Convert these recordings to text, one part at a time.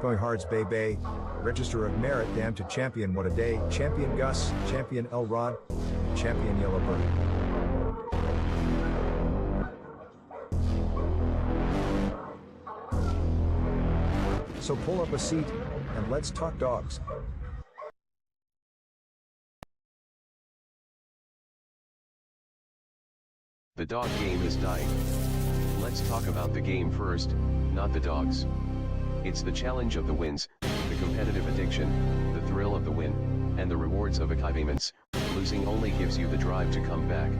Going Hard's Bay Bay, Register of Merit, Damn to Champion What a Day, Champion Gus, Champion Elrod, Champion Yellowbird. So pull up a seat, and let's talk dogs. The dog game is dying. Let's talk about the game first, not the dogs. It's the challenge of the wins, the competitive addiction, the thrill of the win, and the rewards of achievements. Losing only gives you the drive to come back.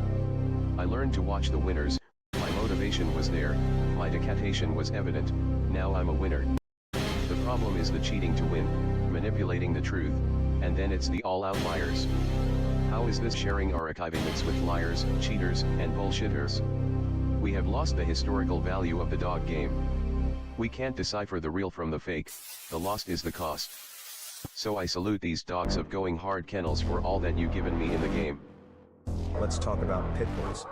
I learned to watch the winners, my motivation was there, my dedication was evident, now I'm a winner. The problem is the cheating to win, manipulating the truth, and then it's the all-out liars. How is this sharing our achievements with liars, cheaters, and bullshitters? We have lost the historical value of the dog game. We can't decipher the real from the fake, the lost is the cost. So I salute these dogs of going hard kennels for all that you've given me in the game. Let's talk about pit bulls.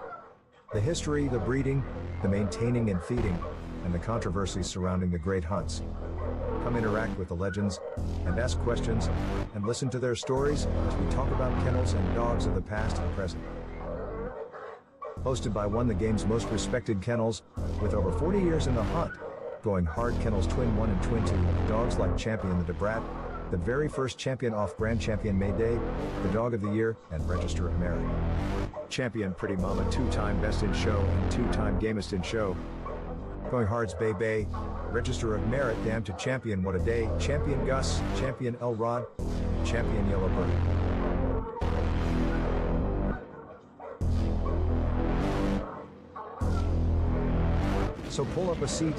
The history, the breeding, the maintaining and feeding, and the controversies surrounding the great hunts. Come interact with the legends, and ask questions, and listen to their stories as we talk about kennels and dogs of the past and present. Hosted by one of the game's most respected kennels, with over 40 years in the hunt, Going Hard Kennels Twin 1 and Twin 2, dogs like Champion the Debrat, the very first champion off Grand Champion May Day, the Dog of the Year, and Register of Merit. Champion Pretty Mama, 2-time Best in Show and 2-time Gamest in Show. Going Hard's Bay Bay, Register of Merit, Damn to Champion What a Day, Champion Gus, Champion Elrod, Champion Yellowbird. So pull up a seat,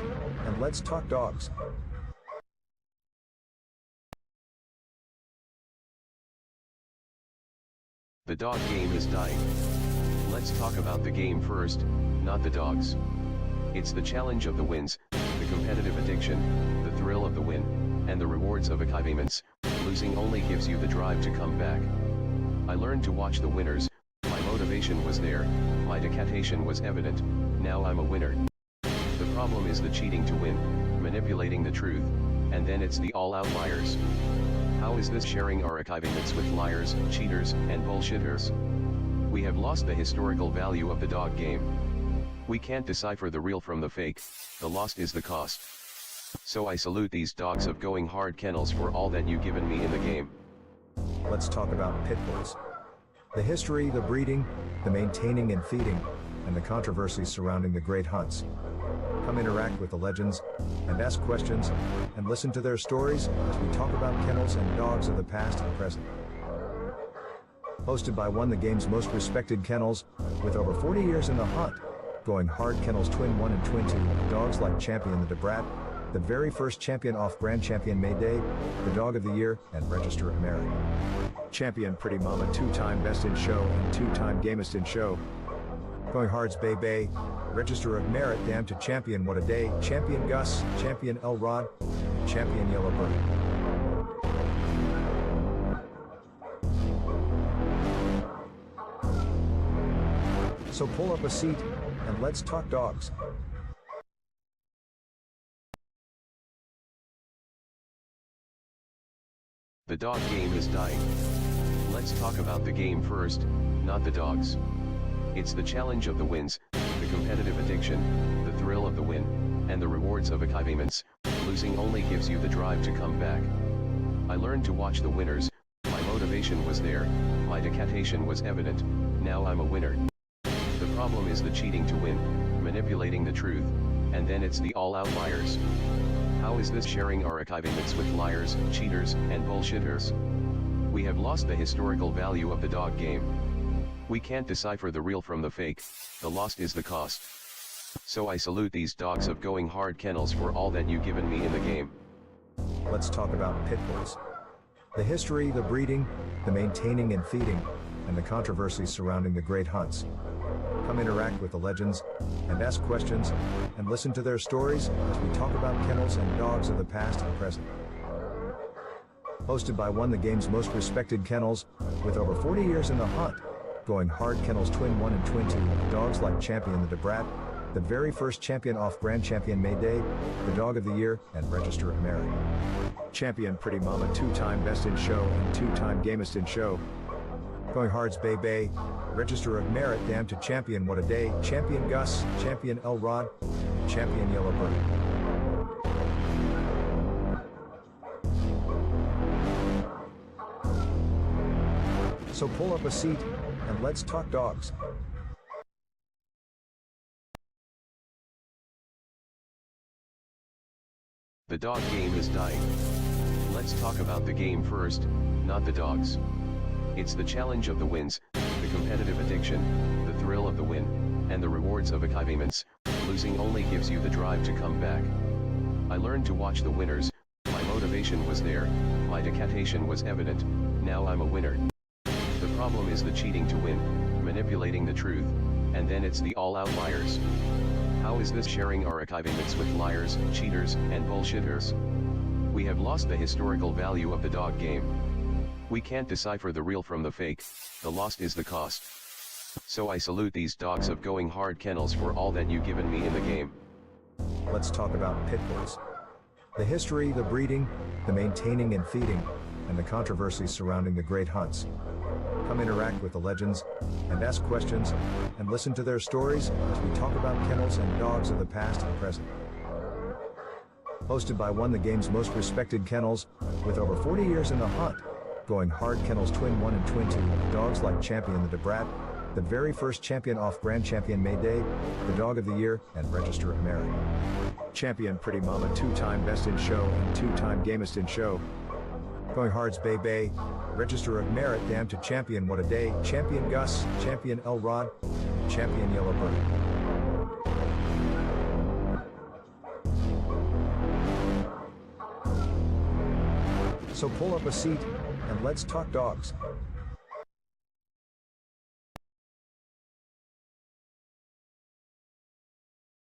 and let's talk dogs. The dog game is dying. Let's talk about the game first, not the dogs. It's the challenge of the wins, the competitive addiction, the thrill of the win, and the rewards of achievements. Losing only gives you the drive to come back. I learned to watch the winners, my motivation was there, my dedication was evident, now I'm a winner. The problem is the cheating to win, manipulating the truth, and then it's the all-out liars. How is this sharing our achievements with liars, cheaters, and bullshitters? We have lost the historical value of the dog game. We can't decipher the real from the fake, the lost is the cost. So I salute these dogs of going hard kennels for all that you've given me in the game. Let's talk about pit bulls. The history, the breeding, the maintaining and feeding, and the controversies surrounding the great hunts. Come interact with the legends, and ask questions, and listen to their stories as we talk about kennels and dogs of the past and present. Hosted by one of the game's most respected kennels, with over 40 years in the hunt, Going Hard Kennels Twin 1 and Twin 2, dogs like Champion the Debrat, the very first champion off Grand Champion May Day, the Dog of the Year, and Register of Merit. Champion Pretty Mama, 2-time Best in Show and 2-time Gamest in Show. Going Hard's Bay Bay, Register of Merit, Damn to Champion What a Day, Champion Gus, Champion Elrod, Champion Yellowbird. So pull up a seat, and let's talk dogs. The dog game is dying. Let's talk about the game first, not the dogs. It's the challenge of the wins, the competitive addiction, the thrill of the win, and the rewards of achievements. Losing only gives you the drive to come back. I learned to watch the winners, my motivation was there, my dedication was evident, now I'm a winner. The problem is the cheating to win, manipulating the truth, and then it's the all-out liars. How is this sharing our achievements with liars, cheaters, and bullshitters? We have lost the historical value of the dog game. We can't decipher the real from the fake, the lost is the cost. So I salute these dogs of going hard kennels for all that you've given me in the game. Let's talk about pit bulls. The history, the breeding, the maintaining and feeding, and the controversies surrounding the great hunts. Come interact with the legends, and ask questions, and listen to their stories as we talk about kennels and dogs of the past and present. Hosted by one of the game's most respected kennels, with over 40 years in the hunt, Going Hard Kennels Twin 1 and Twin 2, dogs like Champion the Debrat, the very first champion off Grand Champion May Day, the Dog of the Year, and Register of Merit. Champion Pretty Mama, two-time Best in Show and two-time Gamest in Show. Going Hard's Bay Bay, Register of Merit, Damn to Champion What a Day, Champion Gus, Champion Elrod, Champion Yellowbird. So pull up a seat, and let's talk dogs. The dog game is dying. Let's talk about the game first, not the dogs. It's the challenge of the wins, the competitive addiction, the thrill of the win, and the rewards of achievements. Losing only gives you the drive to come back. I learned to watch the winners, my motivation was there, my dedication was evident, now I'm a winner. The problem is the cheating to win, manipulating the truth, and then it's the all-out liars. How is this sharing our achievements with liars, cheaters, and bullshitters? We have lost the historical value of the dog game. We can't decipher the real from the fake, the lost is the cost. So I salute these dogs of going hard kennels for all that you've given me in the game. Let's talk about pit bulls. The history, the breeding, the maintaining and feeding, and the controversies surrounding the great hunts. Come interact with the legends, and ask questions, and listen to their stories as we talk about kennels and dogs of the past and present. Hosted by one of the game's most respected kennels, with over 40 years in the hunt, going hard kennels Twin 1 and Twin 2, dogs like Champion the Debrat, the very first champion off Grand Champion May Day, the Dog of the Year, and Register of Merit. Champion Pretty Mama, two-time Best in Show and two-time Gamest in Show. Going Hard's Bay Bay, Register of Merit, Damn to Champion What a Day, Champion Gus, Champion Elrod, Champion Yellowbird. So pull up a seat, and let's talk dogs.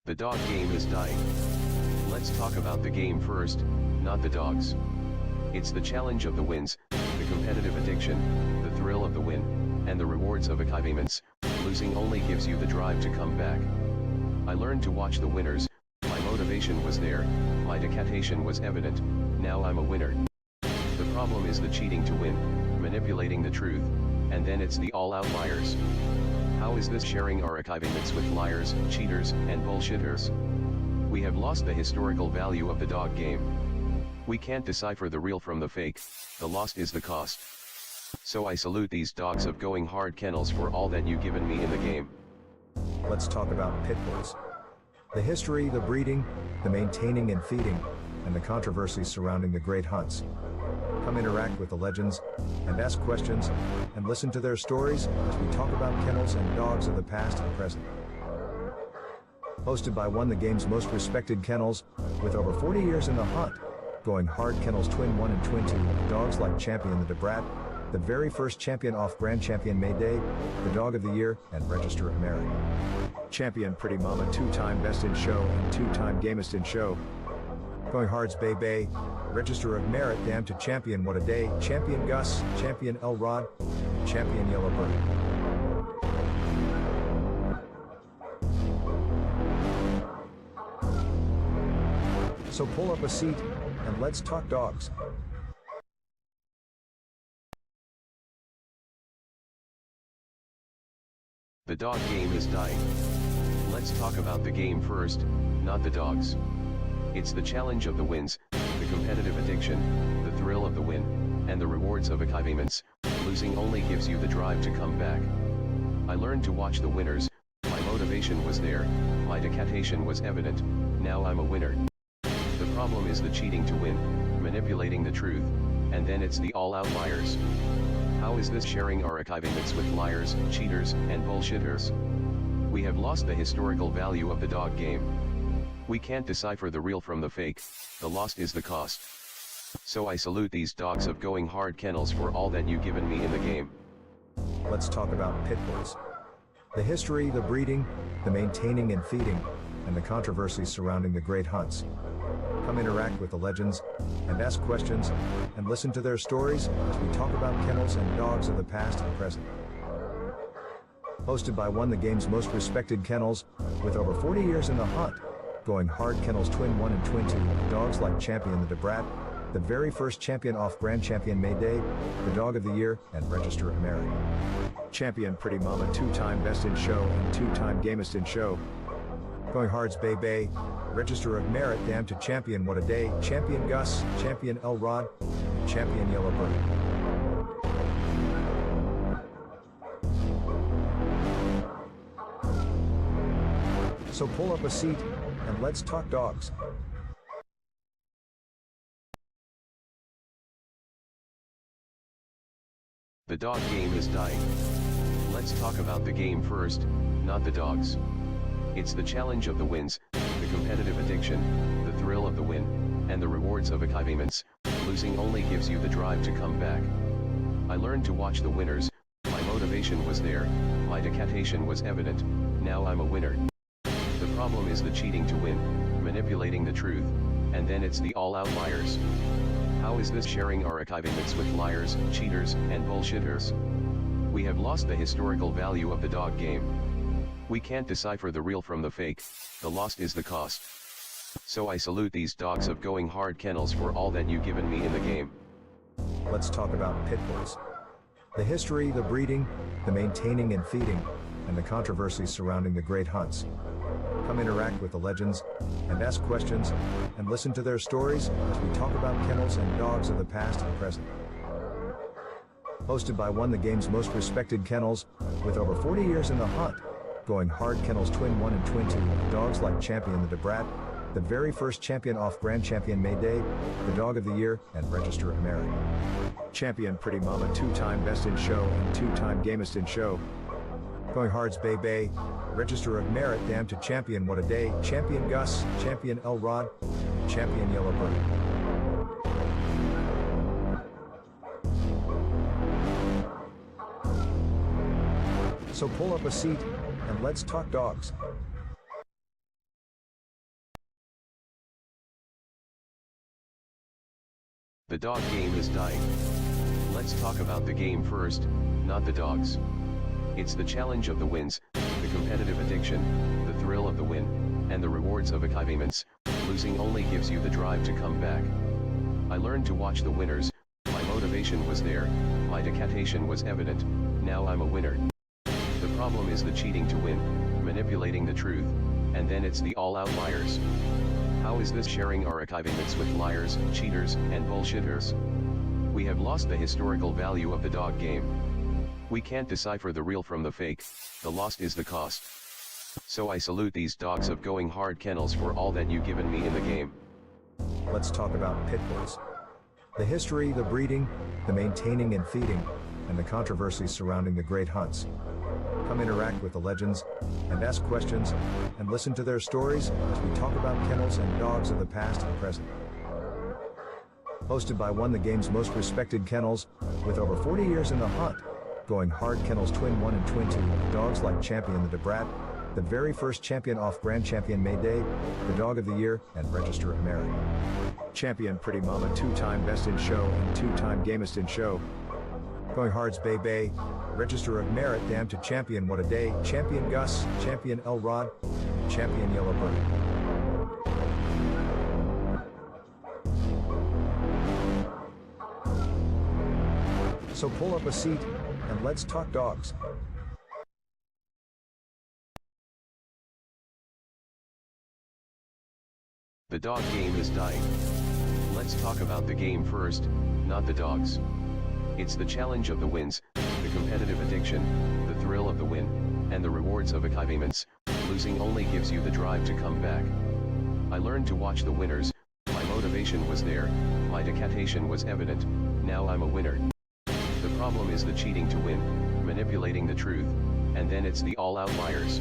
The dog game is dying. Let's talk about the game first, not the dogs. It's the challenge of the wins, the competitive addiction, the thrill of the win, and the rewards of achievements. Losing only gives you the drive to come back. I learned to watch the winners, my motivation was there, my dedication was evident, now I'm a winner. The problem is the cheating to win, manipulating the truth, and then it's the all-out liars. How is this sharing our achievements with liars, cheaters, and bullshitters? We have lost the historical value of the dog game. We can't decipher the real from the fake, the lost is the cost. So I salute these dogs of going hard kennels for all that you've given me in the game. Let's talk about pit bulls. The history, the breeding, the maintaining and feeding, and the controversies surrounding the great hunts. Come interact with the legends, and ask questions, and listen to their stories as we talk about kennels and dogs of the past and present. Hosted by one of the game's most respected kennels, with over 40 years in the hunt, going hard kennels Twin 1 and Twin 2, dogs like Champion the Debrat, the very first champion off Grand Champion May Day, the Dog of the Year, and Register of Merit. Champion Pretty Mama, two-time Best in Show and two-time Gamest in Show. Going Hard's Bay Bay, Register of Merit, Damn to Champion What a Day, Champion Gus, Champion Elrod, Champion Yellowbird. So pull up a seat, and let's talk dogs. The dog game is dying. Let's talk about the game first, not the dogs. It's the challenge of the wins, the competitive addiction, the thrill of the win, and the rewards of achievements. Losing only gives you the drive to come back. I learned to watch the winners, my motivation was there, my dedication was evident, now I'm a winner. The problem is the cheating to win, manipulating the truth, and then it's the all-out liars. How is this sharing our achievements with liars, cheaters, and bullshitters? We have lost the historical value of the dog game. We can't decipher the real from the fake, the lost is the cost. So I salute these dogs of going hard kennels for all that you've given me in the game. Let's talk about pit bulls. The history, the breeding, the maintaining and feeding, and the controversies surrounding the great hunts. Come interact with the legends, and ask questions, and listen to their stories as we talk about kennels and dogs of the past and present. Hosted by one of the game's most respected kennels, with over 40 years in the hunt, going hard kennels Twin 1 and Twin 2, dogs like Champion the Debrat, the very first champion off Grand Champion May Day, the Dog of the Year, and Register of Merit. Champion Pretty Mama, 2-time Best in Show and 2-time Gamest in Show. Going Hard's Bay Bay, Register of Merit, Damn to Champion What a Day, Champion Gus, Champion Elrod, Champion Yellowbird. So pull up a seat, and let's talk dogs. The dog game is dying. Let's talk about the game first, not the dogs. It's the challenge of the wins, the competitive addiction, the thrill of the win, and the rewards of achievements. Losing only gives you the drive to come back. I learned to watch the winners, my motivation was there, my dedication was evident, now I'm a winner. The problem is the cheating to win, manipulating the truth, and then it's the all outliers. How is this sharing our achievements with liars, cheaters, and bullshitters? We have lost the historical value of the dog game. We can't decipher the real from the fake, the lost is the cost. So I salute these dogs of going hard kennels for all that you've given me in the game. Let's talk about pit bulls. The history, the breeding, the maintaining and feeding, and the controversies surrounding the great hunts. Come interact with the legends, and ask questions, and listen to their stories as we talk about kennels and dogs of the past and present. Hosted by one of the game's most respected kennels, with over 40 years in the hunt, going hard kennels Twin 1 and Twin 2, dogs like Champion the Debrat, the very first champion off Grand Champion May Day, the Dog of the Year, and Register of Merit. Champion Pretty Mama, 2-time Best in Show and 2-time Gamest in Show. Going Hard's Bay Bay, Register of Merit, Damn to Champion What a Day, Champion Gus, Champion Elrod, Champion Yellowbird. So pull up a seat, and let's talk dogs. The dog game is dying. Let's talk about the game first, not the dogs. It's the challenge of the wins, the competitive addiction, the thrill of the win, and the rewards of achievements. Losing only gives you the drive to come back. I learned to watch the winners, my motivation was there, my dedication was evident, now I'm a winner. The problem is the cheating to win, manipulating the truth, and then it's the all outliers. How is this sharing our achievements with liars, cheaters, and bullshitters? We have lost the historical value of the dog game. We can't decipher the real from the fake, the lost is the cost. So I salute these dogs of going hard kennels for all that you've given me in the game. Let's talk about pit bulls. The history, the breeding, the maintaining and feeding, and the controversies surrounding the great hunts. Come interact with the legends, and ask questions, and listen to their stories as we talk about kennels and dogs of the past and present. Hosted by one of the game's most respected kennels, with over 40 years in the hunt, going hard kennels Twin 1 and Twin 2, dogs like Champion the Debrat, the very first champion off Grand Champion May Day, the Dog of the Year, and Register of Merit. Champion Pretty Mama, 2-time Best in Show and 2-time Gamest in Show. Going Hard's Bay Bay, Register of Merit, Damn to Champion What a Day, Champion Gus, Champion Elrod, Champion Yellowbird. So pull up a seat, and let's talk dogs. The dog game is dying. Let's talk about the game first, not the dogs. It's the challenge of the wins, the competitive addiction, the thrill of the win, and the rewards of achievements. Losing only gives you the drive to come back. I learned to watch the winners, my motivation was there, my dedication was evident, now I'm a winner. The problem is the cheating to win, manipulating the truth, and then it's the all outliers.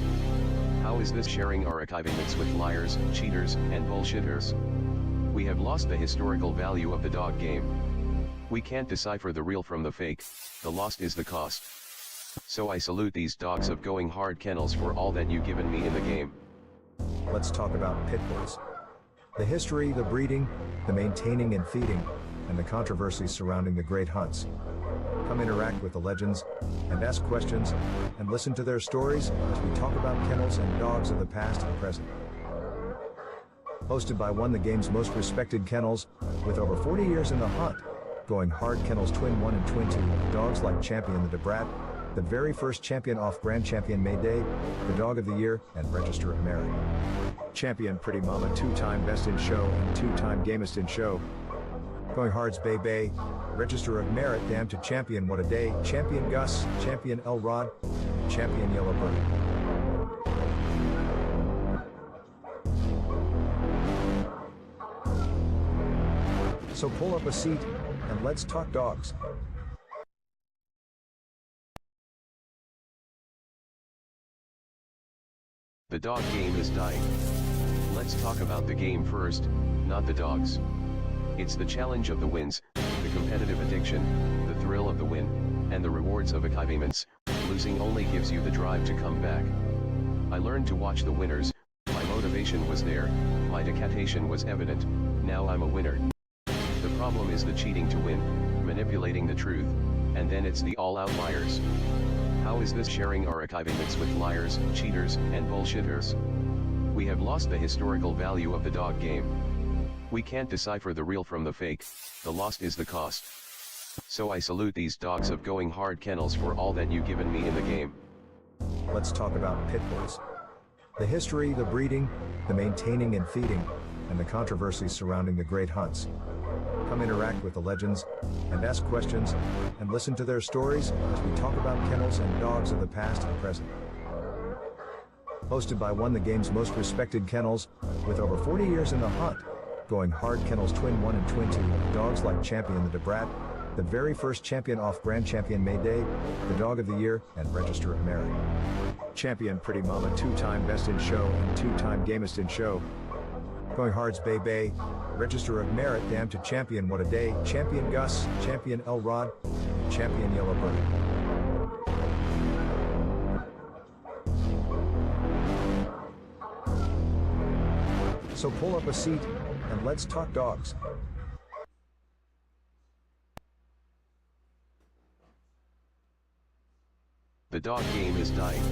How is this sharing our achievements with liars, cheaters, and bullshitters? We have lost the historical value of the dog game. We can't decipher the real from the fake, the lost is the cost. So I salute these dogs of going hard kennels for all that you've given me in the game. Let's talk about pit bulls. The history, the breeding, the maintaining and feeding, and the controversies surrounding the great hunts. Come interact with the legends, and ask questions, and listen to their stories as we talk about kennels and dogs of the past and present. Hosted by one of the game's most respected kennels, with over 40 years in the hunt. Going hard Kennels Twin 1 and Twin 2, dogs like Champion the Debrat, the very first champion off Grand Champion May Day, the Dog of the Year, and Register of Merit. Champion Pretty Mama, 2-time Best in Show and 2-time Gamest in Show. Going hard's Bay Bay, Register of Merit, Damn to Champion What a Day, Champion Gus, Champion Elrod, Champion Yellowbird. So pull up a seat, and let's talk dogs. The dog game is dying. Let's talk about the game first, not the dogs. It's the challenge of the wins, the competitive addiction, the thrill of the win, and the rewards of achievements. Losing only gives you the drive to come back. I learned to watch the winners, my motivation was there, my dedication was evident, now I'm a winner. The problem is the cheating to win, manipulating the truth, and then it's the all-out liars. How is this sharing our achievements with liars, cheaters, and bullshitters? We have lost the historical value of the dog game. We can't decipher the real from the fake, the lost is the cost. So I salute these dogs of going hard kennels for all that you've given me in the game. Let's talk about pit bulls. The history, the breeding, the maintaining and feeding, and the controversies surrounding the great hunts. Come interact with the legends, and ask questions, and listen to their stories as we talk about kennels and dogs of the past and present. Hosted by one of the game's most respected kennels, with over 40 years in the hunt. Going hard Kennels Twin 1 and Twin 2, dogs like Champion the Debrat, the very first champion off Grand Champion May Day, the Dog of the Year, and Register of Merit. Champion Pretty Mama, 2-time Best in Show and 2-time Gamest in Show. Going hard's Bay Bay, Register of Merit, Damn to Champion What a Day, Champion Gus, Champion Elrod, Champion Yellowbird. So pull up a seat, and let's talk dogs. The dog game is dying.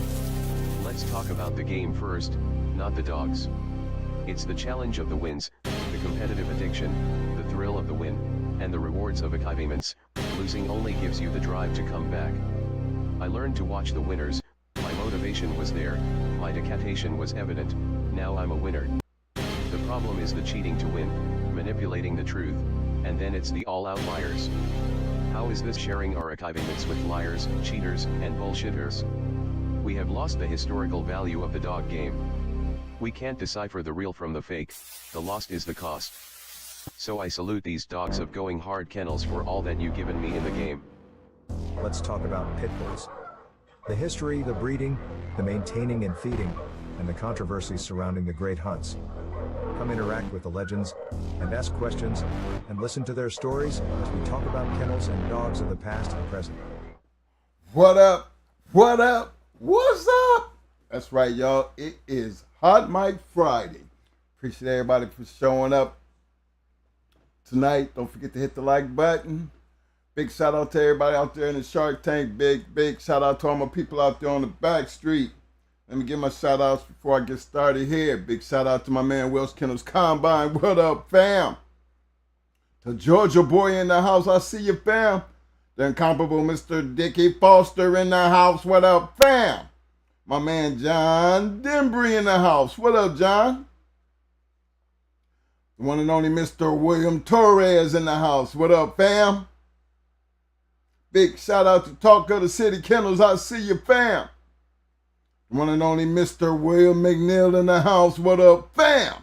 Let's talk about the game first, not the dogs. It's the challenge of the wins, the competitive addiction, the thrill of the win, and the rewards of achievements. Losing only gives you the drive to come back. I learned to watch the winners, my motivation was there, my dedication was evident, now I'm a winner. The problem is the cheating to win, manipulating the truth, and then it's the all-out liars. How is this sharing our achievements with liars, cheaters, and bullshitters? We have lost the historical value of the dog game. We can't decipher the real from the fake, the lost is the cost. So I salute these dogs of going hard kennels for all that you've given me in the game. Let's talk about pit bulls. The history, the breeding, the maintaining and feeding, and the controversies surrounding the great hunts. Come interact with the legends, and ask questions, and listen to their stories as we talk about kennels and dogs of the past and present. What up? What up? What's up? That's right, y'all. It is Hot Mic Friday. Appreciate everybody for showing up tonight. Don't forget to hit the like button. Big shout out to everybody out there in the Shark Tank. Big shout out to all my people out there on the back street. Let me give my shout outs before I get started here. Big shout out to my man Will's Kennels Combine. What up, fam? To Georgia Boy in the house. I see you, fam. The incomparable Mr. Dickie Foster in the house. What up, fam? My man John Denbury in the house. What up, John? The one and only Mr. William Torres in the house. What up, fam? Big shout out to Talk of the City Kennels. I see you, fam. The one and only Mr. William McNeil in the house. What up, fam?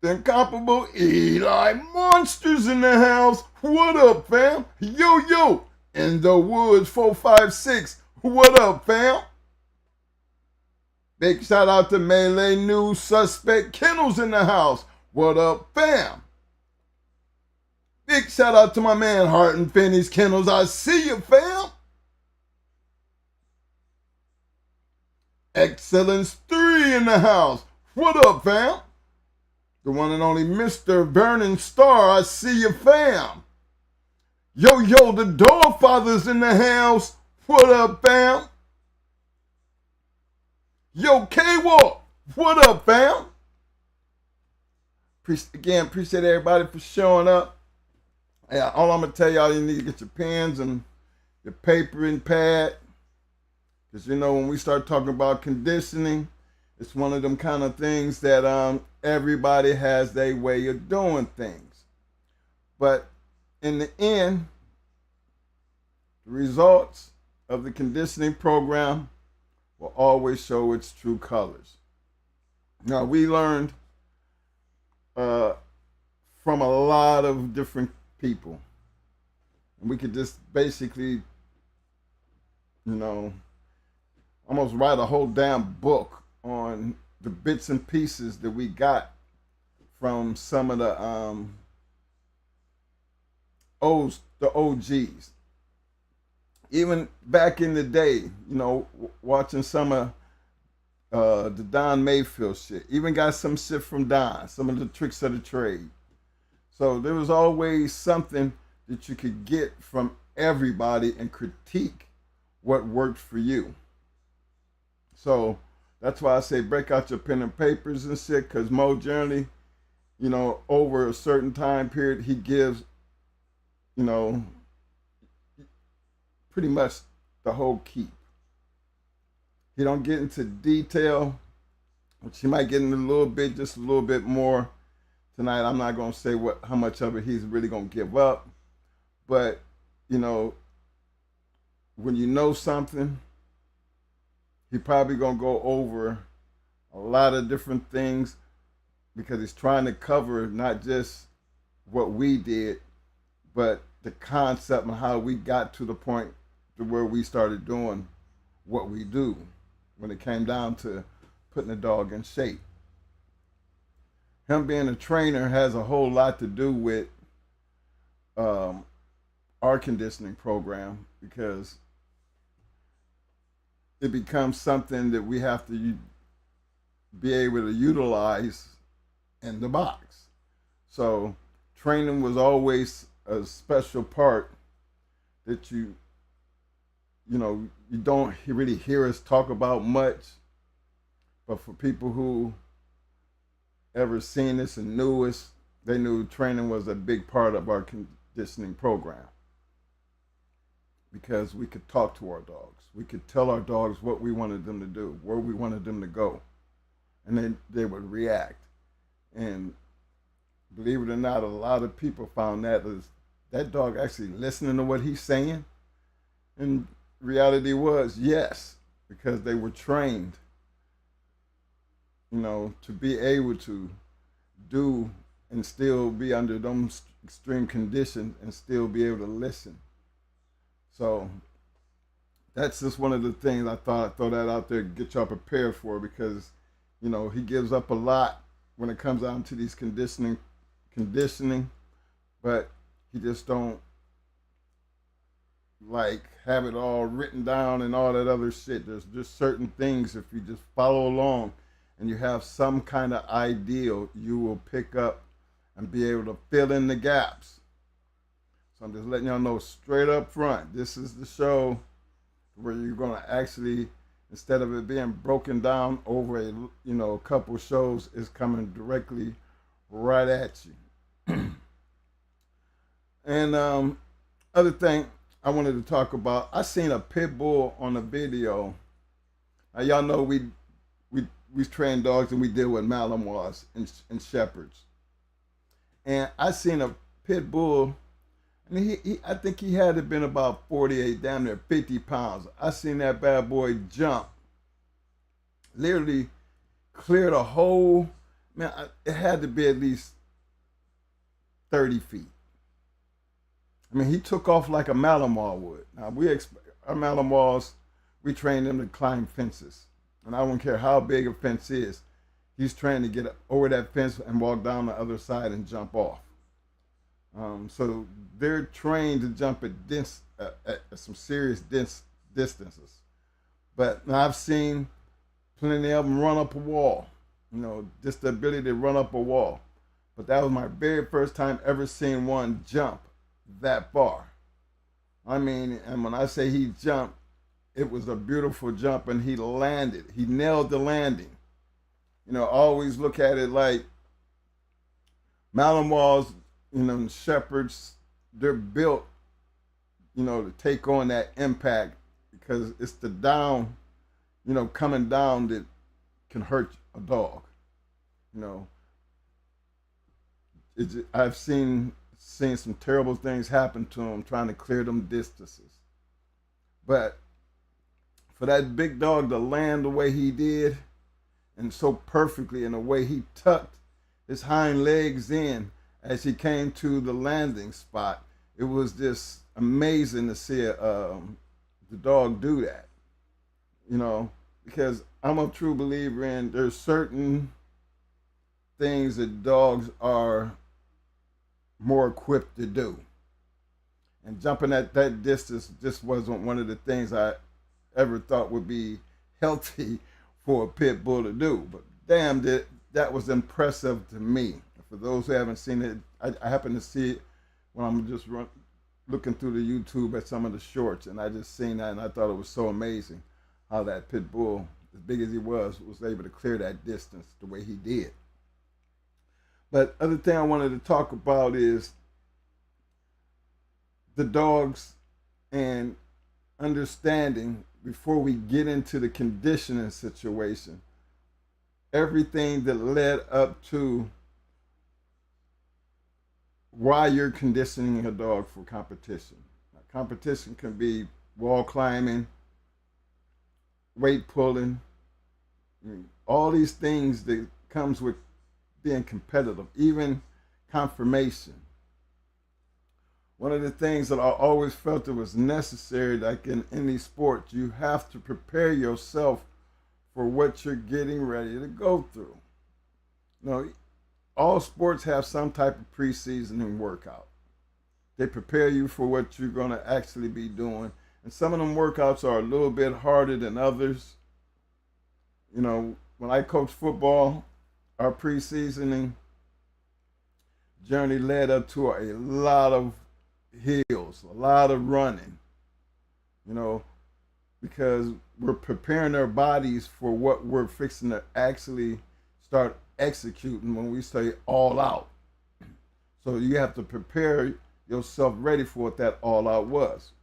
The incomparable Eli Monsters in the house. What up, fam? Yo, in the woods 456. What up, fam? Big shout out to Melee News Suspect Kennels in the house. What up, fam? Big shout out to my man Hart and Finney's Kennels. I see you, fam. Excellence 3 in the house. What up, fam? The one and only Mr. Burning Star. I see you, fam. Yo, the Dog Father's in the house. What up, fam? Yo, K-Walk, what up, fam? Again, appreciate everybody for showing up. Yeah, all I'm going to tell y'all, you need to get your pens and your paper and pad. Because, you know, when we start talking about conditioning, it's one of them kind of things that everybody has their way of doing things. But in the end, the results of the conditioning program will always show its true colors. Now, we learned from a lot of different people. And we could just basically, you know, almost write a whole damn book on the bits and pieces that we got from some of the OGs. Even back in the day, you know, watching some of the Don Mayfield shit. Even got some shit from Don, some of the tricks of the trade. So there was always something that you could get from everybody and critique what worked for you. So that's why I say break out your pen and papers and shit, because Mo generally, you know, over a certain time period, he gives, you know, pretty much the whole keep. He don't get into detail, which he might get in a little bit, just a little bit more. Tonight, I'm not going to say how much of it he's really going to give up. But, you know, when you know something, he probably going to go over a lot of different things because he's trying to cover not just what we did, but the concept and how we got to the point to where we started doing what we do when it came down to putting a dog in shape. Him being a trainer has a whole lot to do with our conditioning program, because it becomes something that we have to be able to utilize in the box. So training was always a special part that you don't really hear us talk about much, but for people who ever seen this and knew us, they knew training was a big part of our conditioning program, because we could talk to our dogs. We could tell our dogs what we wanted them to do, where we wanted them to go, and then they would react. And believe it or not, a lot of people found that dog actually listening to what he's saying. And reality was yes, because they were trained, you know, to be able to do and still be under those extreme conditions and still be able to listen. So that's just one of the things I thought I'd throw that out there, get y'all prepared for, because, you know, he gives up a lot when it comes down to these conditioning, but he just don't like have it all written down and all that other shit. There's just certain things, if you just follow along and you have some kind of ideal, you will pick up and be able to fill in the gaps. So I'm just letting y'all know straight up front, this is the show where you're going to actually, instead of it being broken down over a couple shows, is coming directly right at you. And other thing I wanted to talk about, I seen a pit bull on a video. Now y'all know we train dogs and we deal with Malinois and shepherds. And I seen a pit bull, and I think he had to been about 48, damn near 50 pounds. I seen that bad boy jump, literally clear the whole, it had to be at least 30 feet. I mean, he took off like a Malinois would. Now, our Malinois, we train them to climb fences. And I don't care how big a fence is, he's trying to get over that fence and walk down the other side and jump off. So they're trained to jump at some serious distances. But I've seen plenty of them run up a wall, just the ability to run up a wall. But that was my very first time ever seeing one jump that far. I mean, and when I say he jumped, it was a beautiful jump, and he landed. He nailed the landing. You know, always look at it like Malinois, you know, and Shepherds, they're built, you know, to take on that impact, because it's the down, you know, coming down that can hurt a dog. You know, I've seen some terrible things happen to them trying to clear them distances. But for that big dog to land the way he did, and so perfectly, in the way he tucked his hind legs in as he came to the landing spot, it was just amazing to see the dog do that. You know, because I'm a true believer in there's certain things that dogs are more equipped to do. And jumping at that distance just wasn't one of the things I ever thought would be healthy for a pit bull to do. But damn, that was impressive to me. For those who haven't seen it, I happened to see it when I'm just looking through the YouTube at some of the shorts, and I just seen that, and I thought it was so amazing how that pit bull, as big as he was able to clear that distance the way he did. But other thing I wanted to talk about is the dogs and understanding, before we get into the conditioning situation, everything that led up to why you're conditioning a dog for competition. Now, competition can be wall climbing, weight pulling, all these things that comes with being competitive, even conformation. One of the things that I always felt it was necessary, like in any sport, you have to prepare yourself for what you're getting ready to go through. You know, all sports have some type of preseason workout. They prepare you for what you're going to actually be doing. And some of them workouts are a little bit harder than others. You know, when I coach football, our preseasoning journey led up to a lot of hills, a lot of running, you know, because we're preparing our bodies for what we're fixing to actually start executing when we say all out. So you have to prepare yourself ready for what that all out was.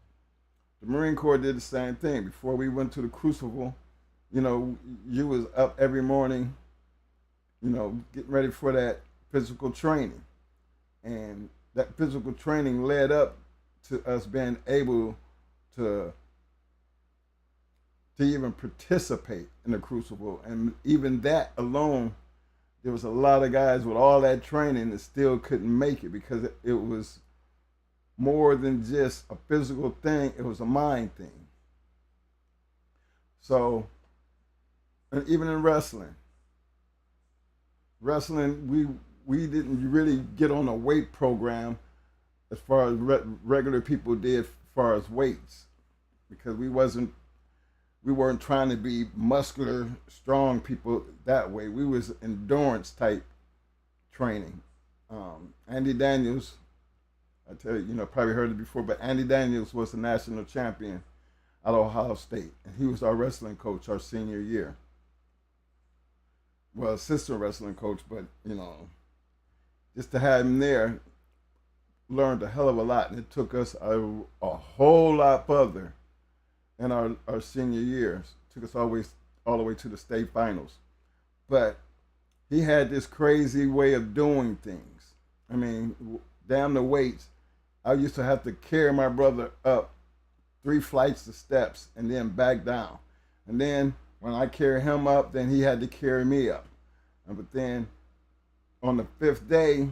The Marine Corps did the same thing. Before we went to the Crucible, you know, you was up every morning, you know, getting ready for that physical training. And that physical training led up to us being able to even participate in the Crucible. And even that alone, there was a lot of guys with all that training that still couldn't make it, because it was more than just a physical thing, it was a mind thing. So, and even in wrestling, we didn't really get on a weight program as far as regular people did as far as weights, because we weren't trying to be muscular, strong people that way. We was endurance type training. Andy Daniels, I tell you, you know, probably heard it before, but Andy Daniels was the national champion at Ohio State, and he was our wrestling coach our senior year. Well, assistant wrestling coach, but, you know, just to have him there, learned a hell of a lot, and it took us a whole lot further in our senior years. Took us all the way to the state finals. But he had this crazy way of doing things. I mean, down the weights, I used to have to carry my brother up 3 flights of steps and then back down. And then when I carry him up, then he had to carry me up. But then on the 5th day,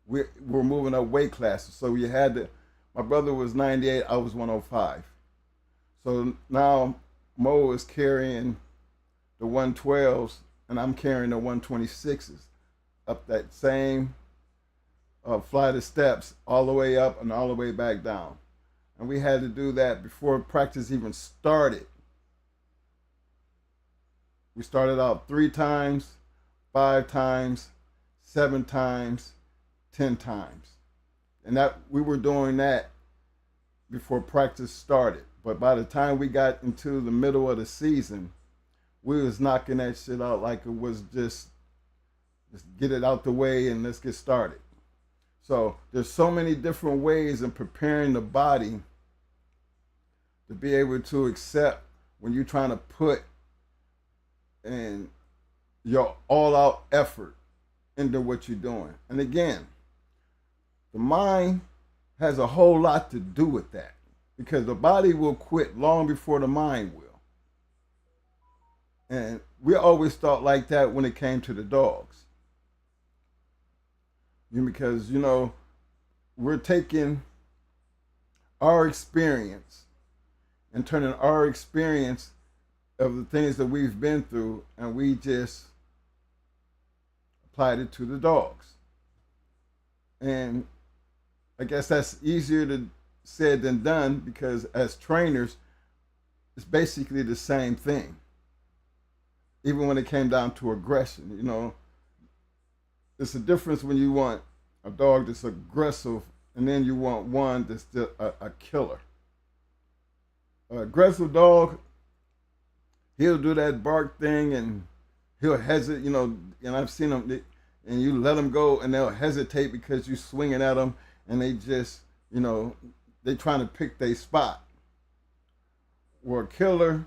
we're moving up weight classes. So you had to, my brother was 98, I was 105. So now Mo is carrying the 112s and I'm carrying the 126s up that same flight of steps, all the way up and all the way back down. And we had to do that before practice even started. We started out 3 times, 5 times, 7 times, 10 times. And that we were doing that before practice started. But by the time we got into the middle of the season, we was knocking that shit out like it was just get it out the way and let's get started. So there's so many different ways in preparing the body to be able to accept when you're trying to put in your all-out effort into what you're doing. And again, the mind has a whole lot to do with that, because the body will quit long before the mind will. And we always thought like that when it came to the dogs. Because, you know, we're taking our experience and turning our experience of the things that we've been through, and we just applied it to the dogs. And I guess that's easier to said than done, because as trainers, it's basically the same thing. Even when it came down to aggression, you know, it's a difference when you want a dog that's aggressive and then you want one that's still a killer. An aggressive dog, he'll do that bark thing and he'll hesitate, you know, and I've seen them, and you let them go and they'll hesitate because you're swinging at them and they just, you know, they trying to pick their spot. Or a killer,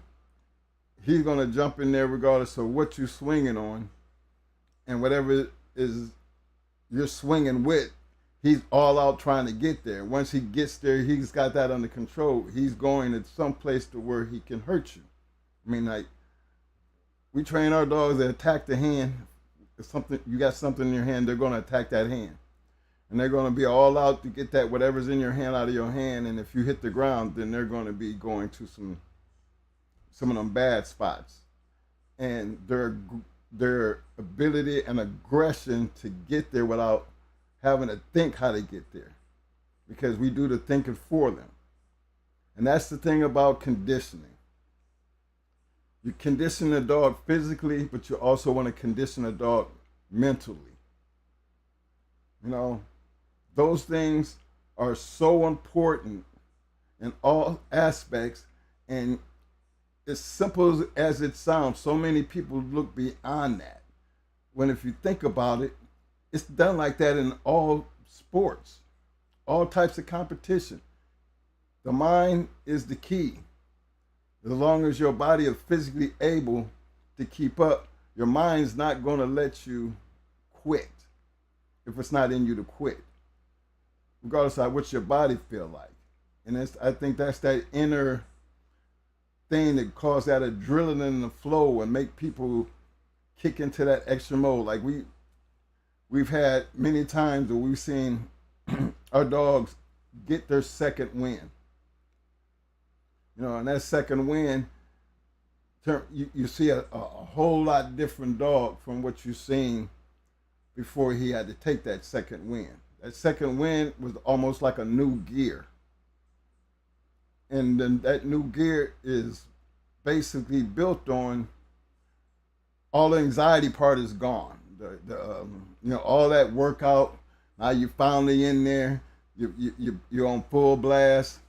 he's going to jump in there regardless of what you're swinging on, and whatever it is you're swinging with, he's all out trying to get there. Once he gets there, he's got that under control. He's going to some place to where he can hurt you. I mean, like, we train our dogs to attack the hand. If something, you got something in your hand, they're going to attack that hand. And they're going to be all out to get that whatever's in your hand out of your hand. And if you hit the ground, then they're going to be going to some of them bad spots. And their ability and aggression to get there without having to think how to get there, because we do the thinking for them. And that's the thing about conditioning. You condition a dog physically, but you also want to condition a dog mentally. You know, those things are so important in all aspects, and as simple as it sounds, so many people look beyond that. When if you think about it, it's done like that in all sports, all types of competition. The mind is the key. As long as your body is physically able to keep up, your mind's not going to let you quit if it's not in you to quit, regardless of what your body feel like. And I think that's that inner thing that cause that adrenaline in the flow and make people kick into that extra mode. Like we've had many times where we've seen our dogs get their second win. You know, and that second win, you see a whole lot different dog from what you've seen before he had to take that second win. That second win was almost like a new gear. And then that new gear is basically built on all the anxiety part is gone. You know, all that workout, now you're finally in there, you're on full blast.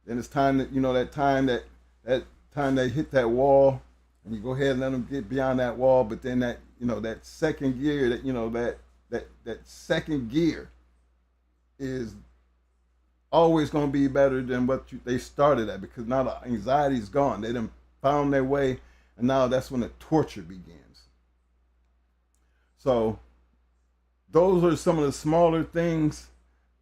Then it's time that, you know, that time they hit that wall, and you go ahead and let them get beyond that wall. But then that, you know, that second gear, that, you know, that second gear is always going to be better than what they started at, because now the anxiety is gone. They done found their way, and now that's when the torture begins. So those are some of the smaller things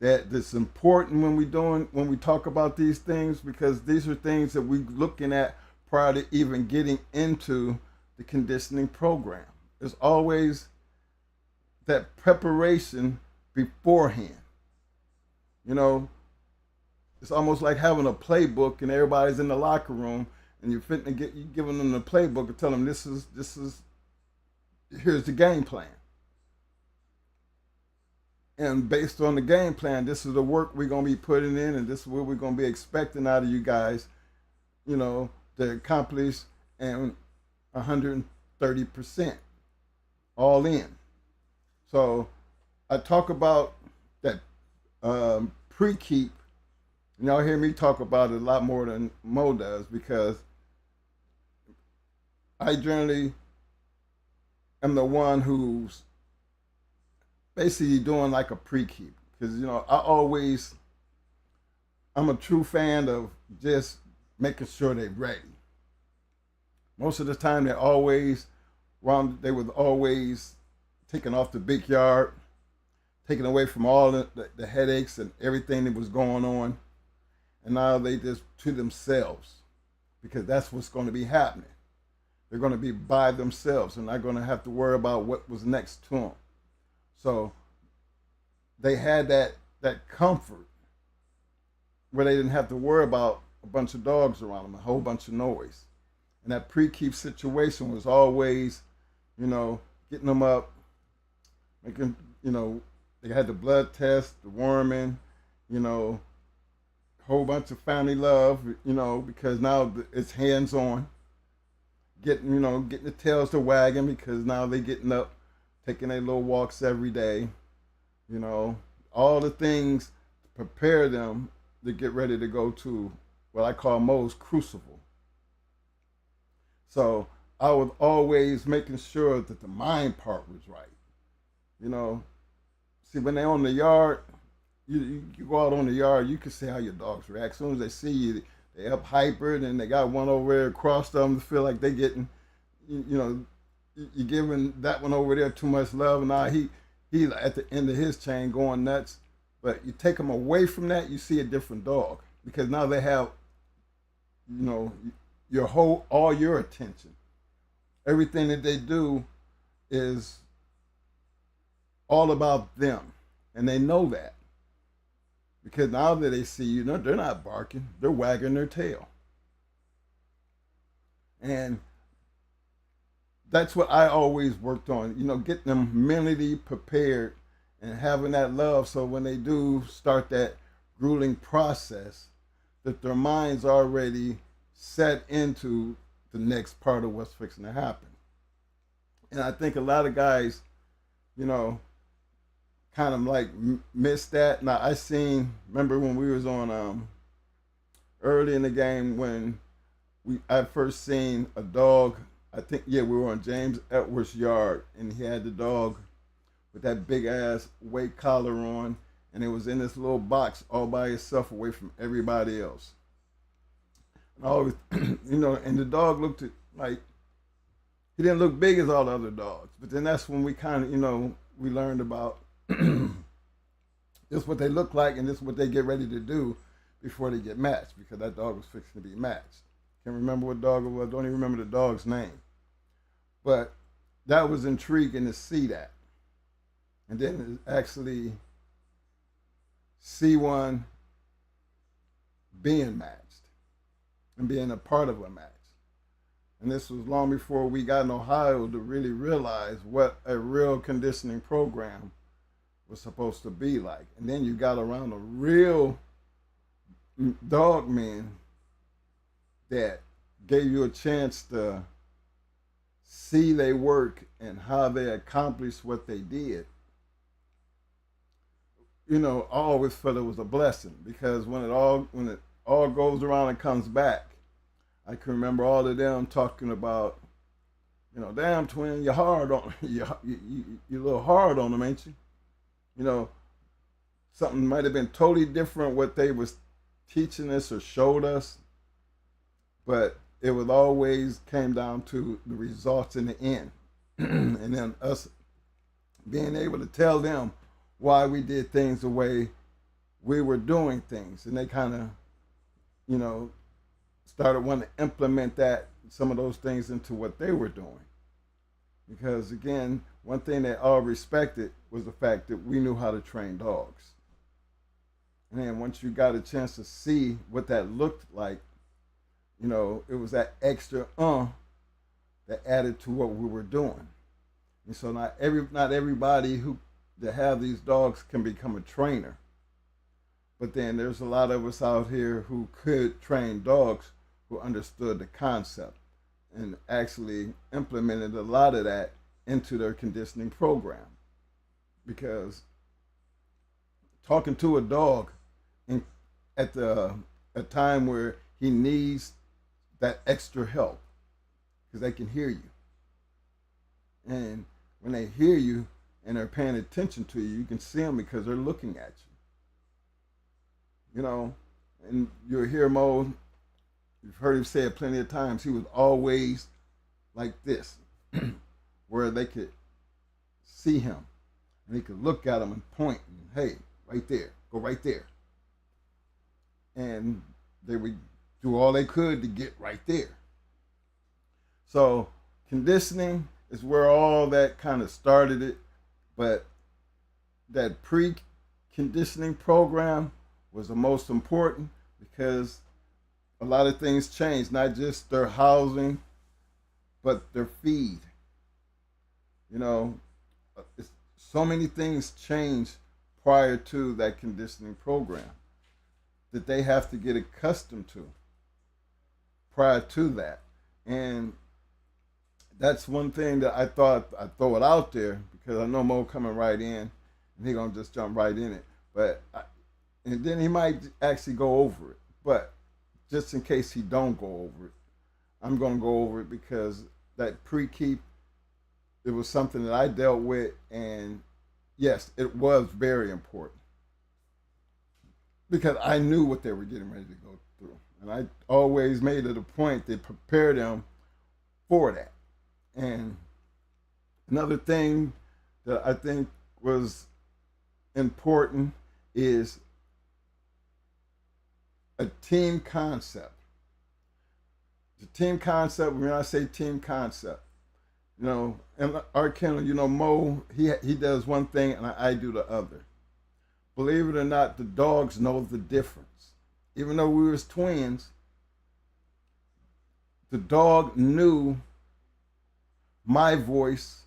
that's important when we talk about these things, because these are things that we're looking at prior to even getting into the conditioning program. There's always that preparation beforehand. You know, it's almost like having a playbook and everybody's in the locker room and you're giving them the playbook and telling them this is here's the game plan. And based on the game plan, this is the work we're going to be putting in, and this is what we're going to be expecting out of you guys, you know, to accomplish and 130% all in. So I talk about that pre-keep And y'all hear me talk about it a lot more than Mo does, because I generally am the one who's basically doing like a pre-keep. Because, I'm a true fan of just making sure they're ready. Most of the time, they would always taken off the big yard, taken away from all the headaches and everything that was going on. And now they just to themselves, because that's what's going to be happening. They're going to be by themselves and not going to have to worry about what was next to them. So they had that comfort where they didn't have to worry about a bunch of dogs around them, a whole bunch of noise. And that pre-keep situation was always, getting them up, making, they had the blood test, the worming, whole bunch of family love, because now it's hands-on. Getting the tails to wagging, because now they getting up, taking their little walks every day. All the things to prepare them to get ready to go to what I call Mo's crucible. So I was always making sure that the mind part was right. See, when they're on the yard, you go out on the yard, you can see how your dogs react. As soon as they see you, they up hyper, and they got one over there across them to feel like they getting, you're giving that one over there too much love, and now he at the end of his chain going nuts. But you take them away from that, you see a different dog, because now they have, all your attention. Everything that they do is all about them, and they know that. Because now that they see you, they're not barking, they're wagging their tail. And that's what I always worked on, getting them mentally prepared and having that love, so when they do start that grueling process, that their mind's already set into the next part of what's fixing to happen. And I think a lot of guys, kind of like missed that. Now remember when we was on early in the game, when I first seen a dog, I think, we were on James Edwards' yard, and he had the dog with that big ass weight collar on, and it was in this little box all by itself away from everybody else. And always, and the dog looked like, he didn't look big as all the other dogs. But then that's when we kind of, we learned about this is what they look like, and this is what they get ready to do before they get matched, because that dog was fixing to be matched. Can't remember what dog it was. Don't even remember the dog's name. But that was intriguing to see that. And then actually see one being matched and being a part of a match. And this was long before we got in Ohio to really realize what a real conditioning program was supposed to be like. And then you got around a real dogmen that gave you a chance to see their work and how they accomplished what they did. I always felt it was a blessing, because when it all goes around and comes back, I can remember all of them talking about, damn twin, you're hard on you're a little hard on them, ain't you? Something might have been totally different what they was teaching us or showed us, but it was always came down to the results in the end. And then us being able to tell them why we did things the way we were doing things. And they kind of, started wanting to implement some of those things into what they were doing. Because again, one thing they all respected was the fact that we knew how to train dogs. And then once you got a chance to see what that looked like, it was that extra that added to what we were doing. And so not everybody that have these dogs can become a trainer. But then there's a lot of us out here who could train dogs, who understood the concept and actually implemented a lot of that into their conditioning program. Because talking to a dog at the a time where he needs that extra help because they can hear you. And when they hear you and they're paying attention to you, you can see them because they're looking at you. You know, and you'll hear Mo, you've heard him say it plenty of times, he was always like this, where they could see him and they could look at him and point and, hey, right there, go right there. And they would do all they could to get right there. So conditioning is where all that kind of started it, but that pre-conditioning program was the most important because a lot of things changed, not just their housing, but their feed. You know, so many things changed prior to that conditioning program that they have to get accustomed to prior to that. And that's one thing that I thought I'd throw it out there because I know Mo coming right in and he gonna just jump right in it. And then he might actually go over it. But just in case he don't go over it, I'm gonna go over it because that pre-keep, it was something that I dealt with, and yes, it was very important because I knew what they were getting ready to go through. And I always made it a point to prepare them for that. And another thing that I think was important is a team concept. The team concept, when I say team concept, you know, and our kennel, you know, Mo, he does one thing and I do the other. Believe it or not, the dogs know the difference. Even though we was twins, the dog knew my voice,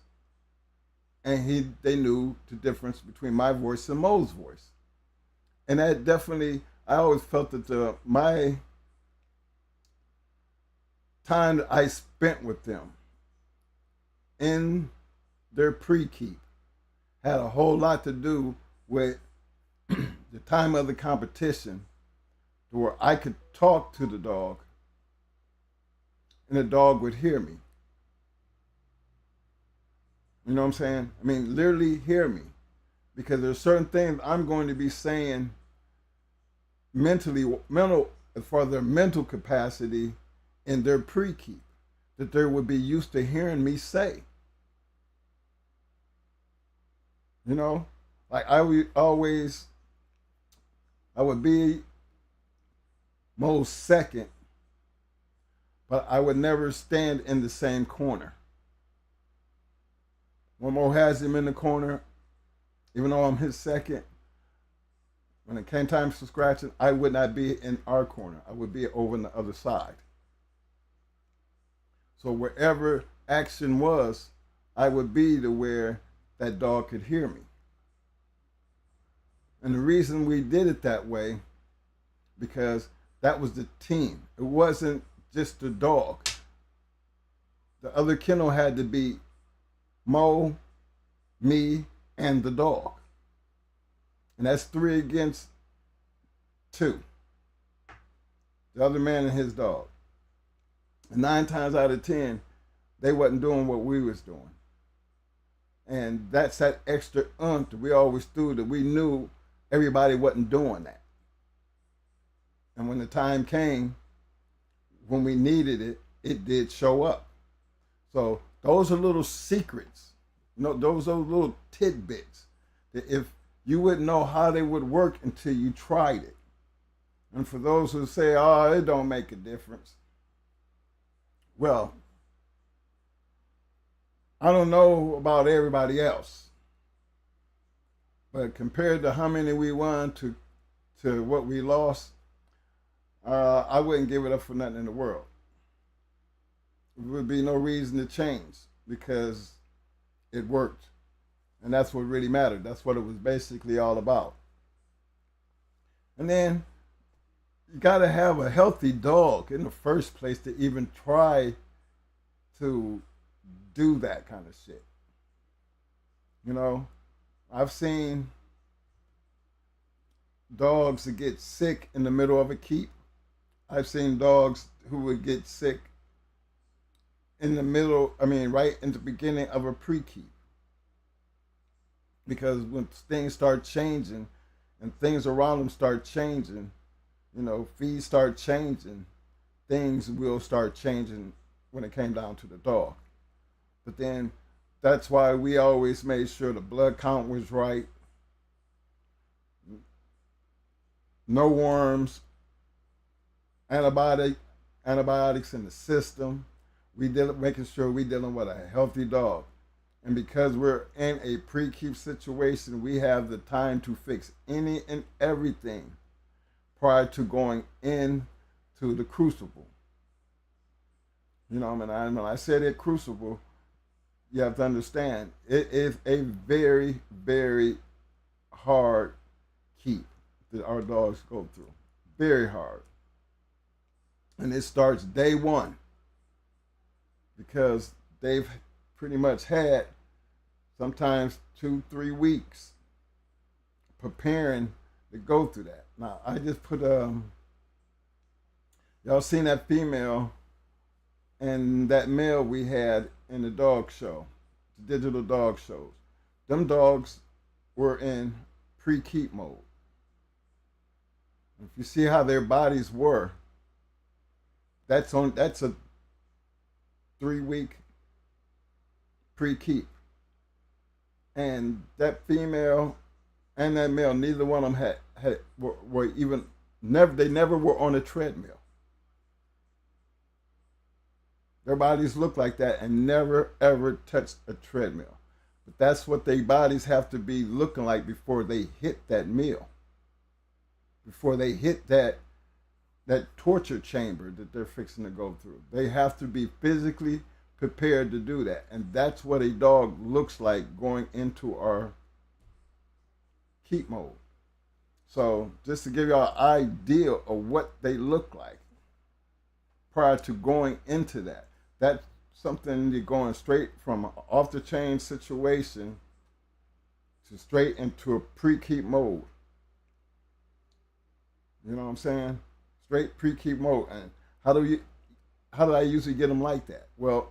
and they knew the difference between my voice and Mo's voice. And that definitely, I always felt that my time that I spent with them in their pre-keep had a whole lot to do with the time of the competition, where I could talk to the dog and the dog would hear me. You know what I'm saying? I mean, literally hear me, because there's certain things I'm going to be saying as far as their mental capacity in their pre-keep, that they would be used to hearing me say. You know, like I would be most second, but I would never stand in the same corner. When Mo has him in the corner, even though I'm his second, when it came time for scratching, I would not be in our corner. I would be over on the other side. So wherever action was, I would be to where that dog could hear me. And the reason we did it that way, because that was the team. It wasn't just the dog. The other kennel had to be Mo, me, and the dog. And that's 3 against 2. The other man and his dog. And 9 times out of 10, they wasn't doing what we was doing. And that's that extra oomph that we always threw, that we knew everybody wasn't doing that. And when the time came, when we needed it, it did show up. So those are little secrets. Those are little tidbits that if you wouldn't know how they would work until you tried it. And for those who say, oh, it don't make a difference. Well, I don't know about everybody else, but compared to how many we won to what we lost, I wouldn't give it up for nothing in the world. There would be no reason to change because it worked. And that's what really mattered. That's what it was basically all about. And then you got to have a healthy dog in the first place to even try to do that kind of shit. You know, I've seen dogs that get sick in the middle of a keep. I've seen dogs who would get sick in the middle, right in the beginning of a pre-keep. Because when things start changing and things around them start changing, fees start changing, things will start changing when it came down to the dog. But then that's why we always made sure the blood count was right, no worms, antibiotics in the system. Making sure we dealing with a healthy dog. And because we're in a pre-keep situation, we have the time to fix any and everything prior to going into the crucible. When I said it crucible, you have to understand it is a very, very hard keep that our dogs go through. Very hard. And it starts day one because they've pretty much had sometimes 2-3 weeks preparing to go through that. Now, I just put, y'all seen that female and that male we had in the dog show, the digital dog shows. Them dogs were in pre-keep mode. If you see how their bodies were, that's a 3-week pre-keep. And that female and that male, neither one of them they never were on a treadmill. Their bodies look like that and never ever touched a treadmill. But that's what their bodies have to be looking like before they hit that meal. Before they hit that torture chamber that they're fixing to go through. They have to be physically prepared to do that. And that's what a dog looks like going into our keep mode. So just to give you an idea of what they look like prior to going into that. That's something you're going straight from an off the chain situation to straight into a pre-keep mode. You know what I'm saying? Straight pre-keep mode. And how do I usually get them like that? Well,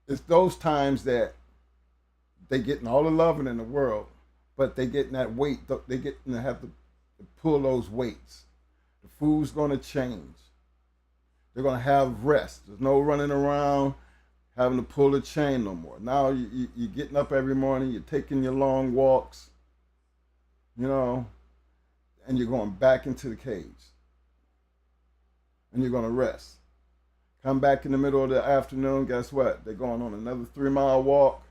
it's those times that they getting all the loving in the world, but they getting that weight. They getting to have to pull those weights. The food's going to change. They're going to have rest. There's no running around having to pull the chain no more. Now you're getting up every morning. You're taking your long walks, and you're going back into the cage. And you're going to rest. Come back in the middle of the afternoon, guess what? They're going on another 3-mile walk.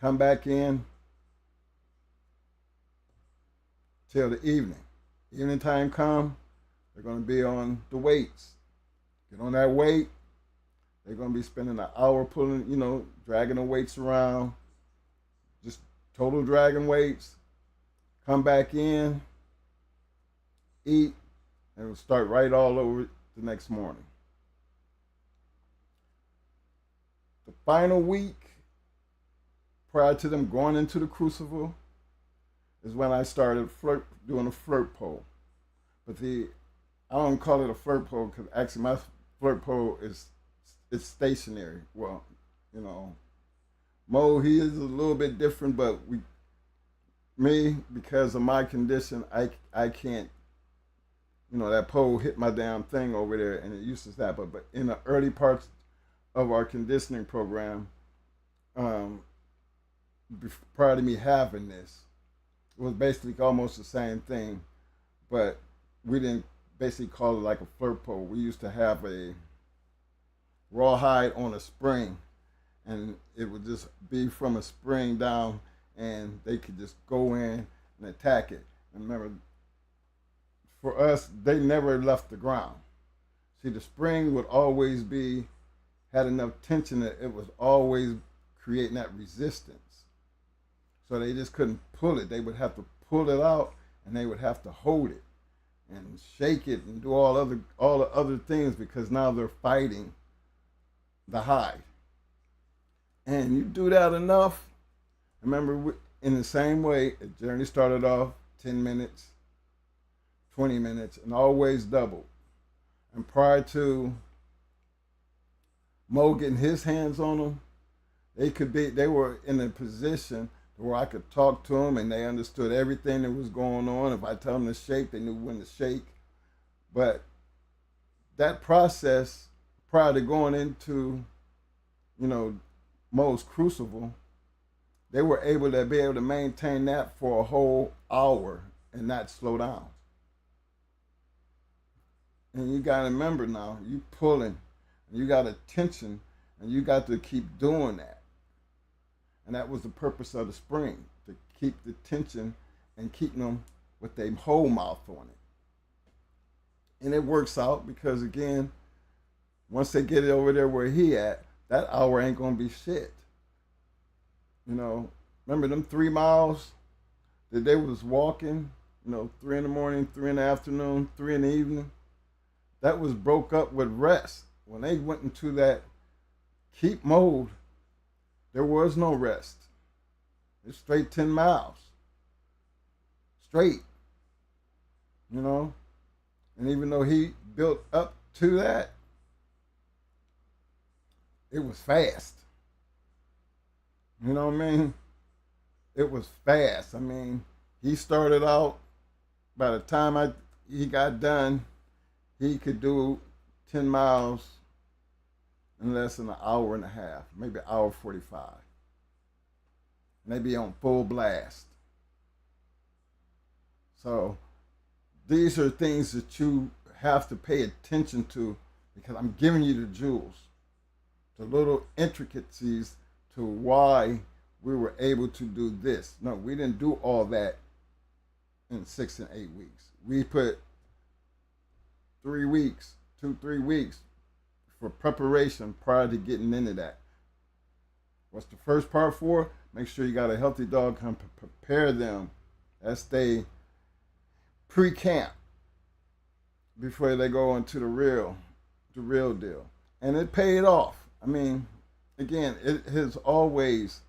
Come back in till the evening. Evening time come, they're going to be on the weights. Get on that weight. They're going to be spending an hour pulling, dragging the weights around. Just total dragging weights. Come back in, eat, and we'll start right all over the next morning. The final week prior to them going into the crucible is when I started doing a flirt pole. But I don't call it a flirt pole because actually my flirt pole is stationary. Well, Mo, he is a little bit different, but because of my condition, I can't, that pole hit my damn thing over there and it used to stop. But in the early parts of our conditioning program, prior to me having this, it was basically almost the same thing, but we didn't basically call it like a flirt pole. We used to have a rawhide on a spring, and it would just be from a spring down, and they could just go in and attack it. And remember, for us, they never left the ground. See, the spring would always had enough tension that it was always creating that resistance. So they just couldn't pull it. They would have to pull it out, and they would have to hold it and shake it and do all the other things because now they're fighting the hide. And you do that enough. Remember, in the same way, a journey started off 10 minutes, 20 minutes, and always doubled. And prior to Mo getting his hands on them, they were in a position where I could talk to them and they understood everything that was going on. If I tell them to shake, they knew when to shake. But that process prior to going into, Mo's crucible, they were able to maintain that for a whole hour and not slow down. And you got to remember now, you pulling, and you got a tension, and you got to keep doing that. And that was the purpose of the spring, to keep the tension and keeping them with their whole mouth on it. And it works out because, again, once they get it over there where he at, that hour ain't going to be shit. Remember them 3 miles that they was walking, 3 in the morning, 3 in the afternoon, 3 in the evening? That was broke up with rest. When they went into that keep mode, there was no rest. It's straight 10 miles. Straight. And even though he built up to that, it was fast. You know what I mean? It was fast. I mean, he started out, by the time he got done, he could do 10 miles in less than an hour and a half, maybe an hour 45. Maybe on full blast. So these are things that you have to pay attention to, because I'm giving you the jewels, the little intricacies to why we were able to do this. No, we didn't do all that in 6 and 8 weeks. We put 3 weeks, 2-3 weeks for preparation prior to getting into that. What's the first part for? Make sure you got a healthy dog, come prepare them as they pre-camp before they go into the real deal. And it paid off. I mean, again, it has always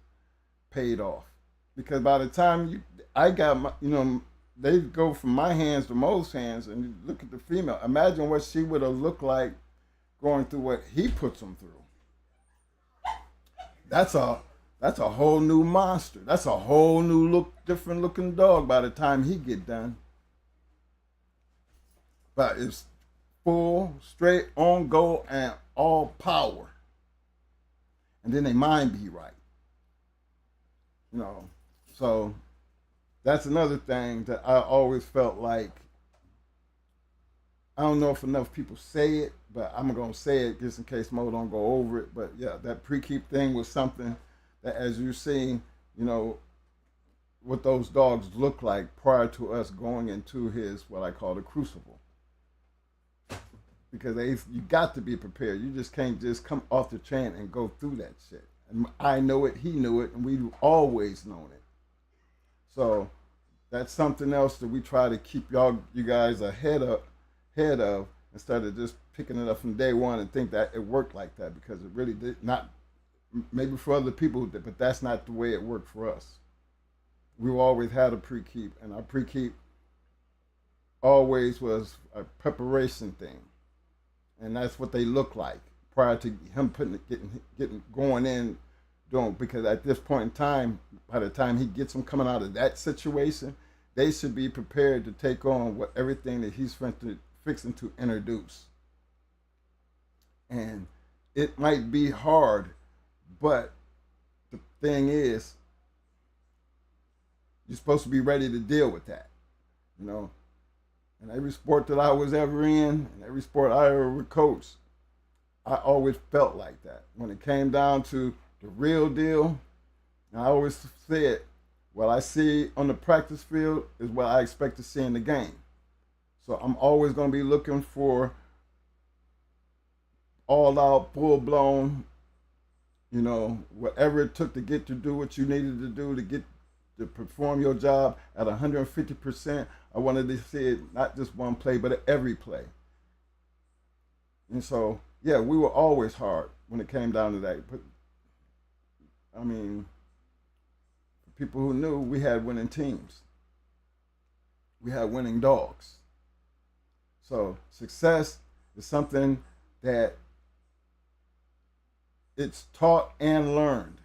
paid off, because by the time I got my, they go from my hands to Mo's hands, and you look at the female. Imagine what she would have looked like going through what he puts them through. That's a whole new monster. That's a whole new different looking dog by the time he get done. But it's full, straight, on go, and all power. And then their mind be right. So that's another thing that I always felt like, I don't know if enough people say it, but I'm going to say it just in case Mo don't go over it. But yeah, that pre-keep thing was something that, as you're seeing, what those dogs look like prior to us going into his, what I call the crucible. Because you got to be prepared. You just can't just come off the chain and go through that shit. And I know it, he knew it, and we've always known it. So that's something else that we try to keep you guys ahead of, instead of just picking it up from day one and think that it worked like that, because it really did not. Maybe for other people, but that's not the way it worked for us. We've always had a pre-keep, and our pre-keep always was a preparation thing. And that's what they look like prior to him getting going in, doing. Because at this point in time, by the time he gets them coming out of that situation, they should be prepared to take on everything that he's fixing to introduce. And it might be hard, but the thing is, you're supposed to be ready to deal with that, And every sport that I was ever in, and every sport I ever coached, I always felt like that. When it came down to the real deal, I always said, what I see on the practice field is what I expect to see in the game. So I'm always going to be looking for all out, full blown, whatever it took to get to do what you needed to do to perform your job at 150%. I wanted to see it not just one play, but every play. And so, yeah, we were always hard when it came down to that. But I mean, people who knew, we had winning teams. We had winning dogs. So success is something that it's taught and learned.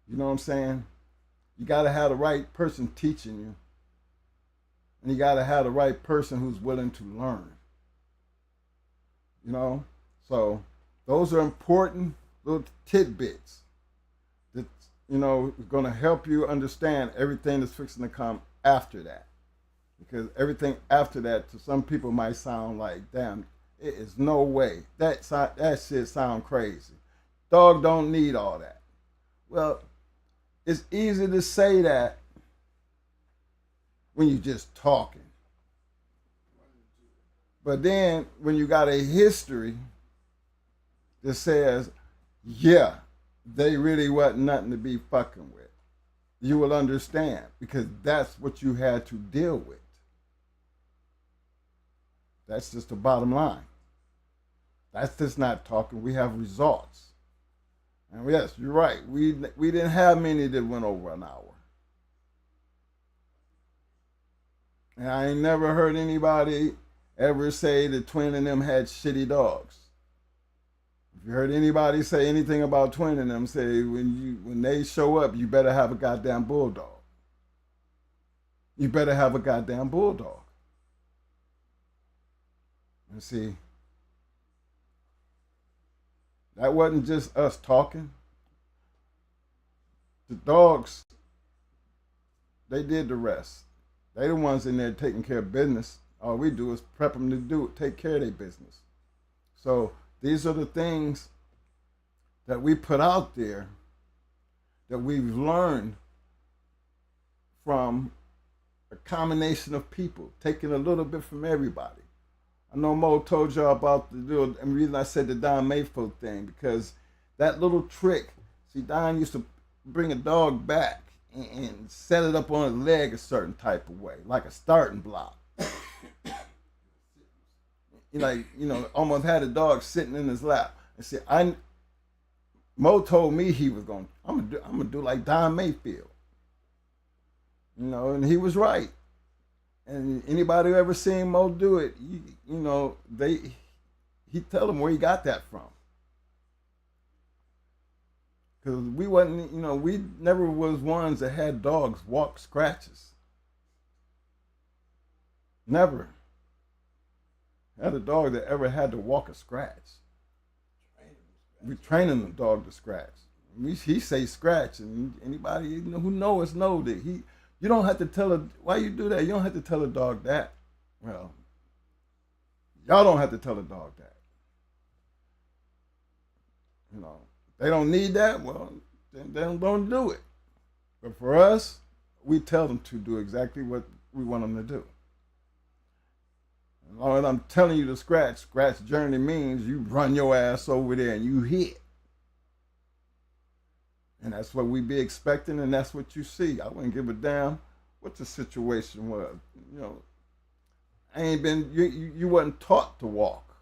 You know what I'm saying? You got to have the right person teaching you. And you got to have the right person who's willing to learn. You know? So those are important little tidbits that, you know, is going to help you understand everything that's fixing to come after that. Because everything after that, to some people, might sound like, damn, it is no way. That shit sound crazy. Dog don't need all that. Well, it's easy to say that when you're just talking. But then when you got a history that says, yeah, they really wasn't nothing to be fucking with, you will understand, because that's what you had to deal with. That's just the bottom line. That's just not talking. We have results. And yes, you're right. We didn't have many that went over an hour. And I ain't never heard anybody ever say that Twin and them had shitty dogs. If you heard anybody say anything about Twin and them, say when they show up, you better have a goddamn bulldog. You better have a goddamn bulldog. And see, that wasn't just us talking. The dogs, they did the rest. They the ones in there taking care of business. All we do is prep them to take care of their business. So these are the things that we put out there that we've learned from a combination of people, taking a little bit from everybody. I know Mo told y'all about the reason I said the Don Mayfield thing, because that little trick, see, Don used to bring a dog back and set it up on his leg a certain type of way, like a starting block. Almost had a dog sitting in his lap. And see, Mo told me he was I'm gonna do like Don Mayfield. You know, and he was right. And anybody who ever seen Mo do it, he tell them where he got that from. Because we wasn't, we never was ones that had dogs walk scratches. Never had a dog that ever had to walk a scratch. We training the dog to scratch. He say scratch, and anybody who knows know that you don't have to tell a, why you do that? You don't have to tell a dog that. Well, y'all don't have to tell a dog that. They don't need that, well, then they don't do it. But for us, we tell them to do exactly what we want them to do. As long as I'm telling you to scratch journey means you run your ass over there and you hit. And that's what we be expecting, and that's what you see. I wouldn't give a damn what the situation was. You wasn't taught to walk.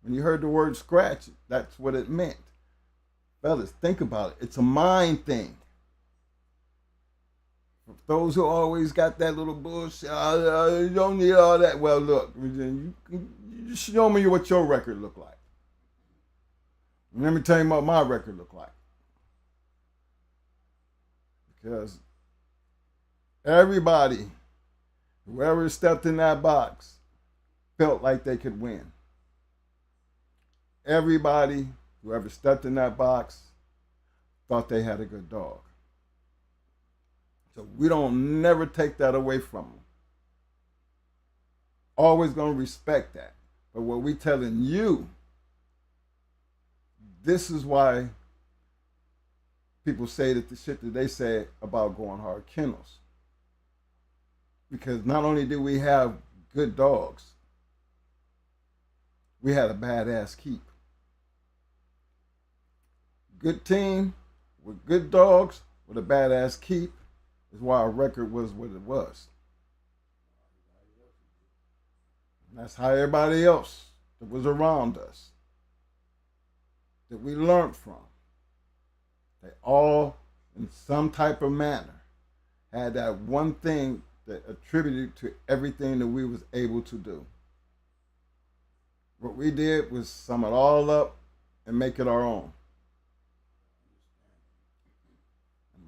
When you heard the word scratch, that's what it meant. Fellas, think about it. It's a mind thing. For those who always got that little bullshit, you don't need all that. Well, look, you show me what your record look like. Let me tell you what my record look like. Because everybody, whoever stepped in that box, felt like they could win. Everybody, whoever stepped in that box, thought they had a good dog. So we don't never take that away from them. Always gonna respect that. But what we telling you, this is why people say that the shit that they say about going hard kennels. Because not only do we have good dogs, we had a badass keep. Good team with good dogs with a badass keep is why our record was what it was. And that's how everybody else that was around us, that we learned from, they all in some type of manner, had that one thing that attributed to everything that we was able to do. What we did was sum it all up and make it our own.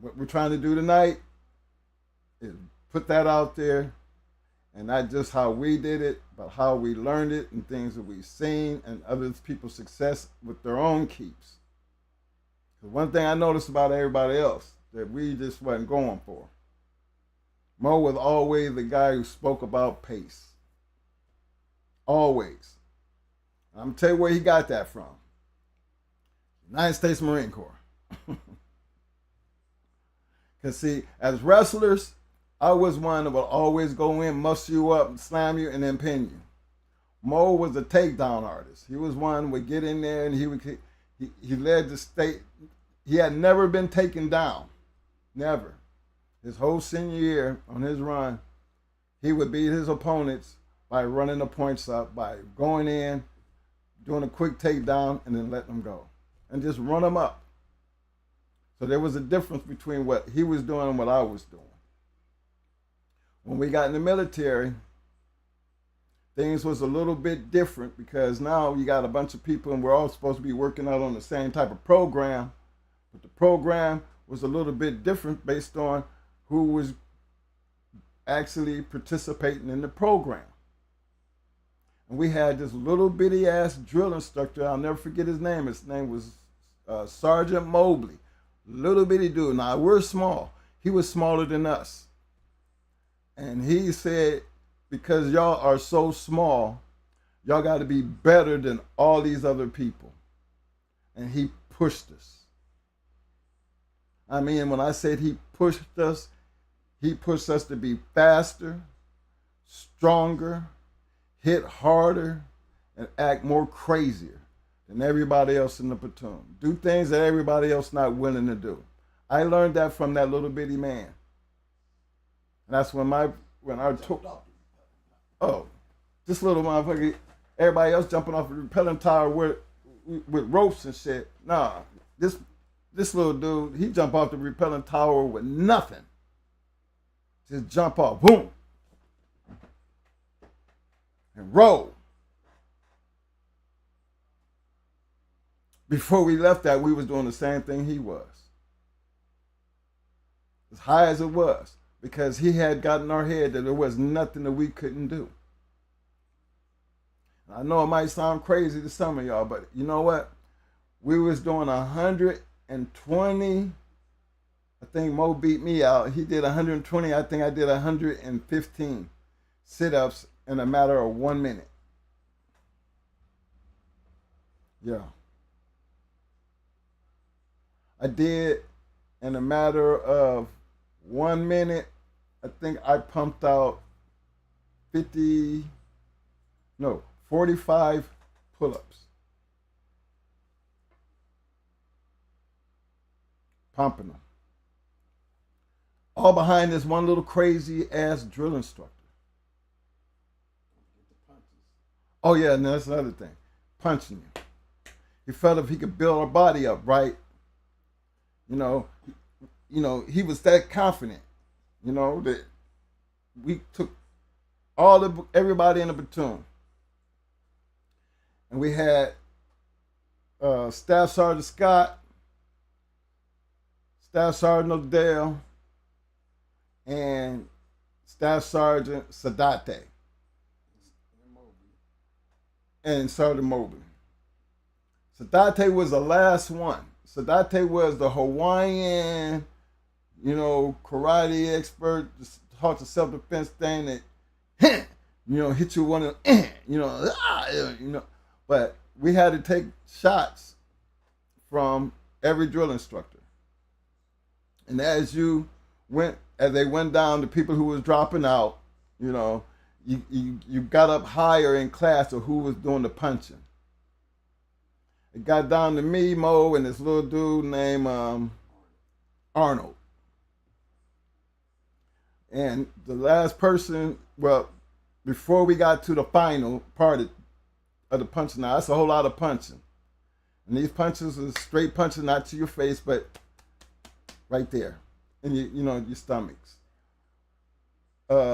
What we're trying to do tonight is put that out there, and not just how we did it, but how we learned it and things that we've seen and other people's success with their own keeps. The one thing I noticed about everybody else that we just wasn't going for. Mo was always the guy who spoke about pace. Always. I'm going to tell you where he got that from. United States Marine Corps. Because see, as wrestlers, I was one that would always go in, muscle you up, slam you, and then pin you. Mo was a takedown artist. He was one who would get in there and he led the state. He had never been taken down. Never. His whole senior year on his run, he would beat his opponents by running the points up, by going in, doing a quick takedown, and then letting them go. And just run them up. So there was a difference between what he was doing and what I was doing. When we got in the military, things was a little bit different because now you got a bunch of people and we're all supposed to be working out on the same type of program. But the program was a little bit different based on who was actually participating in the program. And we had this little bitty ass drill instructor. I'll never forget his name. His name was Sergeant Mobley. Little bitty dude. Now, we're small. He was smaller than us. And he said, because y'all are so small, y'all got to be better than all these other people. And he pushed us. I mean, when I said he pushed us to be faster, stronger, hit harder, and act more crazier than everybody else in the platoon. Do things that everybody else not willing to do. I learned that from that little bitty man. And that's when I took, this little motherfucker, everybody else jumping off a rappelling tower with ropes and shit. Nah, this little dude, he jumped off the rappelling tower with nothing. Just jump off, boom, and roll. Before we left that, we was doing the same thing he was. As high as it was. Because he had gotten our head that there was nothing that we couldn't do. I know it might sound crazy to some of y'all, but you know what? We was doing 120. I think Mo beat me out. He did 120. I think I did 115 sit-ups in a matter of 1 minute. Yeah. I did in a matter of 1 minute. I think I pumped out 45 pull-ups. Pumping them. All behind this one little crazy ass drill instructor. Oh yeah, and that's another thing. Punching you. He felt if he could build our body up, right? You know, he was that confident, that we took everybody in the platoon. And we had Staff Sergeant Scott, Staff Sergeant Odell, and Staff Sergeant Sadate. And Sergeant Mobley. Sadate was the last one. Sadate was the Hawaiian, karate expert, taught the self-defense thing that, hit you one of them, But we had to take shots from every drill instructor. And as they went down, the people who was dropping out, you got up higher in class of who was doing the punching. It got down to me, Mo, and this little dude named Arnold. And the last person, before we got to the final part of the punching, now that's a whole lot of punching. And these punches are straight punches, not to your face, but right there, in your stomachs.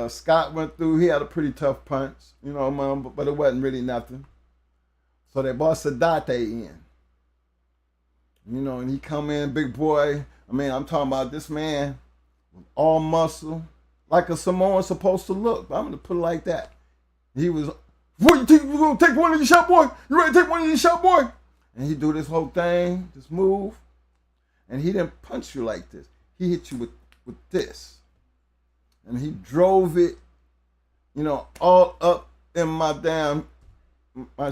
Scott went through. He had a pretty tough punch, but it wasn't really nothing. So they brought Sadate in, and he come in, big boy. I mean, I'm talking about this man, all muscle, like a Samoan supposed to look. I'm gonna put it like that. He was, what, you gonna take one of your shot, boy? You ready to take one of your shot, boy? And he do this whole thing, this move, and he didn't punch you like this. He hit you with this, and he drove it, all up in my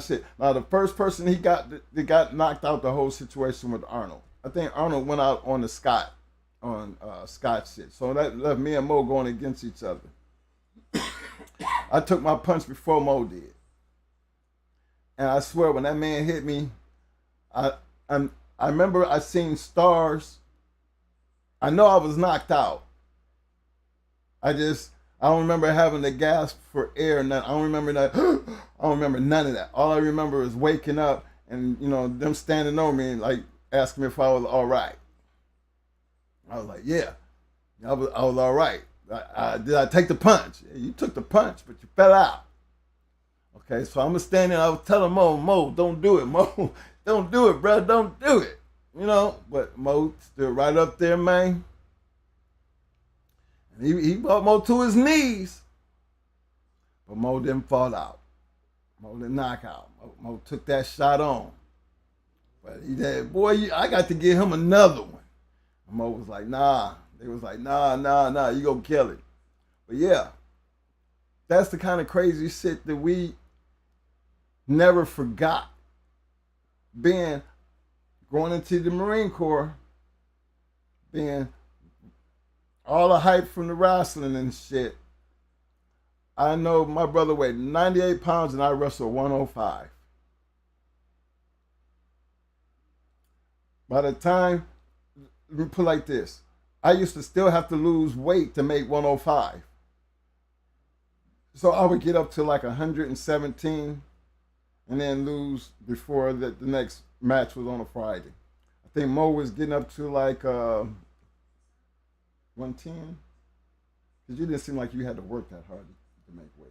shit. Now the first person that got knocked out the whole situation was Arnold. I think Arnold went out on the Scott shit. So that left me and Mo going against each other. I took my punch before Mo did. And I swear when that man hit me, I remember I seen stars. I know I was knocked out. I don't remember having to gasp for air or nothing. I don't remember that. I don't remember none of that. All I remember is waking up and, them standing over me and like asking me if I was all right. I was like, yeah, I was all right. Did I take the punch? Yeah, you took the punch, but you fell out. Okay, so I'm standing there. I was telling Mo, don't do it, Mo. Don't do it, bro. Don't do it. But Mo stood right up there, man. He brought Mo to his knees. But Mo didn't fall out. Mo didn't knock out. Mo took that shot on. But he said, boy, I got to give him another one. And Mo was like, nah. They was like, nah, you gonna kill it. But yeah, that's the kind of crazy shit that we never forgot. Going into the Marine Corps, being all the hype from the wrestling and shit. I know my brother weighed 98 pounds and I wrestled 105. By the time, let me put it like this, I used to still have to lose weight to make 105. So I would get up to like 117 and then lose before the next match was on a Friday. I think Mo was getting up to like 110. Because you didn't seem like you had to work that hard to make weight.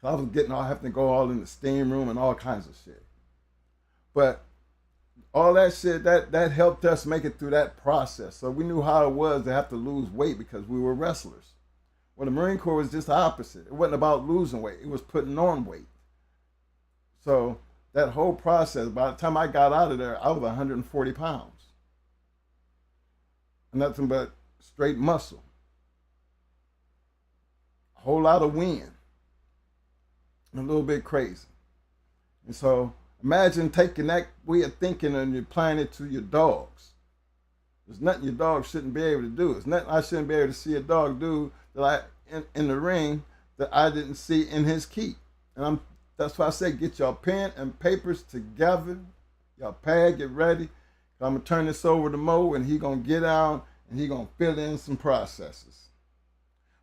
I was having to go all in the steam room and all kinds of shit. But all that shit, that helped us make it through that process. So we knew how it was to have to lose weight because we were wrestlers. Well, the Marine Corps was just the opposite. It wasn't about losing weight. It was putting on weight. So that whole process, by the time I got out of there, I was 140 pounds. Nothing but straight muscle. A whole lot of wind. A little bit crazy. And so imagine taking that way of thinking and applying it to your dogs. There's nothing your dog shouldn't be able to do. There's nothing I shouldn't be able to see a dog do that in the ring that I didn't see in his keep. And that's why I say get your pen and papers together. Your pad, get ready. I'm going to turn this over to Mo and he's going to get out and he's going to fill in some processes.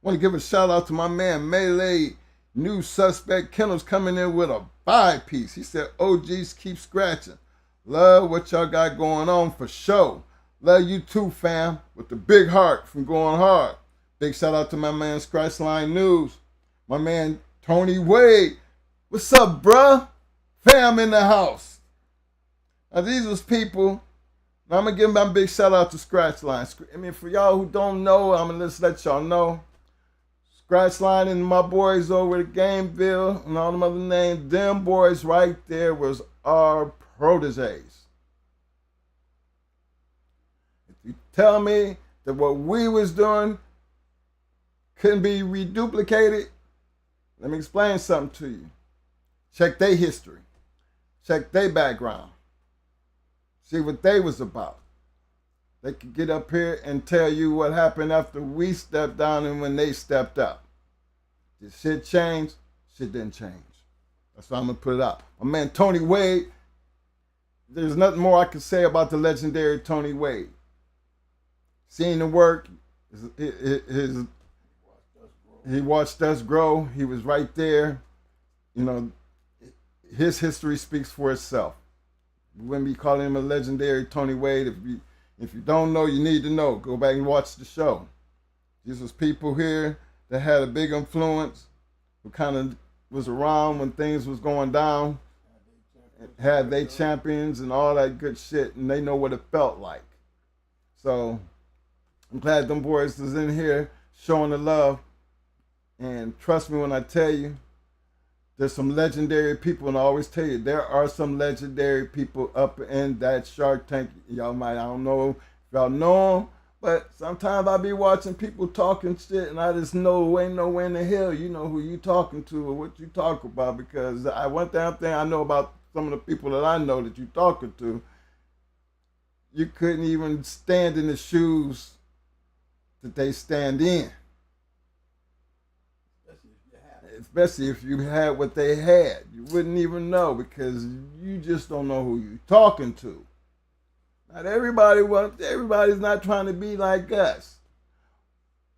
I want to give a shout out to my man Melee, new suspect Kennels coming in with a 5-piece. He said, OGs keep scratching. Love what y'all got going on for sure. Love you too, fam, with the big heart from Going Hard. Big shout out to my man Scratchline News. My man Tony Wade. What's up, bruh? Fam in the house. Now these was people. Now I'm going to give my big shout out to Scratchline. I mean, for y'all who don't know, I'm going to just let y'all know. Scratchline and my boys over at Gameville and all them other names, them boys right there was our proteges. If you tell me that what we was doing couldn't be reduplicated, let me explain something to you. Check their history. Check their background. See what they was about. They could get up here and tell you what happened after we stepped down and when they stepped up. Did shit change? Shit didn't change. That's why I'm going to put it out. My man Tony Wade, there's nothing more I can say about the legendary Tony Wade. Seeing the work, he watched us grow. He was right there. You know, his history speaks for itself. We wouldn't be calling him a legendary Tony Wade if If you don't know, you need to know. Go back and watch the show. These was people here that had a big influence, who kind of was around when things was going down, had they champions and all that good shit, and they know what it felt like. So I'm glad them boys is in here showing the love. And trust me when I tell you, there's some legendary people, and I always tell you, there are some legendary people up in that Shark Tank. Y'all might, I don't know if y'all know them, but sometimes I be watching people talking shit, and I just know ain't no way in the hell you know who you talking to or what you talk about, because one damn thing I know about some of the people that I know that you talking to, you couldn't even stand in the shoes that they stand in. Especially if you had what they had. You wouldn't even know, because you just don't know who you're talking to. Not everybody's not trying to be like us.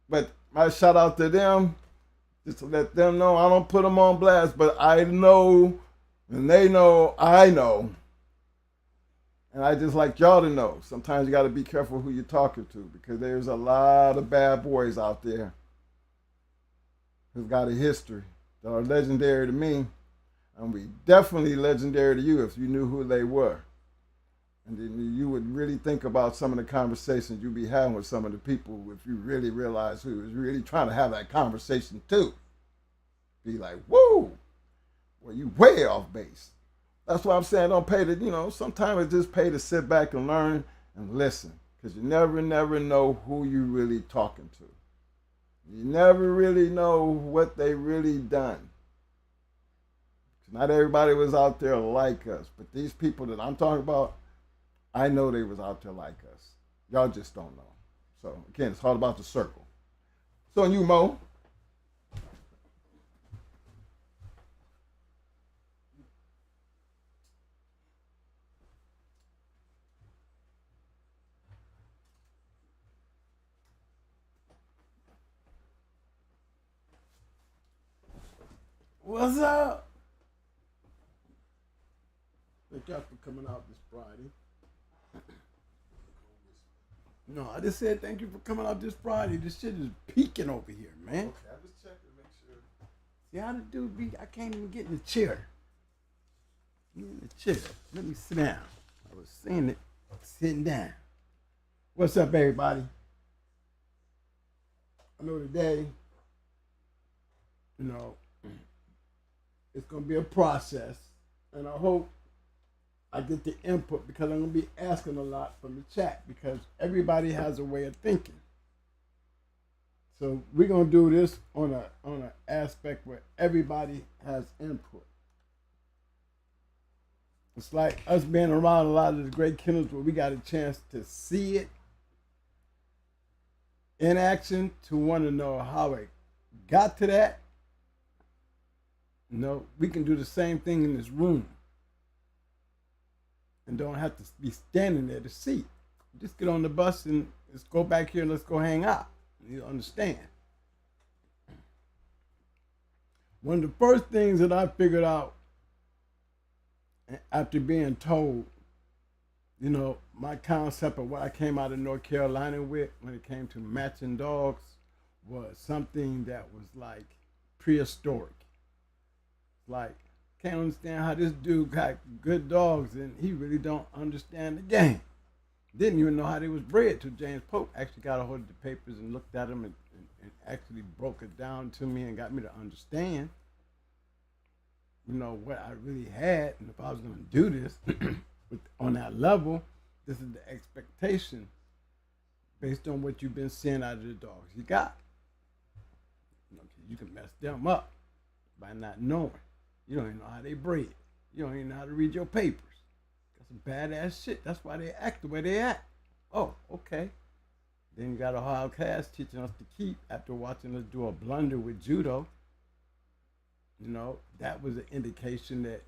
But my shout out to them, just to let them know, I don't put them on blast, but I know, and they know, I know. And I just like y'all to know, sometimes you got to be careful who you're talking to, because there's a lot of bad boys out there who's got a history that are legendary to me, and we definitely legendary to you if you knew who they were. And then you would really think about some of the conversations you'd be having with some of the people if you really realize who was really trying to have that conversation too. Be like, whoa, well, you way off base. That's why I'm saying don't pay to, sometimes it's just pay to sit back and learn and listen, because you never know who you really talking to. You never really know what they really done. Not everybody was out there like us, but these people that I'm talking about, I know they was out there like us. Y'all just don't know. So again, it's all about the circle. So on you, Mo. What's up? Thank y'all for coming out this Friday. No, I just said thank you for coming out this Friday. This shit is peaking over here, man. Okay, I just checked to make sure. See how the dude be? I can't even get in the chair. Get in the chair. Let me sit down. I was saying it, sitting down. What's up, everybody? I know today, it's gonna be a process, and I hope I get the input, because I'm gonna be asking a lot from the chat, because everybody has a way of thinking. So we're gonna do this on an aspect where everybody has input. It's like us being around a lot of the great kennels where we got a chance to see it in action, to want to know how it got to that. We can do the same thing in this room and don't have to be standing there to see. Just get on the bus and let's go back here and let's go hang out. You understand? One of the first things that I figured out after being told, my concept of what I came out of North Carolina with when it came to matching dogs was something that was like prehistoric. Like, can't understand how this dude got good dogs and he really don't understand the game. Didn't even know how they was bred till James Pope actually got a hold of the papers and looked at them and actually broke it down to me and got me to understand, what I really had. And if I was going to do this on that level, this is the expectation based on what you've been seeing out of the dogs you got. You can mess them up by not knowing. You don't even know how they bred. You don't even know how to read your papers. That's some badass shit. That's why they act the way they act. Oh, okay. Then you got a hard class teaching us to keep after watching us do a blunder with judo. That was an indication that,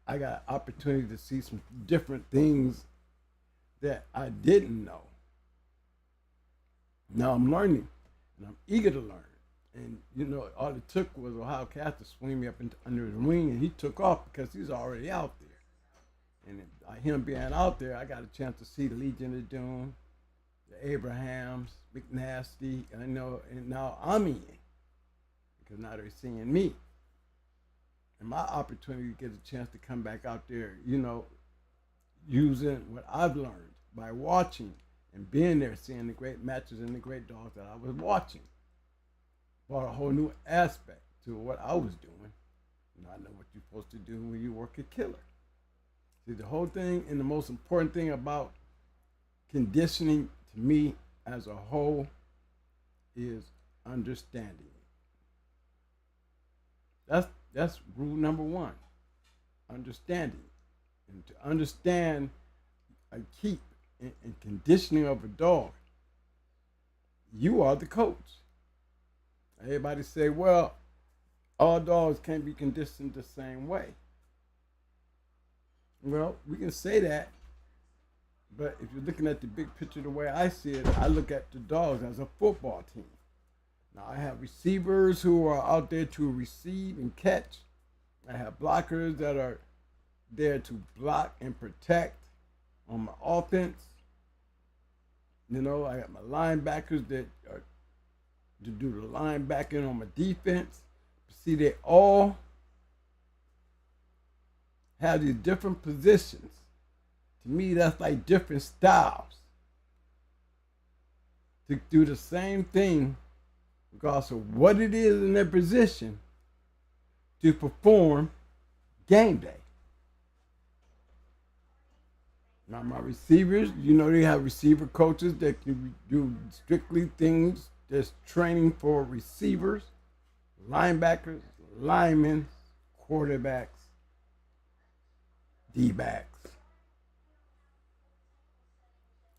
I got an opportunity to see some different things that I didn't know. Now I'm learning, and I'm eager to learn. And, all it took was Ohio Cat to swing me up under the wing, and he took off because he's already out there. And him being out there, I got a chance to see the Legion of Doom, the Abrahams, McNasty, and now I'm in, because now they're seeing me. And my opportunity to get a chance to come back out there, using what I've learned by watching and being there, seeing the great matches and the great dogs that I was watching. Brought a whole new aspect to what I was doing. I know what you're supposed to do when you work a killer. See, the whole thing and the most important thing about conditioning to me as a whole is understanding. That's rule number one, understanding. And to understand a keep and conditioning of a dog, you are the coach. Everybody say, well, all dogs can't be conditioned the same way. Well, we can say that, but if you're looking at the big picture the way I see it, I look at the dogs as a football team. Now, I have receivers who are out there to receive and catch. I have blockers that are there to block and protect on my offense. I got my linebackers that are to do the linebacking on my defense. See, they all have these different positions. To me, that's like different styles to do the same thing, regardless of what it is in their position, to perform game day. Now, my receivers, they have receiver coaches that can do strictly things that's training for receivers, linebackers, linemen, quarterbacks, D-backs.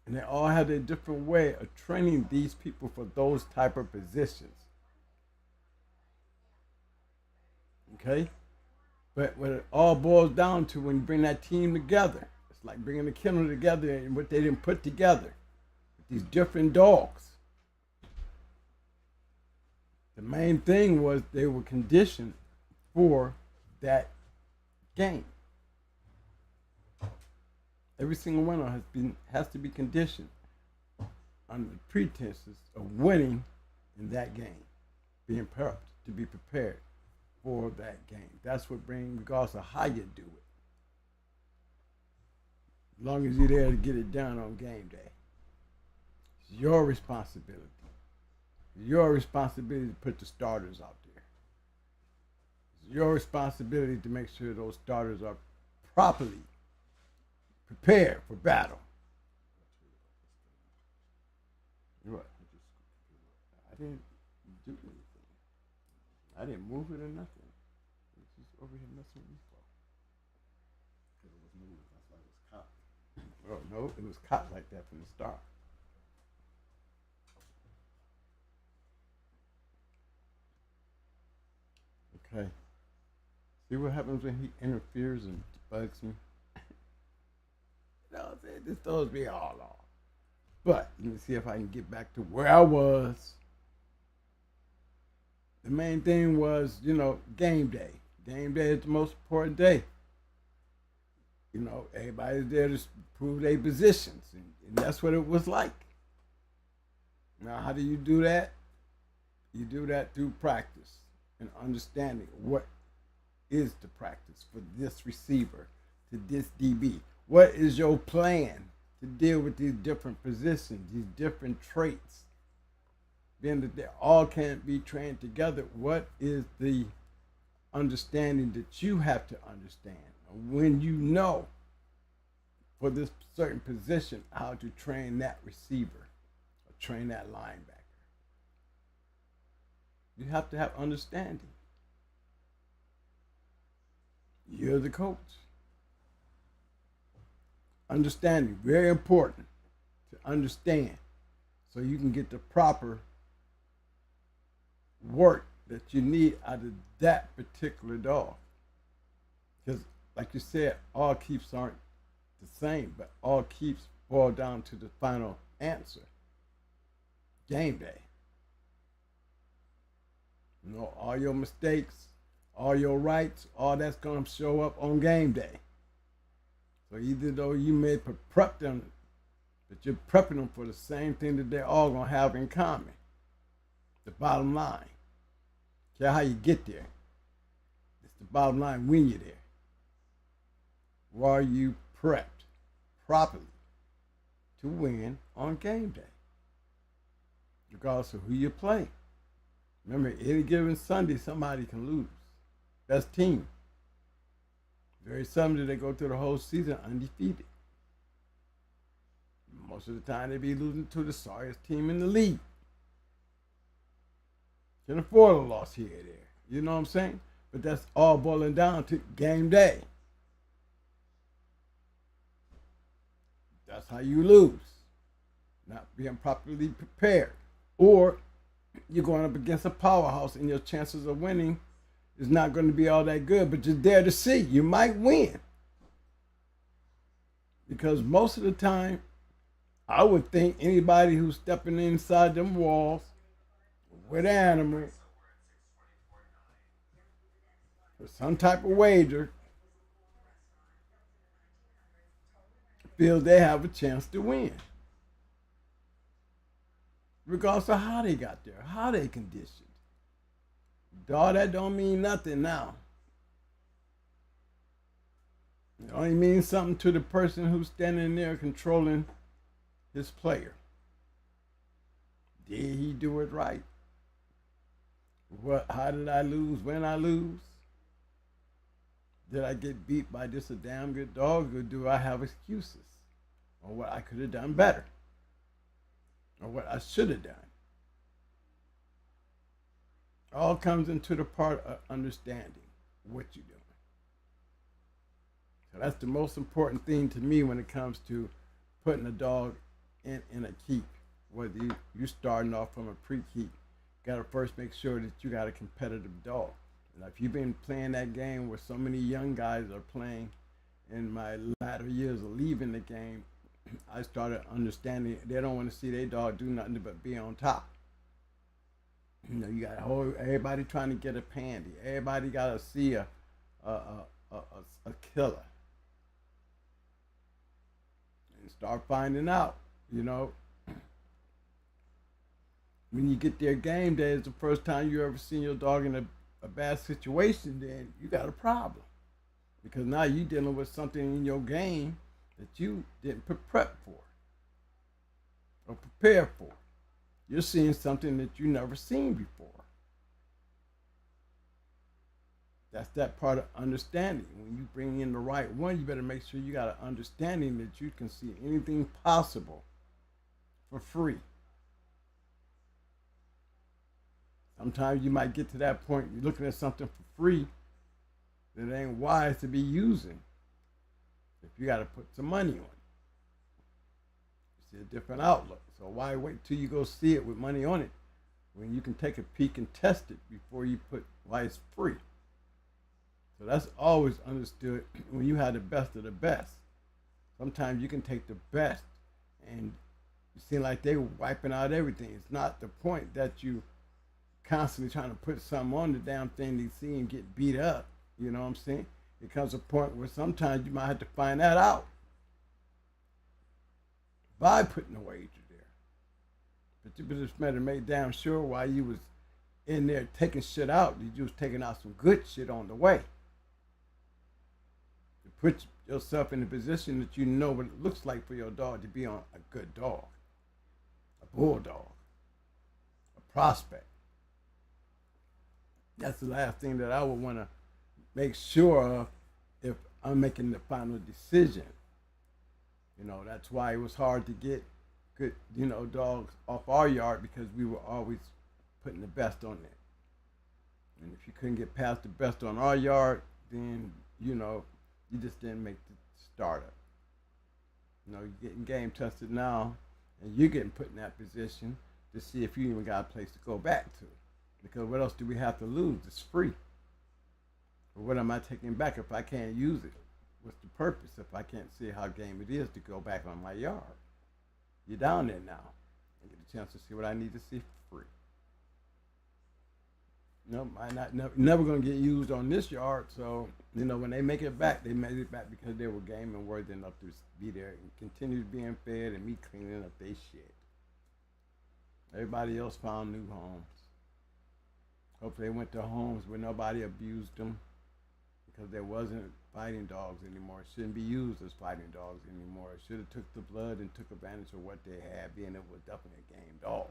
And they all have a different way of training these people for those type of positions. Okay? But what it all boils down to when you bring that team together, it's like bringing the kennel together and what they didn't put together with these different dogs. The main thing was they were conditioned for that game. Every single one has to be conditioned under the pretenses of winning in that game, being prepped to be prepared for that game. That's what brings, regardless of how you do it. As long as you're there to get it done on game day, it's your responsibility. It's your responsibility to put the starters out there. It's your responsibility to make sure those starters are properly prepared for battle. What? I didn't do anything. I didn't move it or nothing. It was just over here messing with me. Because it was moved. That's why it was caught. Oh, no, it was caught like that from the start. Okay. See what happens when he interferes and bugs me? This throws me all off. But let me see if I can get back to where I was. The main thing was, game day. Game day is the most important day. Everybody's there to prove their positions. And that's what it was like. Now, how do you do that? You do that through practice and understanding what is the practice for this receiver, to this DB. What is your plan to deal with these different positions, these different traits? Being that they all can't be trained together, what is the understanding that you have to understand? When you know for this certain position how to train that receiver or train that linebacker. You have to have understanding. You're the coach. Understanding, very important to understand so you can get the proper work that you need out of that particular dog. Because like you said, all keeps aren't the same, but all keeps boil down to the final answer. Game day. All your mistakes, all your rights, all that's going to show up on game day. So either though you may prep them, but you're prepping them for the same thing that they're all going to have in common. The bottom line. Care how you get there. It's the bottom line when you're there. Were you prepped properly to win on game day? Regardless of who you play. Remember, any given Sunday, somebody can lose. Best team. Very seldom do they go through the whole season undefeated. Most of the time, they be losing to the sorriest team in the league. Can afford a loss here or there. You know what I'm saying? But that's all boiling down to game day. That's how you lose. Not being properly prepared. Or you're going up against a powerhouse and your chances of winning is not going to be all that good, but you're there to see. You might win. Because most of the time, I would think anybody who's stepping inside them walls with animals for some type of wager feels they have a chance to win. Regardless of how they got there, how they conditioned. Dog, that don't mean nothing now. It only means something to the person who's standing there controlling his player. Did he do it right? How did I lose? When I lose? Did I get beat by just a damn good dog, or do I have excuses? Or what I could have done better? Or what I should have done? All comes into the part of understanding what you're doing. So that's the most important thing to me when it comes to putting a dog in a keep. Whether you're starting off from a pre-keep, got to first make sure that you got a competitive dog. And if you've been playing that game where so many young guys are playing, in my latter years of leaving the game, I started understanding they don't want to see their dog do nothing but be on top. You know, you got everybody trying to get a pandy. Everybody got to see a killer. And start finding out, you know. When you get there game day, it's the first time you ever seen your dog in a bad situation, then you got a problem. Because now you're dealing with something in your game that you didn't prep for or prepare for. You're seeing something that you never seen before. That's that part of understanding. When you bring in the right one, you better make sure you got an understanding that you can see anything possible for free. Sometimes you might get to that point, you're looking at something for free that ain't wise to be using if you got to put some money on it. You see a different outlook. So why wait till you go see it with money on it when you can take a peek and test it before you put why it's free? So that's always understood when you have the best of the best. Sometimes you can take the best and it seems like they're wiping out everything. It's not the point that you constantly trying to put something on the damn thing they see and get beat up. You know what I'm saying? It comes a point where sometimes you might have to find that out by putting a wager there. But you just better make damn sure while you was in there taking shit out, you was taking out some good shit on the way. To put yourself in a position that you know what it looks like for your dog to be on a good dog, a bulldog, a prospect. That's the last thing that I would want to make sure of if I'm making the final decision. You know, that's why it was hard to get good, you know, dogs off our yard because we were always putting the best on there. And if you couldn't get past the best on our yard, then, you know, you just didn't make the startup. You know, you're getting game tested now, and you're getting put in that position to see if you even got a place to go back to. Because what else do we have to lose? It's free. But what am I taking back if I can't use it? What's the purpose if I can't see how game it is to go back on my yard? You're down there now. I get a chance to see what I need to see for free. Might not never gonna get used on this yard. So when they make it back, they made it back because they were game and worthy enough to be there and continue being fed and me cleaning up their shit. Everybody else found new homes. Hopefully they went to homes where nobody abused them because there wasn't fighting dogs anymore. It shouldn't be used as fighting dogs anymore. It should have took the blood and took advantage of what they had, being it was definitely a game dog.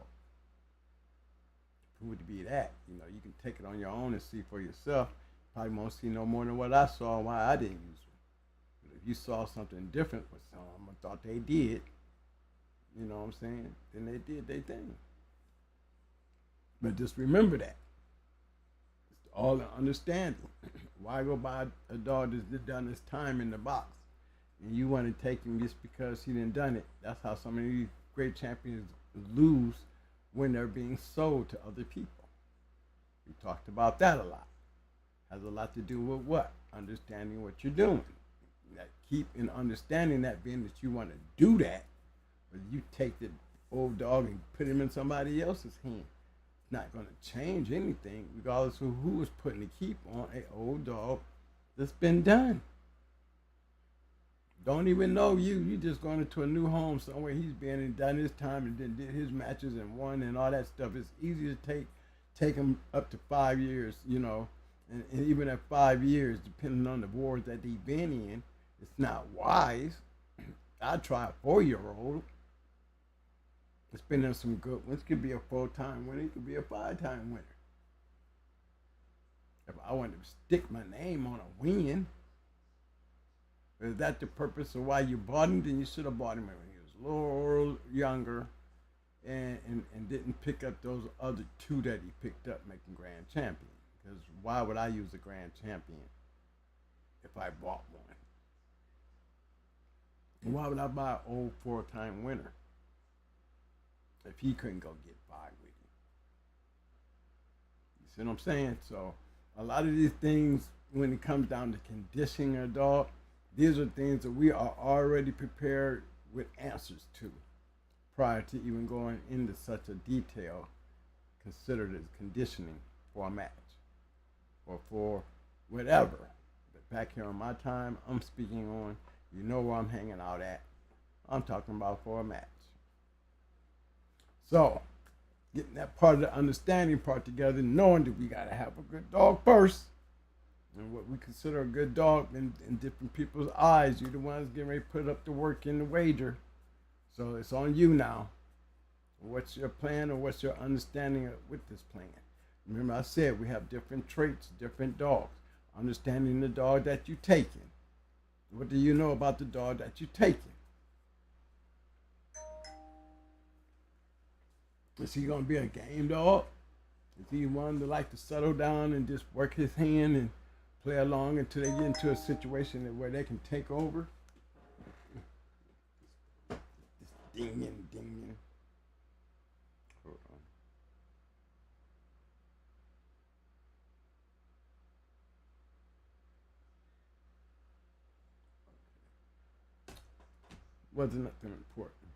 Who would be that? You can take it on your own and see for yourself. Probably won't see no more than what I saw and why I didn't use them. But if you saw something different with some, I thought they did, you know what I'm saying? Then they did their thing. But just remember that. It's all the understanding. Why go buy a dog that's done his time in the box? And you want to take him just because he didn't done it. That's how some of these great champions lose when they're being sold to other people. We talked about that a lot. Has a lot to do with what? Understanding what you're doing. That keep in understanding that being that you want to do that, but you take the old dog and put him in somebody else's hand. It's not going to change anything, regardless of who is putting the keep on an old dog that's been done. Don't even know you just going into a new home somewhere he's been and done his time and then did his matches and won and all that stuff. It's easy to take him up to 5 years, and even at 5 years, depending on the wars that he's been in, it's not wise. I try a 4-year-old. It's been in some good ones. Could be a 4-time winner. It could be a 5-time winner. If I wanted to stick my name on a win, is that the purpose of why you bought him? Then you should have bought him when he was a little younger and didn't pick up those other 2 that he picked up making grand champion. Because why would I use a grand champion if I bought one? And why would I buy an old 4-time winner if he couldn't go get 5 with you? You see what I'm saying? So a lot of these things, when it comes down to conditioning a dog, these are things that we are already prepared with answers to prior to even going into such a detail considered as conditioning for a match or for whatever. But back here on my time, I'm speaking on, where I'm hanging out at. I'm talking about for a match. So, getting that part of the understanding part together, knowing that we got to have a good dog first. And what we consider a good dog in different people's eyes, you're the ones getting ready to put up the work in the wager. So it's on you now. What's your plan or what's your understanding with this plan? Remember I said we have different traits, different dogs. Understanding the dog that you're taking. What do you know about the dog that you're taking? Is he going to be a game dog? Is he one to like to settle down and just work his hand and play along until they get into a situation where they can take over? Just dinging. Hold on. Wasn't nothing important,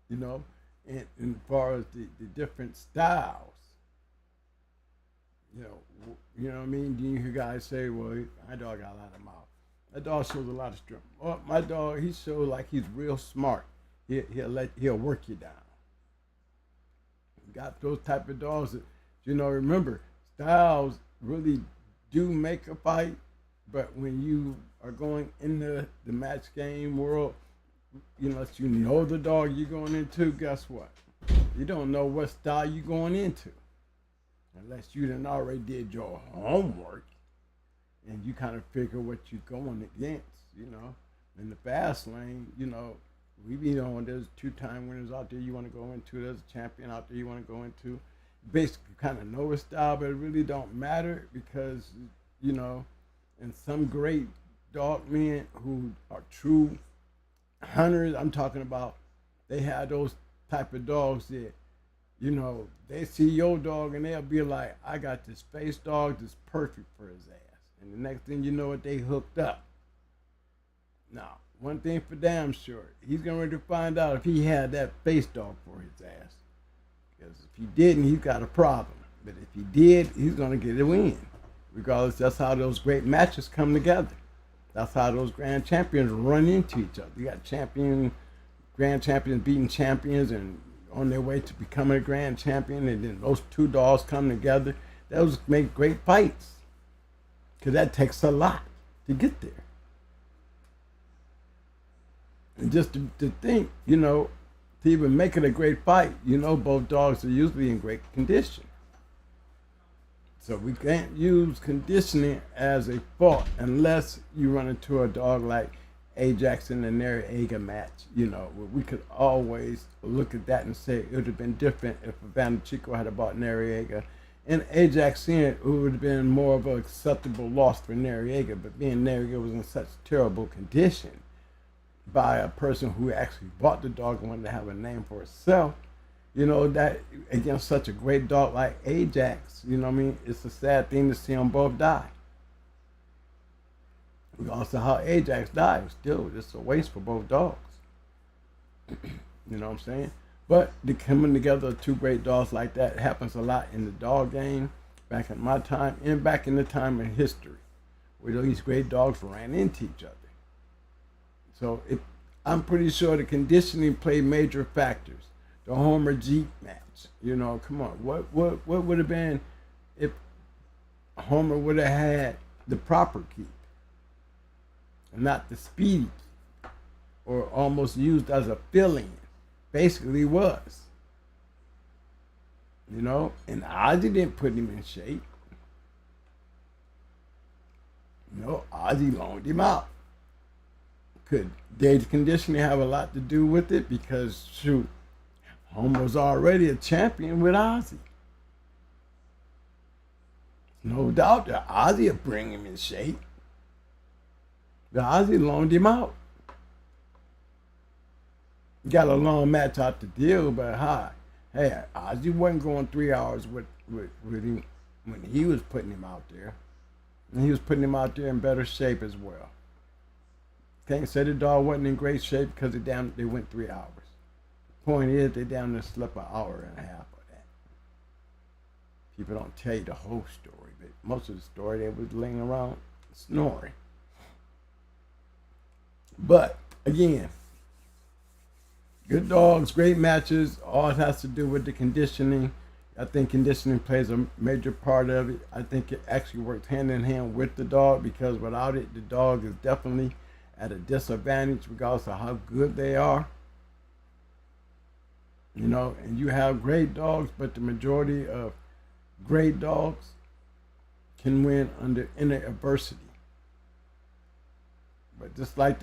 and as far as the different styles. You know what I mean? Do you hear guys say, well, my dog got a lot of mouth. That dog shows a lot of strength. Well, my dog, he shows like he's real smart. He'll work you down. You got those type of dogs that, remember, styles really do make a fight, but when you are going into the match game world, unless you know the dog you're going into, guess what? You don't know what style you're going into. Unless you done already did your homework and you kind of figure what you're going against, In the fast lane, we be on, there's 2-time winners out there you want to go into, there's a champion out there you want to go into. Basically kind of know a style, but it really don't matter because, and some great dog men who are true hunters, I'm talking about, they have those type of dogs that, they see your dog and they'll be like, I got this face dog that's perfect for his ass. And the next thing you know it, they hooked up. Now, one thing for damn sure, he's going to find out if he had that face dog for his ass. Because if he didn't, he's got a problem. But if he did, he's going to get a win. Regardless, that's how those great matches come together. That's how those grand champions run into each other. You got grand champions beating champions and on their way to becoming a grand champion, and then those two dogs come together. Those make great fights. Because that takes a lot to get there. And just to think, to even make it a great fight, both dogs are usually in great condition. So we can't use conditioning as a fault unless you run into a dog like Ajax in the Noriega match. We could always look at that and say it would have been different if Van Chico had bought Noriega. And Ajax in it would have been more of an acceptable loss for Noriega, but being Noriega was in such terrible condition by a person who actually bought the dog and wanted to have a name for itself, that against such a great dog like Ajax, it's a sad thing to see them both die. Also, how Ajax died was still just a waste for both dogs. You know what I'm saying? But the coming together of two great dogs like that happens a lot in the dog game, back in my time and back in the time in history, where these great dogs ran into each other. So I'm pretty sure the conditioning played major factors. The Homer Jeep match, come on. What would have been if Homer would have had the proper keep and not the speedy keep, or almost used as a fill-in? Basically was. And Ozzy didn't put him in shape. Ozzy loaned him out. Could Dave's conditioning have a lot to do with it? Because, shoot, Homer was already a champion with Ozzy. No doubt that Ozzy would bring him in shape. The Ozzy loaned him out. Got a long match out the deal, but hey, Ozzy wasn't going 3 hours with him when he was putting him out there. And he was putting him out there in better shape as well. Can't say the dog wasn't in great shape because they went 3 hours. The point is, they down there slept an hour and a half of that. People don't tell you the whole story, but most of the story, they was laying around snoring. But, again, good dogs, great matches, all it has to do with the conditioning. I think conditioning plays a major part of it. I think it actually works hand in hand with the dog, because without it, the dog is definitely at a disadvantage regardless of how good they are. And you have great dogs, but the majority of great dogs can win under any adversity. But just like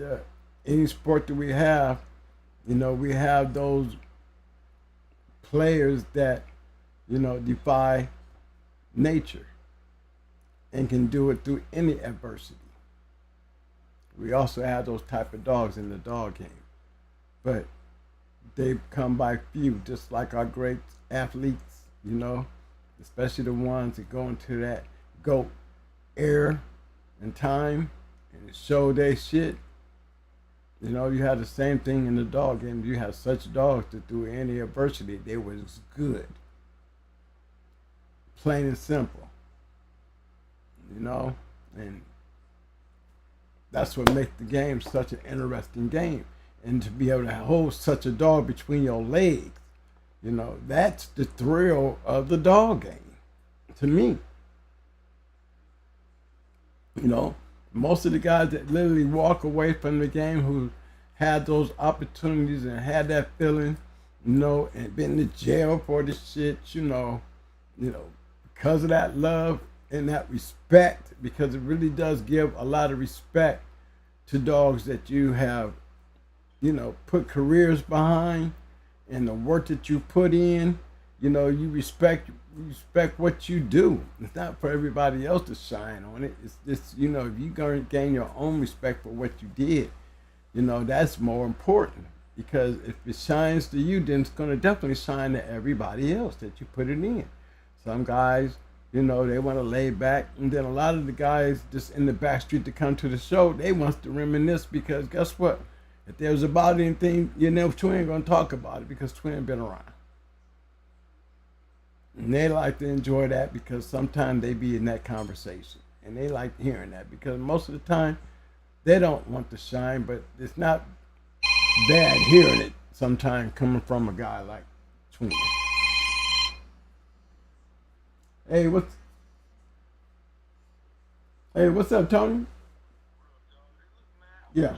any sport that we have those players that, defy nature and can do it through any adversity. We also have those type of dogs in the dog game. But they come by few, just like our great athletes, especially the ones that go into that GOAT era and time and show their shit. You have the same thing in the dog game. You have such dogs that through any adversity, they was good. Plain and simple. And that's what makes the game such an interesting game. And to be able to hold such a dog between your legs, that's the thrill of the dog game, to me. Most of the guys that literally walk away from the game who had those opportunities and had that feeling, and been to jail for this shit, because of that love and that respect, because it really does give a lot of respect to dogs that you have, put careers behind, and the work that you put in, you respect what you do. It's not for everybody else to shine on it. It's just, if you gain your own respect for what you did, that's more important. Because if it shines to you, then it's going to definitely shine to everybody else that you put it in. Some guys, they want to lay back. And then a lot of the guys just in the back street to come to the show, they want to reminisce, because guess what? If there's about anything, Twin ain't going to talk about it, because Twin been around. And they like to enjoy that because sometimes they be in that conversation. And they like hearing that because most of the time they don't want to shine, but it's not bad hearing it sometimes coming from a guy like Twin. Hey, what's up, Tony? Yeah.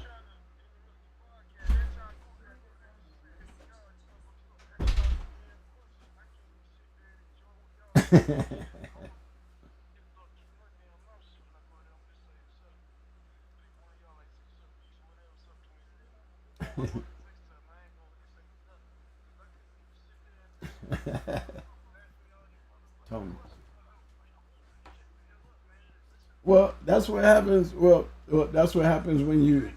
Tony. Well, that's what happens. Well, that's what happens when you.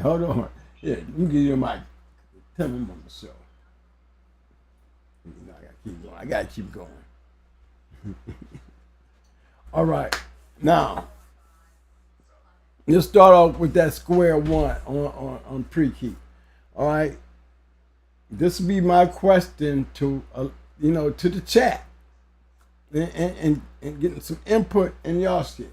Hold on. Yeah, you give your mic. Tell me on the show. You know, I gotta keep going. I gotta keep going. All right. Now, let's start off with that square one on pre-key. All right. This will be my question to to the chat and getting some input in y'all shit.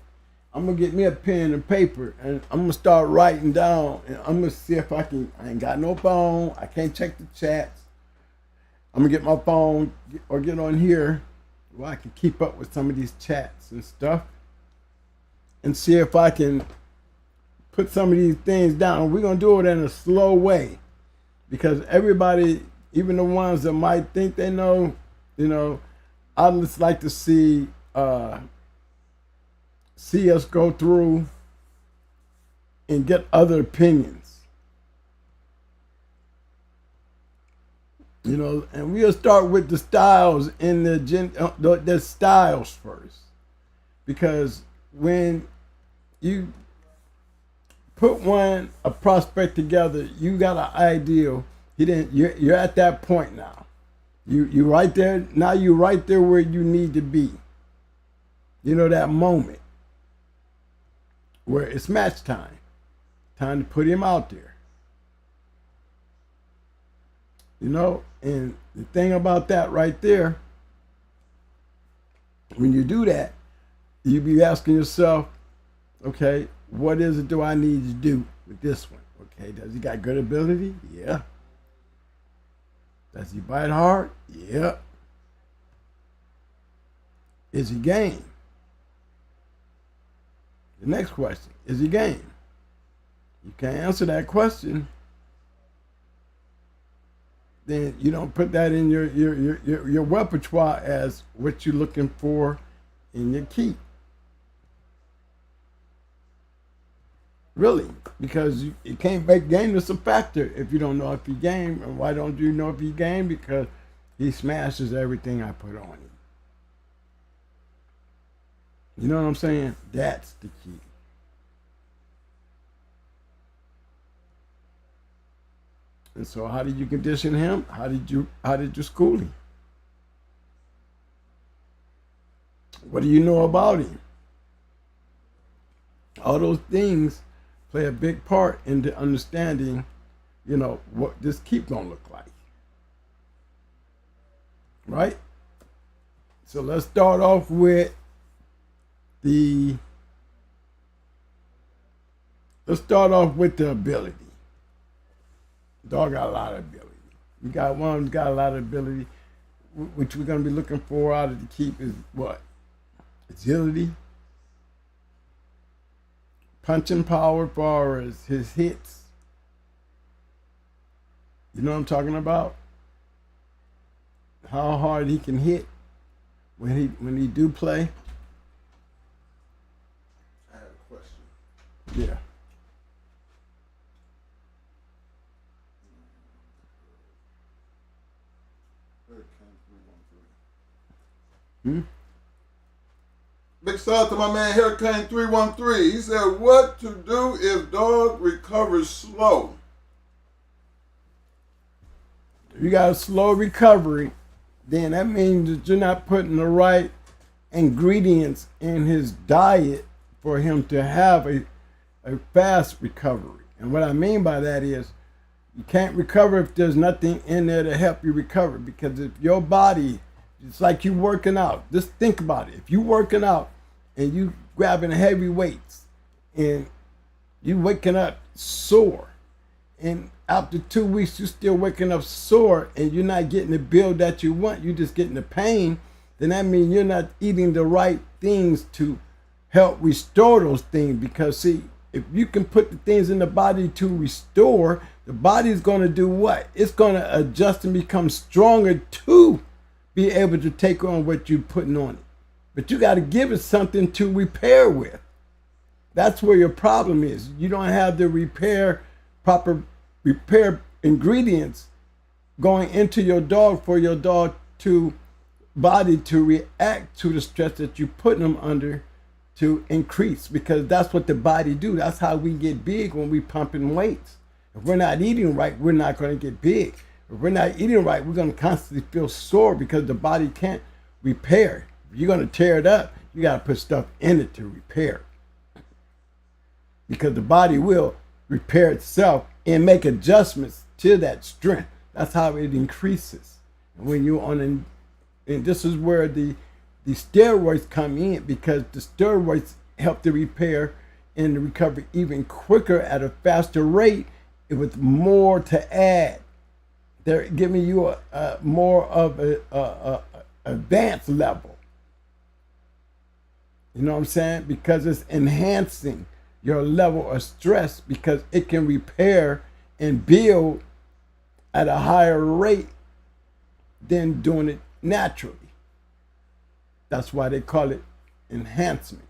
I'm gonna get me a pen and paper and I'm gonna start writing down and I'm gonna see if I ain't got no phone. I can't check the chats. I'm gonna get my phone or get on here where I can keep up with some of these chats and stuff and see if I can put some of these things down. We're gonna do it in a slow way because everybody, even the ones that might think they know, I just like to see us go through and get other opinions. And we'll start with the styles in the styles first. Because when you put a prospect together, you got an ideal. You're at that point now. You right there. Now you're right there where you need to be. That moment where it's match time. Time to put him out there. And the thing about that right there, when you do that, you be asking yourself, okay, what is it do I need to do with this one? Okay, does he got good ability? Yeah. Does he bite hard? Yeah. Is he game? The next question, is he game? You can't answer that question, then you don't put that in your repertoire as what you're looking for in your key. Really, because you can't make game a factor if you don't know if he game. And why don't you know if he game? Because he smashes everything I put on him. You know what I'm saying? That's the key. And so how did you condition him? How did you school him? What do you know about him? All those things play a big part into understanding, what this keep gonna look like. Right? So let's start off with the ability. Dog got a lot of ability. We got one who's got a lot of ability, which we're gonna be looking for out of the keep is what? Agility, punching power as far as his hits. You know what I'm talking about? How hard he can hit when he do play. I have a question. Yeah. Big shout out to my man Hurricane 313. He said, what to do if dog recovers slow If you got a slow recovery, then that means that you're not putting the right ingredients in his diet for him to have a fast recovery. And what I mean by that is you can't recover if there's nothing in there to help you recover. Because if your body, it's like you working out. Just think about it. If you working out and you grabbing heavy weights and you waking up sore, and after 2 weeks you still waking up sore and you're not getting the build that you want, you're just getting the pain, then that means you're not eating the right things to help restore those things. Because see, if you can put the things in the body to restore, the body's going to do what? It's going to adjust and become stronger to be able to take on what you're putting on it. But you got to give it something to repair with. That's where your problem is. You don't have the proper repair ingredients going into your dog for your dog to body to react to the stress that you put them under to increase, because that's what the body do. That's how we get big when we pumping weights. If we're not eating right, we're not going to get big. If we're not eating right, we're going to constantly feel sore because the body can't repair. If you're going to tear it up, you got to put stuff in it to repair it. Because the body will repair itself and make adjustments to that strength. That's how it increases. And when you're on, and this is where the steroids come in, because the steroids help to repair and the recovery even quicker at a faster rate with more to add. They're giving you a more of a advanced level. You know what I'm saying? Because it's enhancing your level of stress, because it can repair and build at a higher rate than doing it naturally. That's why they call it enhancement,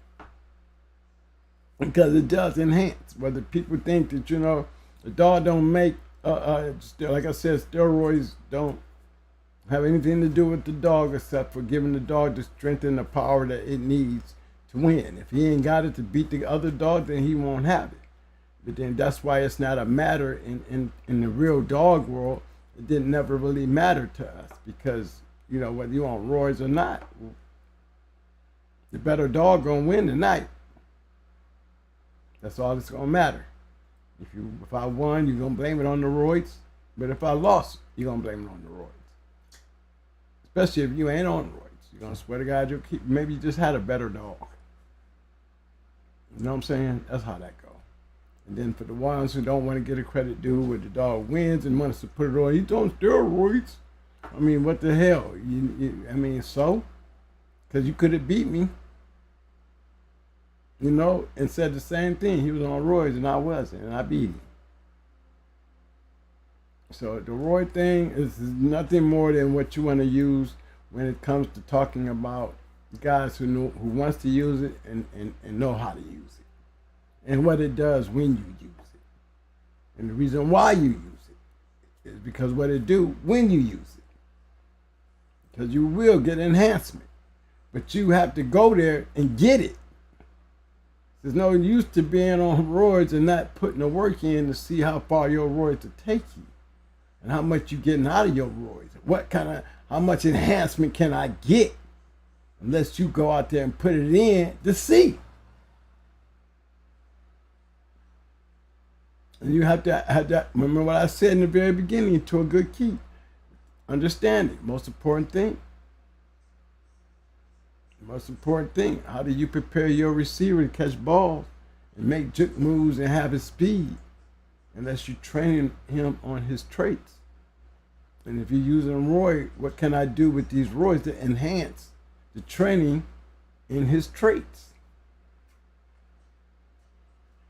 because it does enhance. Whether people think that, the dog don't make, like I said, steroids don't have anything to do with the dog except for giving the dog the strength and the power that it needs to win. If he ain't got it to beat the other dog, then he won't have it. But then that's why it's not a matter in the real dog world. It didn't never really matter to us, because, whether you on roids or not, the better dog gonna win tonight. That's all that's gonna matter. If I won, you're gonna blame it on the roids. But if I lost, you're gonna blame it on the roids. Especially if you ain't on roids. You're gonna swear to God maybe you just had a better dog. You know what I'm saying? That's how that goes. And then for the ones who don't want to get a credit due where the dog wins and wants to put it on, he's on steroids. I mean, what the hell? So? Because you could have beat me. And said the same thing. He was on roids and I wasn't, and I beat him. So the roid thing is nothing more than what you want to use when it comes to talking about guys who wants to use it and know how to use it, and what it does when you use it. And the reason why you use it is because what it do when you use it. Because you will get enhancement, but you have to go there and get it. There's no use to being on roids and not putting the work in to see how far your roids will take you and how much you're getting out of your roids. How much enhancement can I get? Unless you go out there and put it in to see. And you have to have that. Remember what I said in the very beginning, to a good key. Understanding, most important thing. Most important thing, how do you prepare your receiver to catch balls and make juke moves and have his speed, unless you're training him on his traits? And if you're using roid, what can I do with these roids to enhance the training in his traits?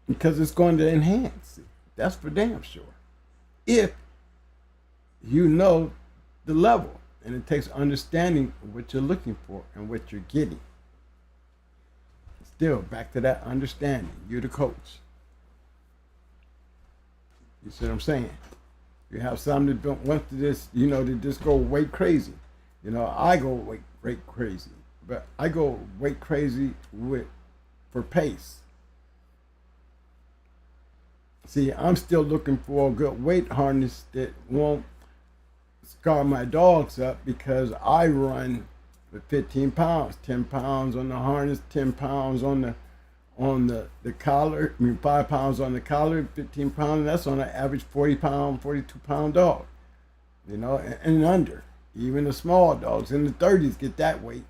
Because it's going to enhance it. That's for damn sure. If you know the level. And it takes understanding of what you're looking for and what you're getting. Still, back to that understanding. You're the coach. You see what I'm saying? You have some that don't want to they just go way crazy. I go way crazy. But I go way crazy for pace. See, I'm still looking for a good weight harness that won't scar my dogs up because I run with 15 pounds, 10 pounds on the harness, 10 pounds on the collar. I mean, 5 pounds on the collar, 15 pounds. That's on an average 40 pound, 42 pound dog, you know, and under. Even the small dogs in the 30s get that weight.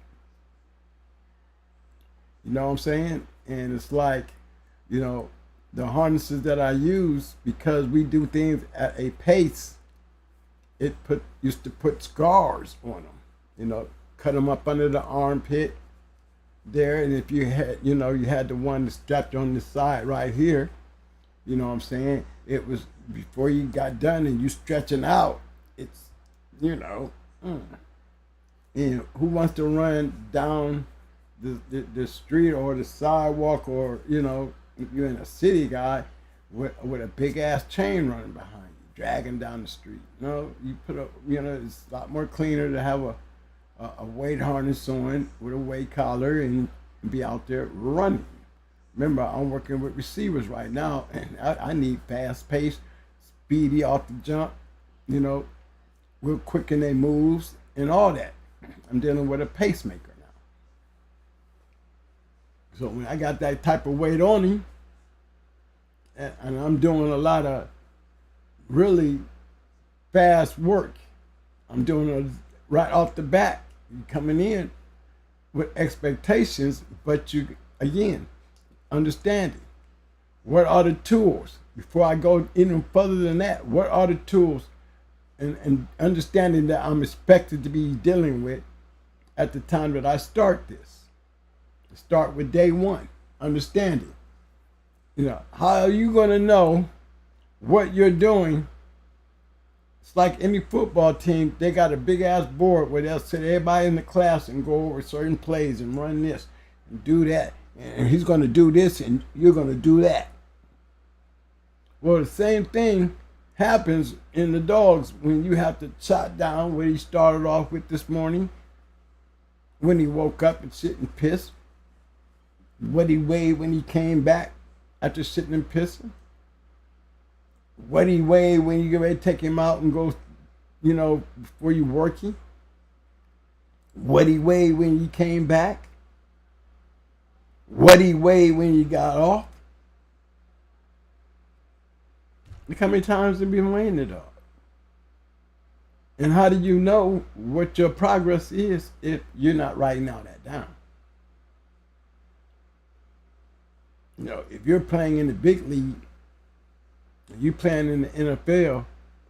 You know what I'm saying? And it's like, you know, the harnesses that I use, because we do things at a pace, used to put scars on them. You know, cut them up under the armpit there, and if you had, you know, you had the one that strapped on the side right here, you know what I'm saying? It was before you got done and you stretching out, it's, you know, and who wants to run down the street or the sidewalk, or, you know, if you're in a city guy with a big ass chain running behind you, dragging down the street. No, you put a, you know, it's a lot more cleaner to have a weight harness on with a weight collar and be out there running. Remember, I'm working with receivers right now, and I need fast pace, speedy off the jump, you know, real quick in their moves and all that. I'm dealing with a pacemaker now. So when I got that type of weight on him, and I'm doing a lot of really fast work, I'm doing it right off the bat. You're coming in with expectations, but you, again, understanding what are the tools. Before I go even further than that, what are the tools, and understanding that I'm expected to be dealing with at the time that I start this. Start with day one, understanding. You know, how are you going to know what you're doing? It's like any football team, they got a big ass board where they'll sit everybody in the class and go over certain plays and run this and do that. And he's going to do this and you're going to do that. Well, the same thing happens in the dogs when you have to jot down what he started off with this morning, when he woke up and shit and pissed, what he weighed when he came back after sitting and pissing, what he weighed when you get ready to take him out and go, you know, before you working, what he weighed when you came back, what he weighed when you got off. Look how many times they've been weighing the dog. And how do you know what your progress is if you're not writing all that down? You know, if you're playing in the big league, you playing in the NFL,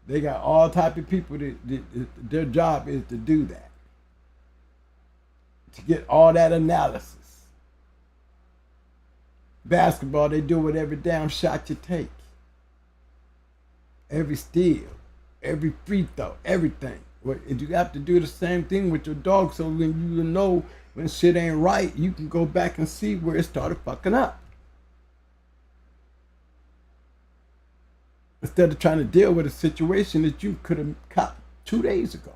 they got all type of people that their job is to do that, to get all that analysis. Basketball, they do with every damn shot you take, every steal, every free throw, everything. Well, you have to do the same thing with your dog, so when you know when shit ain't right, you can go back and see where it started fucking up. Instead of trying to deal with a situation that you could have caught 2 days ago.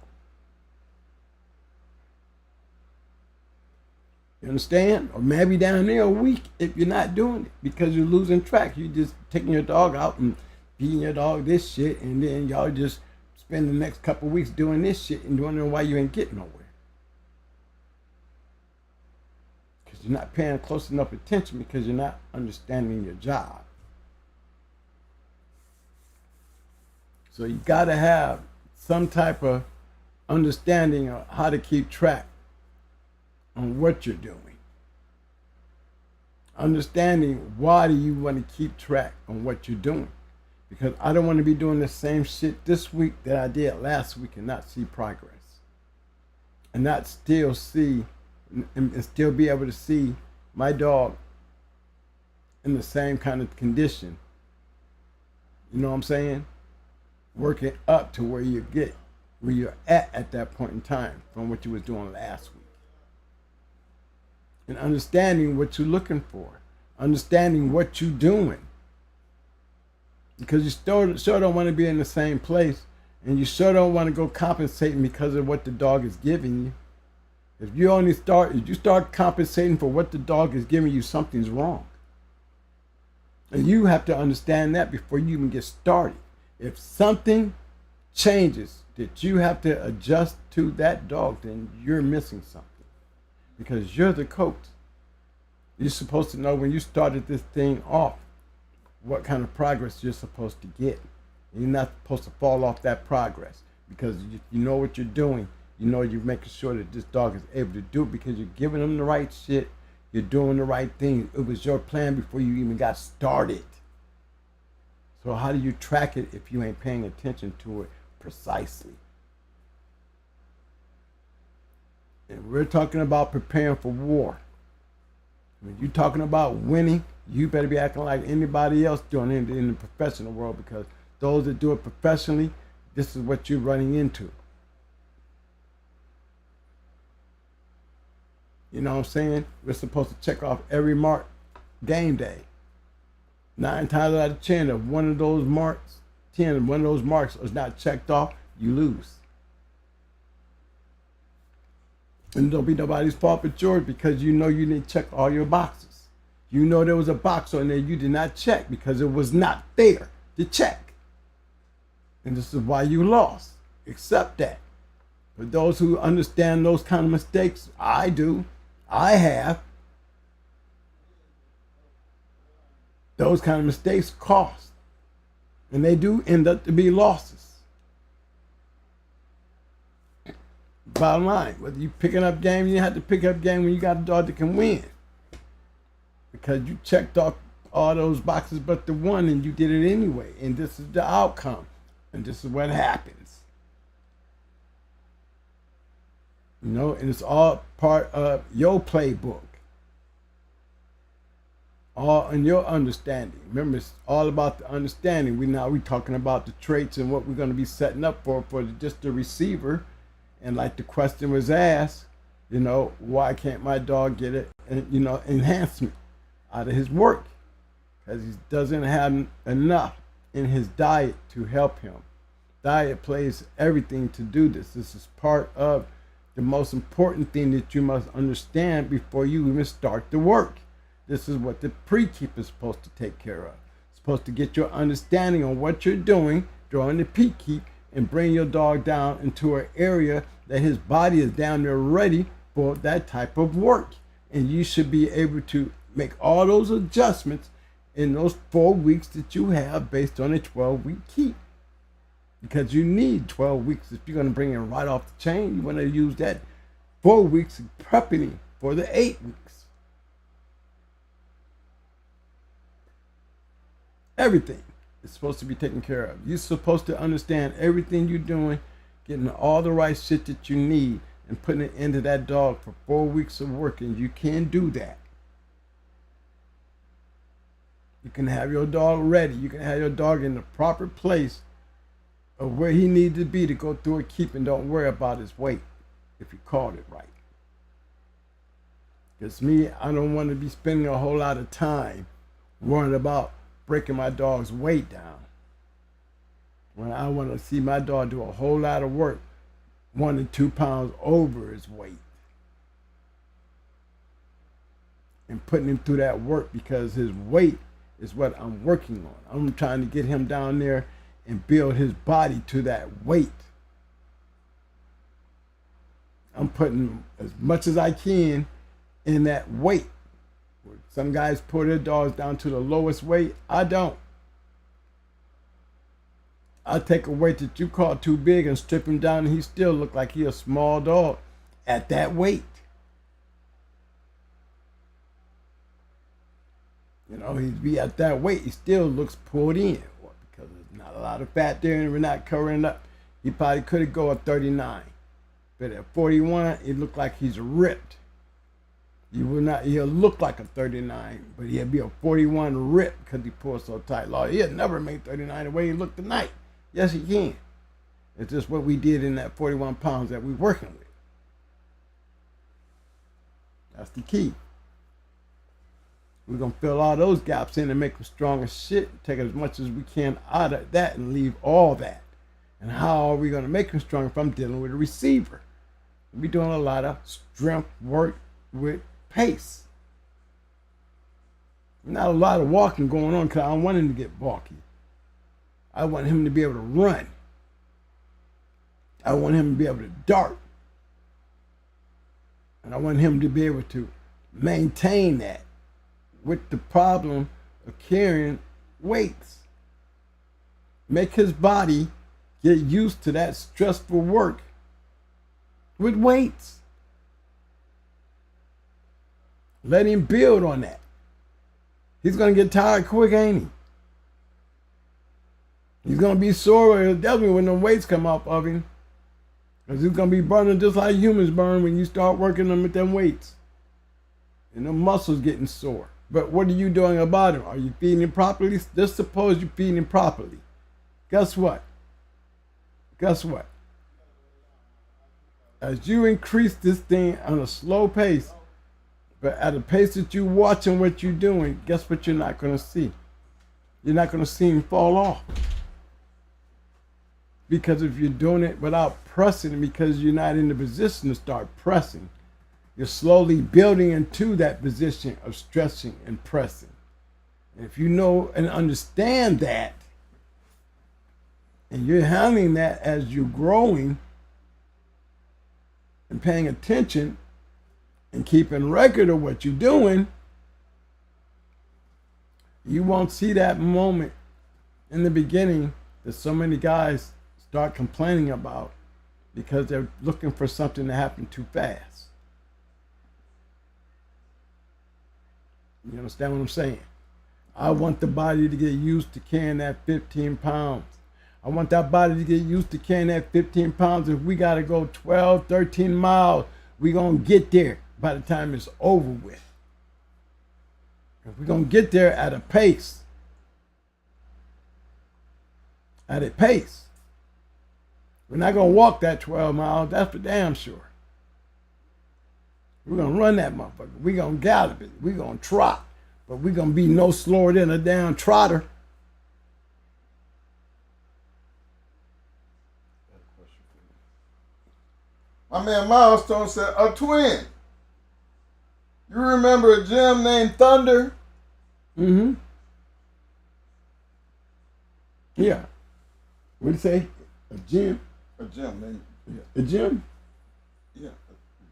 You understand? Or maybe down there a week if you're not doing it because you're losing track. You're just taking your dog out and feeding your dog this shit, and then y'all just spend the next couple of weeks doing this shit and wondering why you ain't getting nowhere. Because you're not paying close enough attention, because you're not understanding your job. So you got to have some type of understanding of how to keep track on what you're doing. Understanding why do you want to keep track on what you're doing. Because I don't want to be doing the same shit this week that I did last week and not see progress. And not still see, and still be able to see my dog in the same kind of condition. You know what I'm saying? Working up to where you're at that point in time from what you was doing last week. And understanding what you're looking for. Understanding what you're doing. Because you sure don't want to be in the same place, and you sure don't want to go compensating because of what the dog is giving you. If you start compensating for what the dog is giving you, something's wrong. And you have to understand that before you even get started. If something changes that you have to adjust to that dog, then you're missing something. Because you're the coach. You're supposed to know when you started this thing off what kind of progress you're supposed to get. You're not supposed to fall off that progress because you know what you're doing. You know you're making sure that this dog is able to do it because you're giving them the right shit. You're doing the right thing. It was your plan before you even got started. So how do you track it if you ain't paying attention to it precisely? And we're talking about preparing for war. When you're talking about winning, you better be acting like anybody else doing it in the professional world, because those that do it professionally, this is what you're running into. You know what I'm saying? We're supposed to check off every mark game day. 9 times out of 10, if one of those marks is not checked off, you lose. And don't be nobody's fault but yours, because you know you didn't check all your boxes. You know there was a box on there you did not check because it was not there to check. And this is why you lost. Accept that. For those who understand those kind of mistakes, I do. I have. Those kind of mistakes cost. And they do end up to be losses. Bottom line, whether you picking up game, you have to pick up game when you got a dog that can win. Because you checked off all those boxes but the one, and you did it anyway. And this is the outcome. And this is what happens. You know, and it's all part of your playbook. All in your understanding. Remember, it's all about the understanding. We're talking about the traits and what we're going to be setting up for just the receiver. And like the question was asked, you know, why can't my dog get it, enhancement out of his work? Because he doesn't have enough in his diet to help him. Diet plays everything to do this. This is part of the most important thing that you must understand before you even start the work. This is what the pre-keep is supposed to take care of. It's supposed to get your understanding on what you're doing during the pre-keep and bring your dog down into an area that his body is down there ready for that type of work. And you should be able to make all those adjustments in those 4 weeks that you have based on a 12-week keep. Because you need 12 weeks if you're going to bring him right off the chain. You want to use that 4 weeks prepping him for the 8 weeks. Everything is supposed to be taken care of. You're supposed to understand everything you're doing, getting all the right shit that you need, and putting it into that dog for 4 weeks of work. And you can do that. You can have your dog ready. You can have your dog in the proper place of where he needs to be to go through a keep, and don't worry about his weight if you called it right. Because me, I don't want to be spending a whole lot of time worrying about breaking my dog's weight down. When I want to see my dog do a whole lot of work 1 to 2 pounds over his weight. And putting him through that work, because his weight is what I'm working on. I'm trying to get him down there and build his body to that weight. I'm putting as much as I can in that weight. Some guys put their dogs down to the lowest weight. I don't. I take a weight that you call too big and strip him down, and he still look like he a small dog at that weight. You know, he'd be at that weight. He still looks pulled in. Because there's not a lot of fat there and we're not covering up. He probably could have go at 39. But at 41, it looked like he's ripped. He'll look like a 39, but he'll be a 41 ripped because he pulls so tight. Lord, he'll never make 39 the way he looked tonight. Yes, he can. It's just what we did in that 41 pounds that we're working with. That's the key. We're going to fill all those gaps in and make them strong as shit. Take as much as we can out of that and leave all that. And how are we going to make them strong if I'm dealing with a receiver? We're doing a lot of strength work with pace. Not a lot of walking going on because I don't want him to get bulky. I want him to be able to run. I want him to be able to dart. And I want him to be able to maintain that with the problem of carrying weights. Make his body get used to that stressful work with weights. Let him build on that. He's going to get tired quick, ain't he? He's going to be sore definitely when the weights come off of him. Because he's going to be burning just like humans burn when you start working them with them weights. And the muscles getting sore. But what are you doing about him? Are you feeding him properly? Just suppose you're feeding him properly. Guess what? Guess what? As you increase this thing on a slow pace, but at a pace that you're watching what you're doing, guess what you're not going to see? You're not going to see him fall off. Because if you're doing it without pressing, because you're not in the position to start pressing, you're slowly building into that position of stretching and pressing. And if you know and understand that, and you're handling that as you're growing and paying attention and keeping record of what you're doing, you won't see that moment in the beginning that so many guys start complaining about because they're looking for something to happen too fast. You understand what I'm saying? I want the body to get used to carrying that 15 pounds. I want that body to get used to carrying that 15 pounds. If we got to go 12, 13 miles, we're going to get there by the time it's over with. If we're going to get there at a pace, we're not going to walk that 12 miles, that's for damn sure. We're going to run that motherfucker. We're going to gallop it. We're going to trot. But we're going to be no slower than a damn trotter. My man Milestone said, a twin. You remember a gym named Thunder? Mm-hmm. Yeah. What do you say? A gym? A gym named, A gym? yeah, a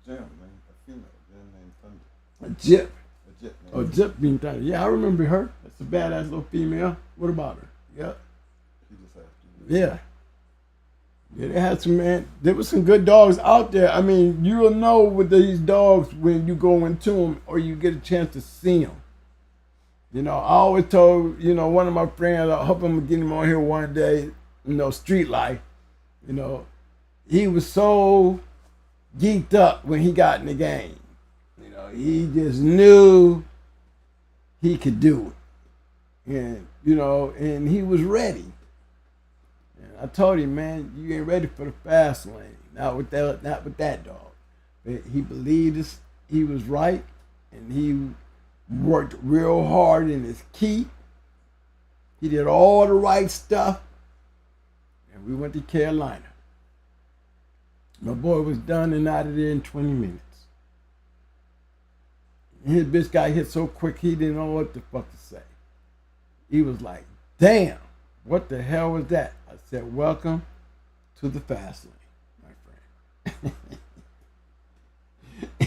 gym named, a female gym named Thunder. A jip. A jip named Oh, Jip being Thunder. Yeah, I remember her. That's a badass little female. What about her? Yeah. He just asked you. Yeah. Yeah, they had some, man. There was some good dogs out there. I mean, you'll know with these dogs when you go into them or you get a chance to see them. You know, I always told, you know, one of my friends, I hope I'm getting him on here one day, you know, Street Life, you know, he was so geeked up when he got in the game. You know, he just knew he could do it. And, you know, and he was ready. And I told him, man, you ain't ready for the fast lane. Not with that dog. But he believed this, he was right, and he worked real hard in his keep. He did all the right stuff. And we went to Carolina. My boy was done and out of there in 20 minutes. And his bitch got hit so quick he didn't know what the fuck to say. He was like, damn, what the hell was that? I said, welcome to the fast lane, my friend.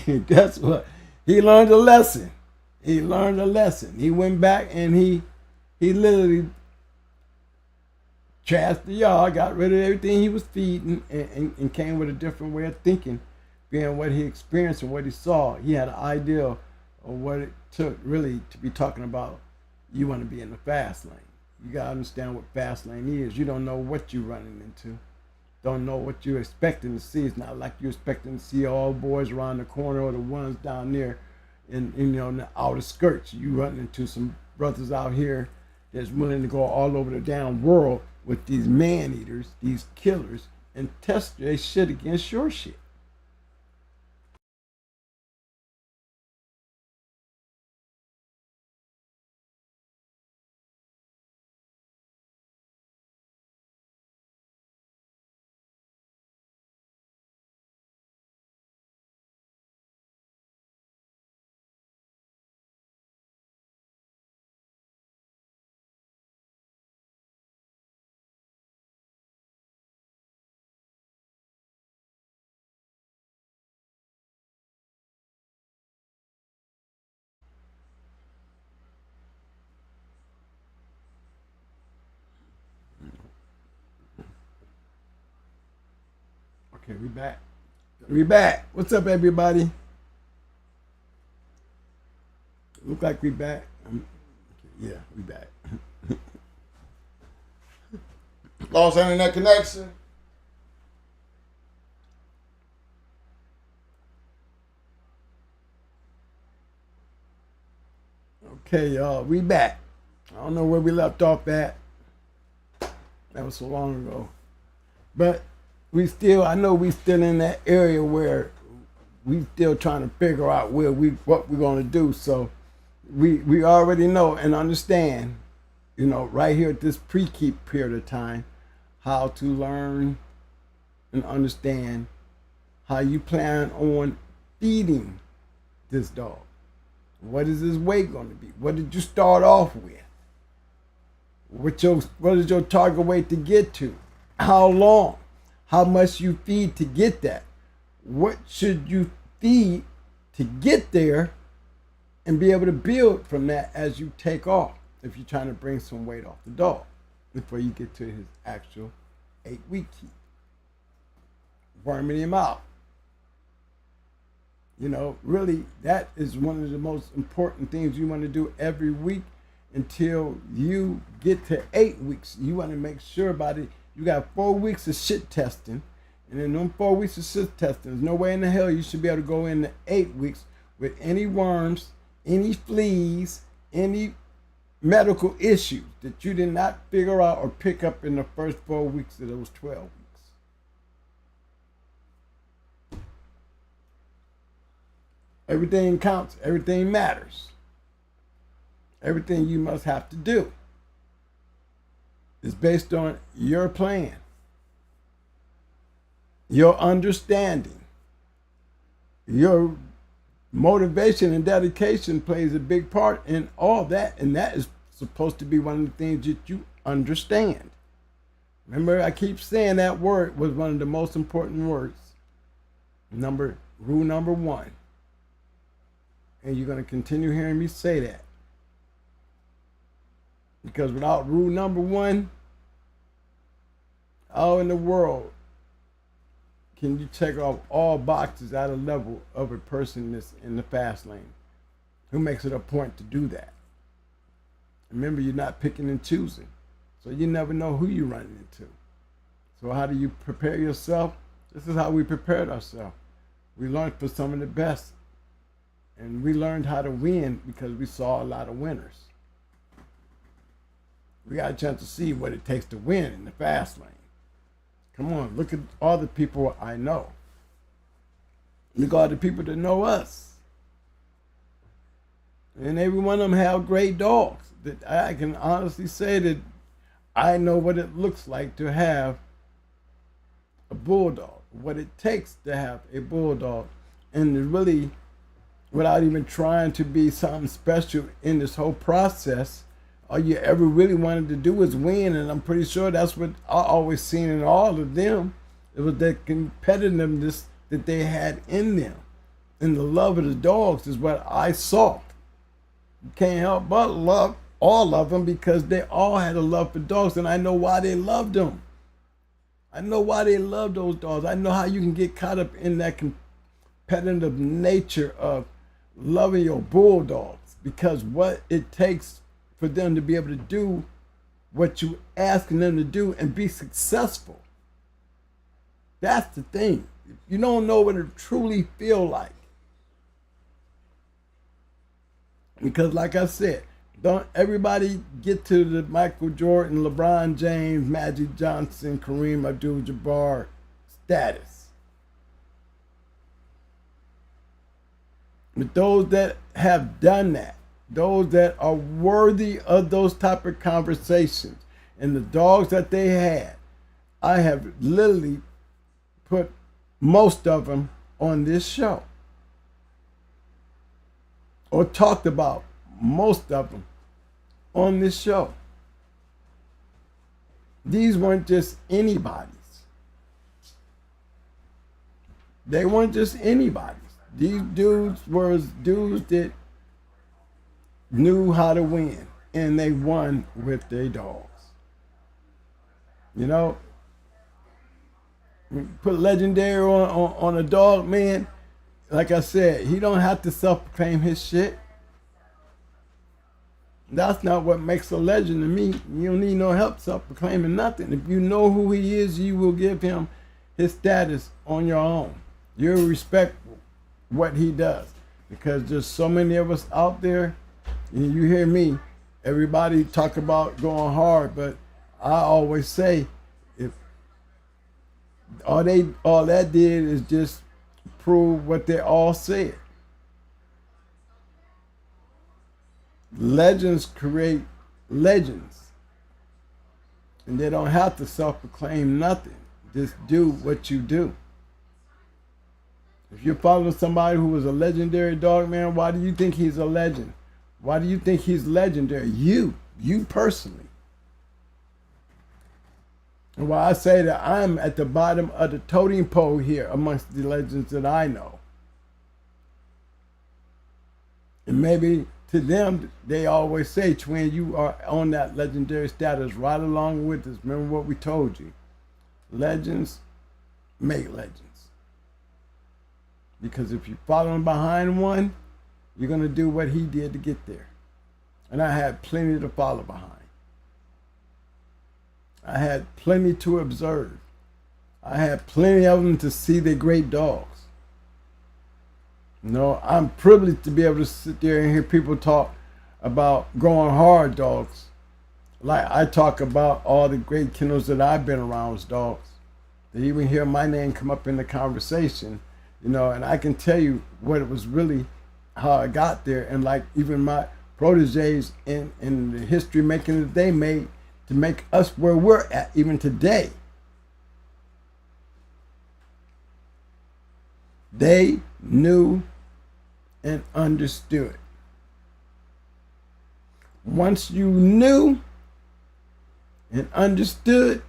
And guess what? He learned a lesson. He learned a lesson. He went back and he literally trashed the yard, got rid of everything he was feeding, and came with a different way of thinking, being what he experienced and what he saw. He had an idea of what it took really to be talking about you want to be in the fast lane. You got to understand what fast lane is. You don't know what you're running into. Don't know what you're expecting to see. It's not like you're expecting to see all boys around the corner or the ones down there in you know, in the outer skirts. You run into some brothers out here that's willing to go all over the damn world with these man-eaters, these killers, and test their shit against your shit. Okay, we back. We back. What's up, everybody? Look like we back. Yeah, we back. Lost internet connection. Okay, y'all, we back. I don't know where we left off at. That was so long ago. But I know we still in that area where we still trying to figure out what we're gonna do. So we already know and understand, right here at this pre-keep period of time, how to learn and understand how you plan on feeding this dog. What is his weight going to be? What did you start off with? What is your target weight to get to? How long? How much you feed to get that? What should you feed to get there and be able to build from that as you take off if you're trying to bring some weight off the dog before you get to his actual 8-week keep? Worming him out. Really, that is one of the most important things you want to do every week until you get to 8 weeks. You want to make sure about it. You got 4 weeks of shit testing. And in them 4 weeks of shit testing, there's no way in the hell you should be able to go into 8 weeks with any worms, any fleas, any medical issues that you did not figure out or pick up in the first 4 weeks of those 12 weeks. Everything counts. Everything matters. Everything you must have to do is based on your plan, your understanding, your motivation and dedication plays a big part in all that, and that is supposed to be one of the things that you understand. Remember, I keep saying that word was one of the most important words. Rule number 1. And you're going to continue hearing me say that. Because without rule number 1, how in the world can you check off all boxes at a level of a person that's in the fast lane? Who makes it a point to do that? Remember, you're not picking and choosing. So you never know who you're running into. So how do you prepare yourself? This is how we prepared ourselves. We learned from some of the best. And we learned how to win because we saw a lot of winners. We got a chance to see what it takes to win in the fast lane. Come on, look at all the people I know. Look at all the people that know us. And every one of them have great dogs. That I can honestly say that I know what it looks like to have a bulldog, what it takes to have a bulldog. And really, without even trying to be something special in this whole process, all you ever really wanted to do was win. And I'm pretty sure that's what I always seen in all of them. It was that competitiveness that they had in them. And the love of the dogs is what I saw. You can't help but love all of them because they all had a love for dogs. And I know why they loved them. I know why they love those dogs. I know how you can get caught up in that competitive nature of loving your bulldogs, because what it takes for them to be able to do what you asking them to do and be successful. That's the thing. You don't know what it truly feel like. Because like I said, don't everybody get to the Michael Jordan, LeBron James, Magic Johnson, Kareem Abdul-Jabbar status. But those that have done that, those that are worthy of those type of conversations, and the dogs that they had, I have literally put most of them on this show. Or talked about most of them on this show. These weren't just anybody's. They weren't just anybody's. These dudes were dudes that knew how to win, and they won with their dogs. Put legendary on a dog, man. Like I said, he don't have to self-proclaim his shit. That's not what makes a legend to me. You don't need no help self-proclaiming nothing. If you know who he is, you will give him his status on your own. You'll respect what he does. Because there's so many of us out there, and you hear me, everybody talk about going hard, but I always say, if all that did is just prove what they all said. Legends create legends, and they don't have to self-proclaim nothing. Just do what you do. If you're following somebody who was a legendary dog man, why do you think he's a legend? Why do you think he's legendary? You personally. And why I say that I'm at the bottom of the totem pole here amongst the legends that I know. And maybe to them, they always say, Twin, you are on that legendary status right along with us. Remember what we told you. Legends make legends. Because if you're following behind one, you're going to do what he did to get there. And I had plenty to follow behind. I had plenty to observe. I had plenty of them to see the great dogs. You know, I'm privileged to be able to sit there and hear people talk about going hard dogs. Like I talk about all the great kennels that I've been around with dogs. They even hear my name come up in the conversation, you know, and I can tell you what it was really, how I got there. And like even my proteges in the history making that they made to make us where we're at even today. They knew and understood. Once you knew and understood,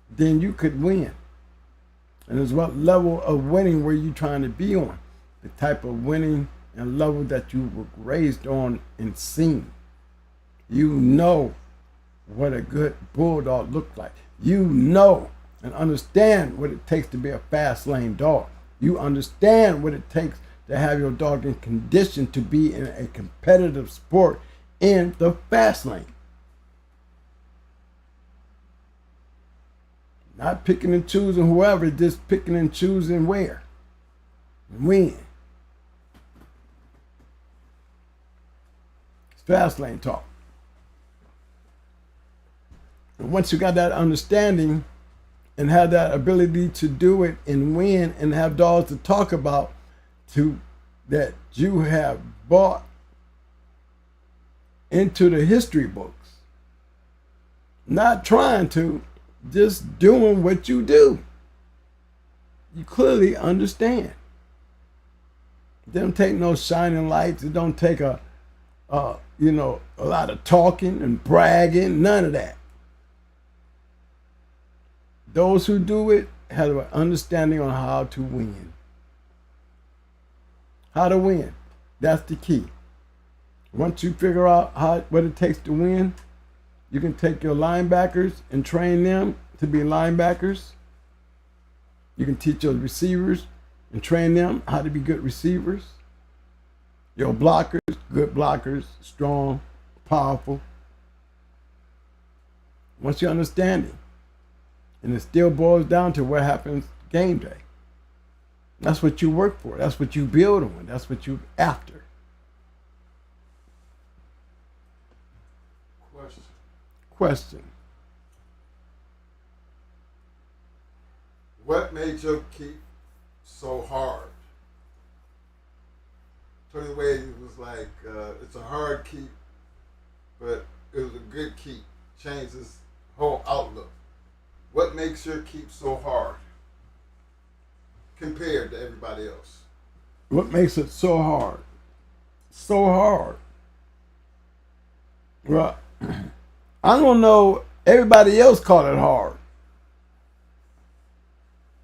then you could win. And it's what level of winning were you trying to be on? The type of winning and level that you were raised on and seen. You know what a good bulldog looked like. You know and understand what it takes to be a fast lane dog. You understand what it takes to have your dog in condition to be in a competitive sport in the fast lane. Not picking and choosing whoever, just picking and choosing where and when. It's fast lane talk. And once you got that understanding and have that ability to do it and win and have dogs to talk about to that you have brought into the history books, not trying to, just doing what you do, you clearly understand. It don't take no shining lights. It don't take a lot of talking and bragging, none of that. Those who do it have an understanding on how to win. How to win. That's the key. Once you figure out what it takes to win, you can take your linebackers and train them to be linebackers. You can teach your receivers and train them how to be good receivers. Your blockers, good blockers, strong, powerful. Once you understand it, and it still boils down to what happens game day. That's what you work for. That's what you build on. That's what you're after. Question. What made your keep so hard? Tony Wade was like, it's a hard keep, but it was a good keep. Changed his whole outlook. What makes your keep so hard compared to everybody else? What makes it so hard? So hard. Well, I don't know. Everybody else call it hard.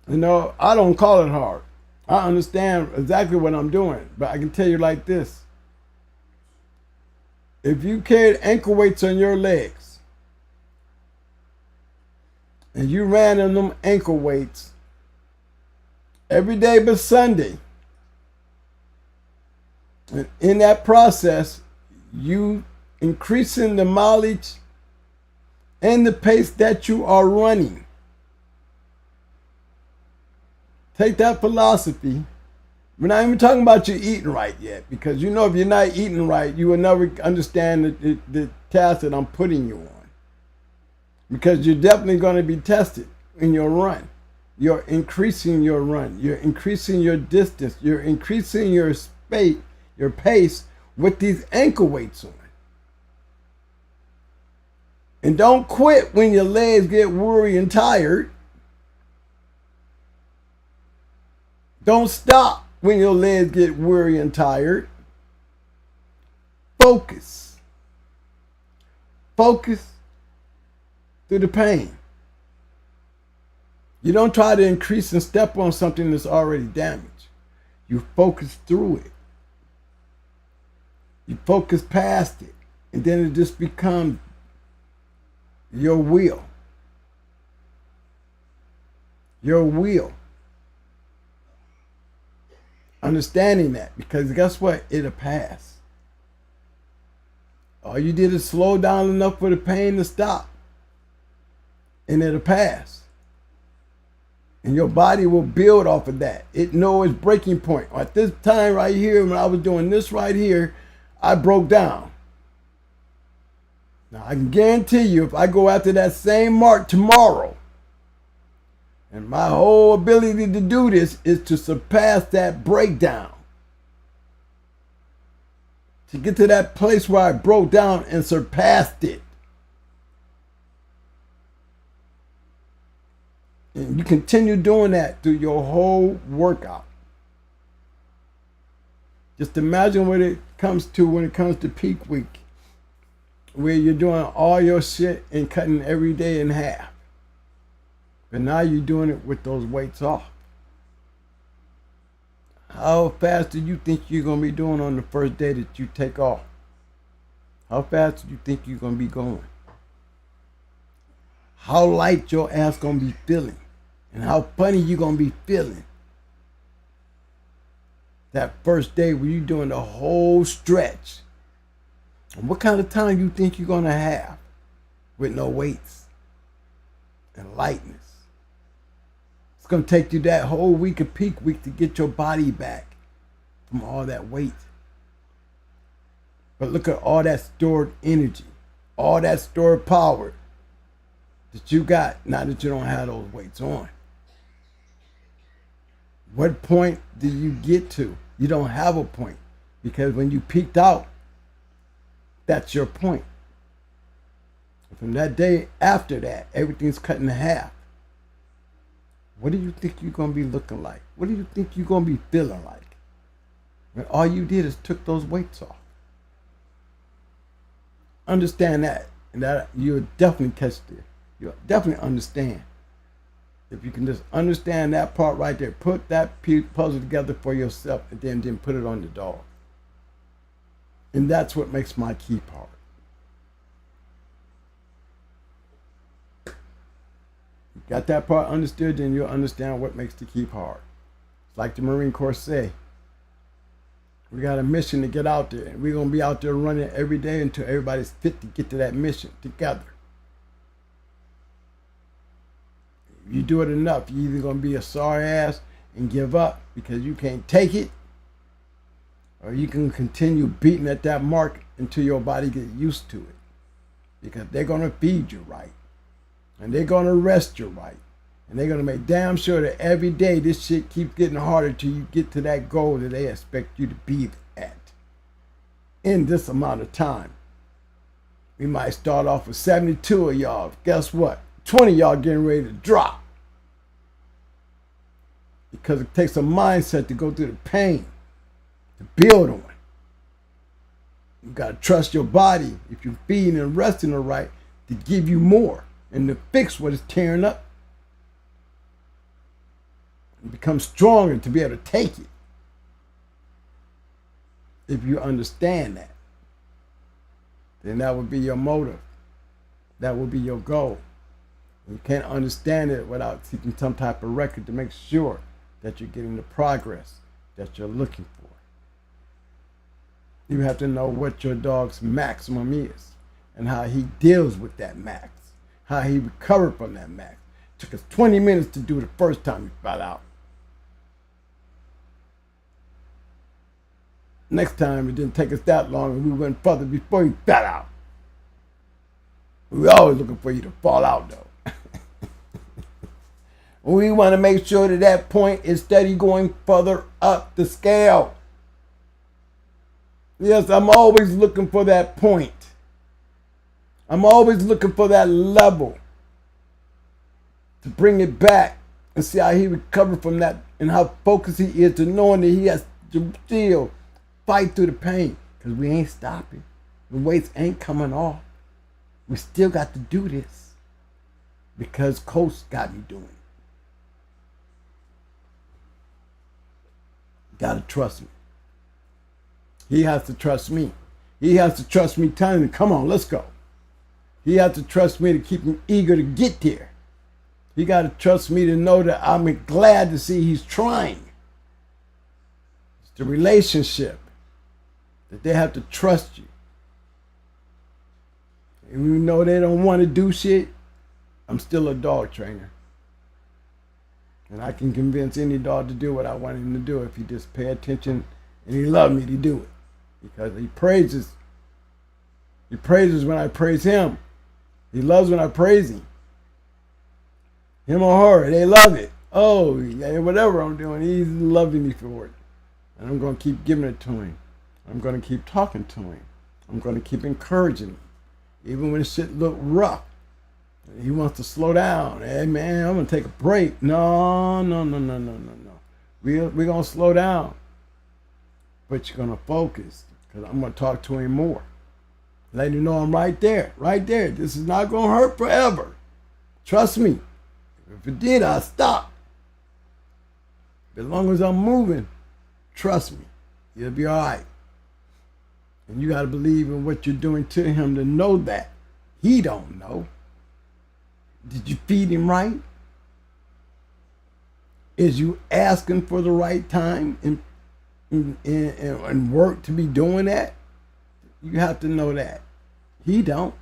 You know, I don't call it hard. I understand exactly what I'm doing, but I can tell you like this. If you carried ankle weights on your legs and you ran on them ankle weights every day but Sunday, and in that process, you increasing the mileage and the pace that you are running. Take that philosophy. We're not even talking about you eating right yet, because you know if you're not eating right, you will never understand the task that I'm putting you on. Because you're definitely going to be tested in your run. You're increasing your run. You're increasing your distance. You're increasing your pace with these ankle weights on. And don't quit when your legs get weary and tired. Don't stop when your legs get weary and tired. Focus. Focus through the pain. You don't try to increase and step on something that's already damaged. You focus through it. You focus past it. And then it just becomes your will. Your will. Understanding that, because guess what? It'll pass. All you did is slow down enough for the pain to stop. And it'll pass. And your body will build off of that. It knows its breaking point. At this time right here, when I was doing this right here, I broke down. Now I can guarantee you, if I go after that same mark tomorrow, and my whole ability to do this is to surpass that breakdown. To get to that place where I broke down and surpassed it. And you continue doing that through your whole workout. Just imagine when it comes to peak week, where you're doing all your shit and cutting every day in half. But now you're doing it with those weights off. How fast do you think you're going to be doing on the first day that you take off? How fast do you think you're going to be going? How light your ass going to be feeling? And how funny you going to be feeling? That first day where you're doing the whole stretch. And what kind of time you think you're going to have with no weights and lightness? It's going to take you that whole week of peak week to get your body back from all that weight. But look at all that stored energy, all that stored power that you got now that you don't have those weights on. What point do you get to? You don't have a point, because when you peaked out, that's your point. From that day after that, everything's cut in half. What do you think you're going to be looking like? What do you think you're going to be feeling like when all you did is took those weights off? Understand that, and that you'll definitely catch this. You'll definitely understand. If you can just understand that part right there, put that puzzle together for yourself, and then put it on the dog. And that's what makes my key part. Got that part understood, then you'll understand what makes the keep hard. It's like the Marine Corps say, we got a mission to get out there, and we're going to be out there running every day until everybody's fit to get to that mission together. If you do it enough, you're either going to be a sorry ass and give up because you can't take it, or you can continue beating at that mark until your body gets used to it, because they're going to feed you right. And they're going to rest you right. And they're going to make damn sure that every day this shit keeps getting harder till you get to that goal that they expect you to be at in this amount of time. We might start off with 72 of y'all. Guess what? 20 of y'all getting ready to drop. Because it takes a mindset to go through the pain, to build on. You got to trust your body, if you're feeding and resting it right, to give you more. And to fix what is tearing up. And become stronger to be able to take it. If you understand that, then that would be your motive. That would be your goal. You can't understand it without keeping some type of record to make sure that you're getting the progress that you're looking for. You have to know what your dog's maximum is and how he deals with that max, how he recovered from that max. It took us 20 minutes to do it the first time he fell out. Next time, it didn't take us that long, and we went further before he fell out. We're always looking for you to fall out, though. We want to make sure that that point is steady going further up the scale. Yes, I'm always looking for that point. I'm always looking for that level to bring it back and see how he recovered from that and how focused he is to knowing that he has to still fight through the pain, because we ain't stopping. The weights ain't coming off. We still got to do this because Coach got me doing it. Got to trust me. He has to trust me. He has to trust me telling him, come on, let's go. He has to trust me to keep him eager to get there. He got to trust me to know that I'm glad to see he's trying. It's the relationship that they have to trust you. And we know they don't want to do shit. I'm still a dog trainer. And I can convince any dog to do what I want him to do if he just pay attention and he loves me to do it. Because he praises. He praises when I praise him. He loves when I praise him. Him or her, they love it. Oh, yeah, whatever I'm doing, he's loving me for it. And I'm going to keep giving it to him. I'm going to keep talking to him. I'm going to keep encouraging him. Even when shit look rough. He wants to slow down. Hey, man, I'm going to take a break. No. We're going to slow down. But you're going to focus. Because I'm going to talk to him more. Let him know I'm right there. Right there. This is not going to hurt forever. Trust me. If it did, I'll stop. As long as I'm moving, trust me. You'll be all right. And you got to believe in what you're doing to him to know that. He don't know. Did you feed him right? Is you asking for the right time and work to be doing that? You have to know that. He don't.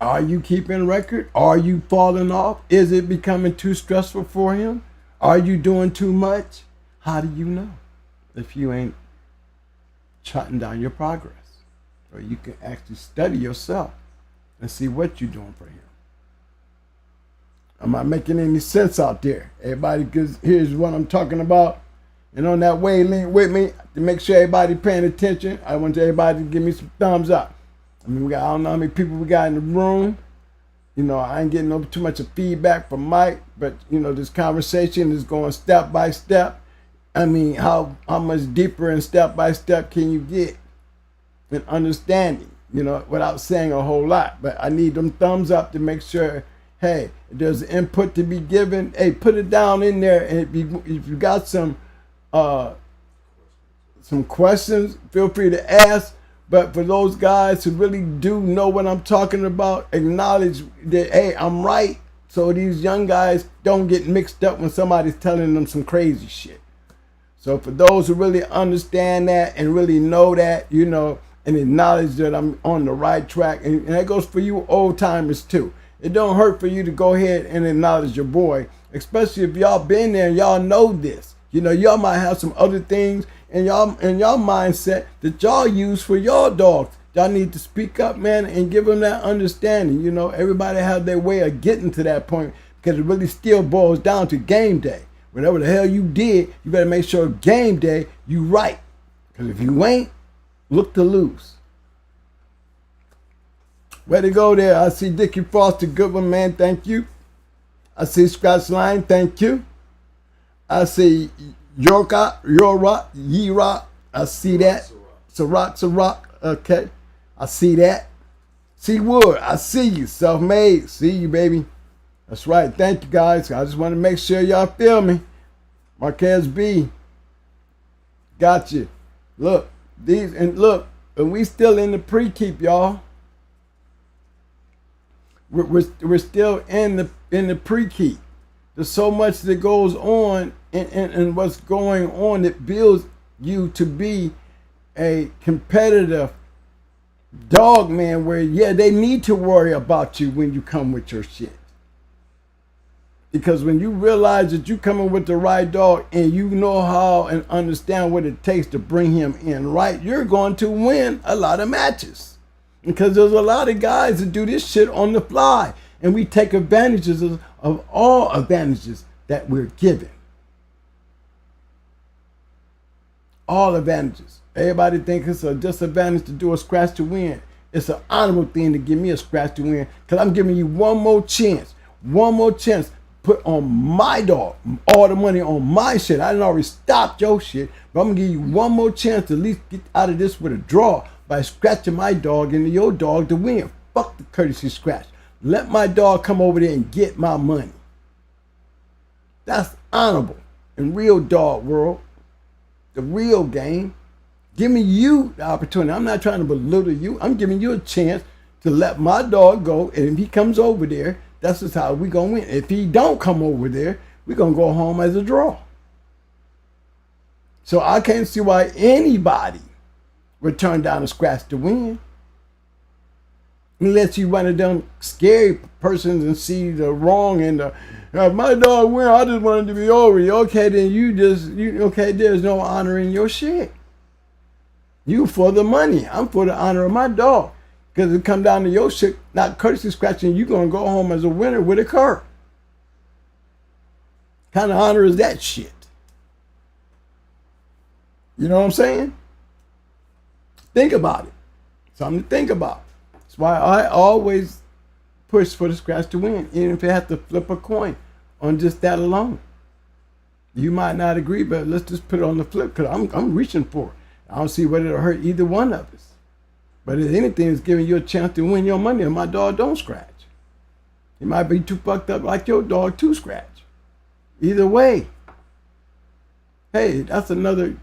Are you keeping record? Are you falling off? Is it becoming too stressful for him? Are you doing too much? How do you know if you ain't jotting down your progress? Or you can actually study yourself and see what you're doing for him. Am I making any sense out there? Everybody, because here's what I'm talking about. And on that wavelength with me, to make sure everybody paying attention, I want everybody to give me some thumbs up. I mean, I don't know how many people we got in the room. You know, I ain't getting too much of feedback from Mike, but, you know, this conversation is going step by step. I mean, how much deeper and step by step can you get in understanding, you know, without saying a whole lot. But I need them thumbs up to make sure, hey, if there's input to be given, hey, put it down in there. And if you got some questions, feel free to ask. But for those guys who really do know what I'm talking about, acknowledge that, hey, I'm right. So these young guys don't get mixed up when somebody's telling them some crazy shit. So for those who really understand that and really know that, you know, and acknowledge that I'm on the right track, and that goes for you old timers too. It don't hurt for you to go ahead and acknowledge your boy, especially if y'all been there and y'all know this. You know, y'all might have some other things in y'all mindset that y'all use for your dogs. Y'all need to speak up, man, and give them that understanding. You know, everybody have their way of getting to that point, because it really still boils down to game day. Whatever the hell you did, you better make sure game day you right. Because if you ain't, look to lose. Way to go there. I see Dickie Foster, good one, man. Thank you. I see Scratch Line. Thank you. I see Yorka, Ye-Rock. I see that. Ciroc. Okay. I see that. See Wood. I see you. Self-made. See you, baby. That's right. Thank you, guys. I just want to make sure y'all feel me. Marquez B. Got you. Look. And we still in the pre-keep, y'all. We're still in the pre-key. There's so much that goes on, and what's going on that builds you to be a competitive dog man, where they need to worry about you when you come with your shit. Because when you realize that you coming with the right dog and you know how and understand what it takes to bring him in right, you're going to win a lot of matches. Because there's a lot of guys that do this shit on the fly, and we take advantages of all advantages that we're given. All advantages. Everybody thinks it's a disadvantage to do a scratch to win. It's an honorable thing to give me a scratch to win, because I'm giving you one more chance. One more chance. Put on my dog all the money on my shit. I done already stopped your shit, but I'm gonna give you one more chance to at least get out of this with a draw by scratching my dog into your dog to win. Fuck the courtesy scratch. Let my dog come over there and get my money. That's honorable in real dog world. The real game. Giving you the opportunity. I'm not trying to belittle you. I'm giving you a chance to let my dog go, and if he comes over there, that's just how we gonna win. If he don't come over there, we gonna go home as a draw. So I can't see why anybody would turn down a scratch to win, unless you one of them scary persons and see the wrong in the my dog win. I just wanted to be over you. Okay, then okay. There's no honor in your shit. You for the money. I'm for the honor of my dog. Because it come down to your shit, not courtesy scratching, you're going to go home as a winner with a cur. Kind of honor is that shit? You know what I'm saying? Think about it. Something to think about. That's why I always push for the scratch to win, even if you have to flip a coin on just that alone. You might not agree, but let's just put it on the flip, because I'm reaching for it. I don't see whether it'll hurt either one of us. But if anything, it's giving you a chance to win your money, and my dog don't scratch. He might be too fucked up like your dog to scratch. Either way, hey, that's another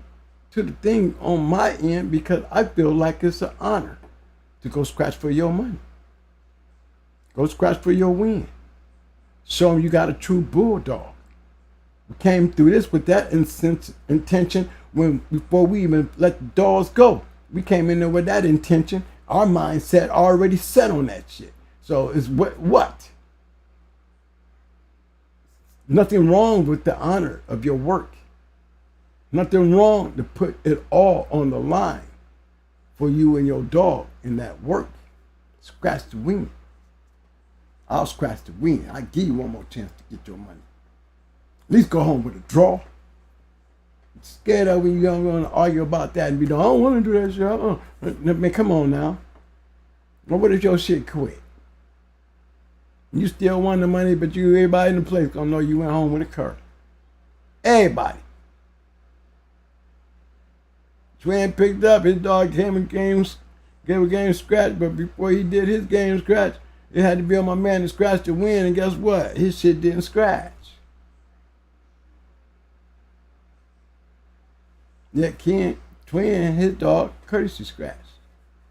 to the thing on my end, because I feel like it's an honor to go scratch for your money. Go scratch for your win. Show them you got a true bulldog. We came through this with that intention before we even let the dogs go. We came in there with that intention. Our mindset already set on that shit. So it's what? Nothing wrong with the honor of your work. Nothing wrong to put it all on the line for you and your dog in that work. Scratch to win. I'll scratch to win. I give you one more chance to get your money. At least go home with a draw. Scared of when you're going to argue about that and be like, I don't want to do that shit. Man, come on now. Well, what if your shit quit? You still want the money, but everybody in the place gonna know you went home with a cur. Everybody. Twin picked up, his dog gave a game scratch, but before he did his game scratch, it had to be on my man to scratch to win, and guess what? His shit didn't scratch. Yet Twin, his dog, courtesy scratched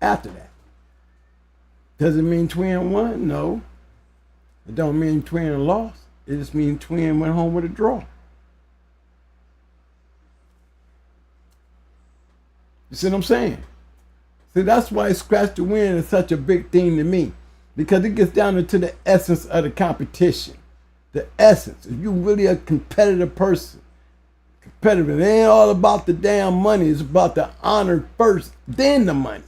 after that. Does it mean Twin won? No. It don't mean Twin lost. It just means Twin went home with a draw. You see what I'm saying? See, that's why scratch to win is such a big thing to me, because it gets down into the essence of the competition. The essence. If you're really a competitive person, competitive. It ain't all about the damn money. It's about the honor first, then the money.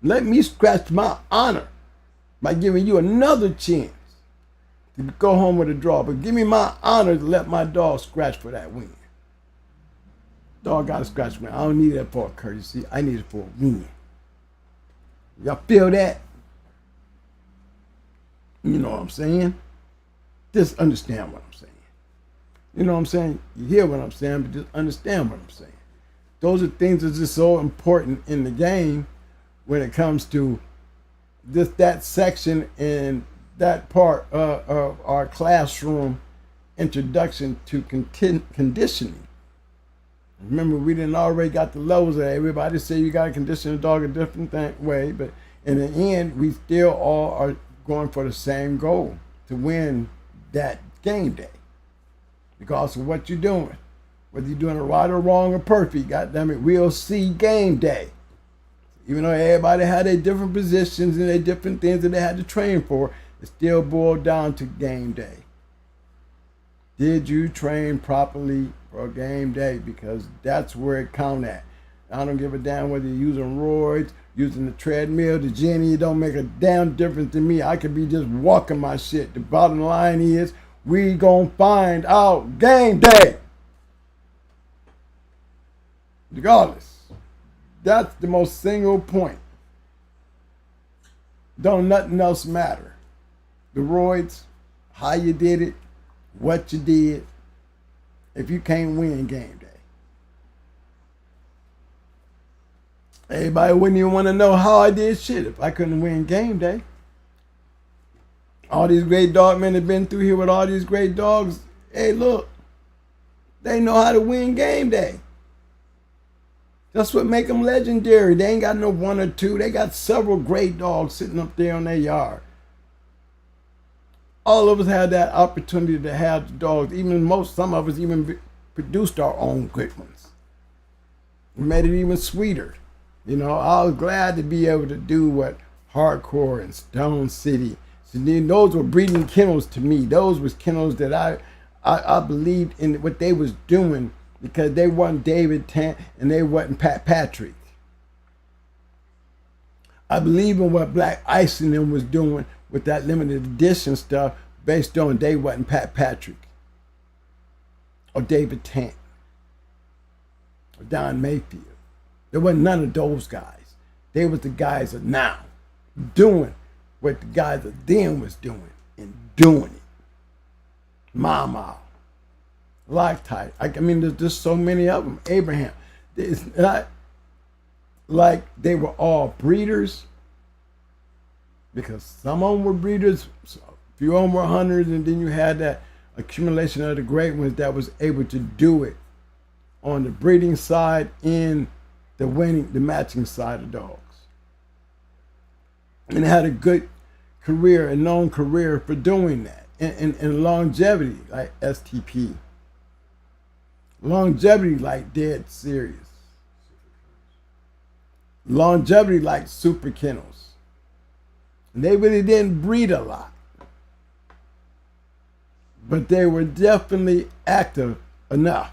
Let me scratch my honor by giving you another chance to go home with a draw. But give me my honor to let my dog scratch for that win. Dog got to scratch win. I don't need that for a courtesy. I need it for a win. Y'all feel that? You know what I'm saying? Just understand what I'm saying. You know what I'm saying? You hear what I'm saying, but just understand what I'm saying. Those are things that are just so important in the game when it comes to that section and that part of our classroom introduction to conditioning. Remember, we didn't already got the levels of everybody say you got to condition a dog a different way, but in the end, we still all are going for the same goal, to win that game day. Because of what you're doing. Whether you're doing it right or wrong or perfect, goddammit, we'll see game day. Even though everybody had their different positions and their different things that they had to train for, it still boiled down to game day. Did you train properly for game day? Because that's where it counts at. I don't give a damn whether you're using roids, using the treadmill, the genie. It don't make a damn difference to me. I could be just walking my shit. The bottom line is, we gonna find out game day. Regardless. That's the most single point. Don't nothing else matter. The roids, how you did it, what you did, if you can't win game day. Everybody wouldn't even want to know how I did shit if I couldn't win game day. All these great dog men have been through here with all these great dogs. Hey, look, they know how to win game day. That's what make them legendary. They ain't got no one or two. They got several great dogs sitting up there on their yard. All of us had that opportunity to have the dogs. Some of us even produced our own good ones. We made it even sweeter. You know, I was glad to be able to do what Hardcore and Stone City. So those were breeding kennels to me. Those was kennels that I believed in what they was doing, because they wasn't David Tant and they wasn't Pat Patrick. I believe in what Black Ice and them was doing with that limited edition stuff, based on they wasn't Pat Patrick or David Tant or Don Mayfield. There wasn't none of those guys. They was the guys of now doing what the guys of then was doing, and doing it. Mama. Loctite. I mean, there's just so many of them. Abraham. It's not like they were all breeders, because some of them were breeders, a few of them were hunters, and then you had that accumulation of the great ones that was able to do it on the breeding side and the matching side of dogs. And had a good career, a known career for doing that. And longevity, like STP. Longevity like Dead Serious. Longevity like Super Kennels. And they really didn't breed a lot, but they were definitely active enough.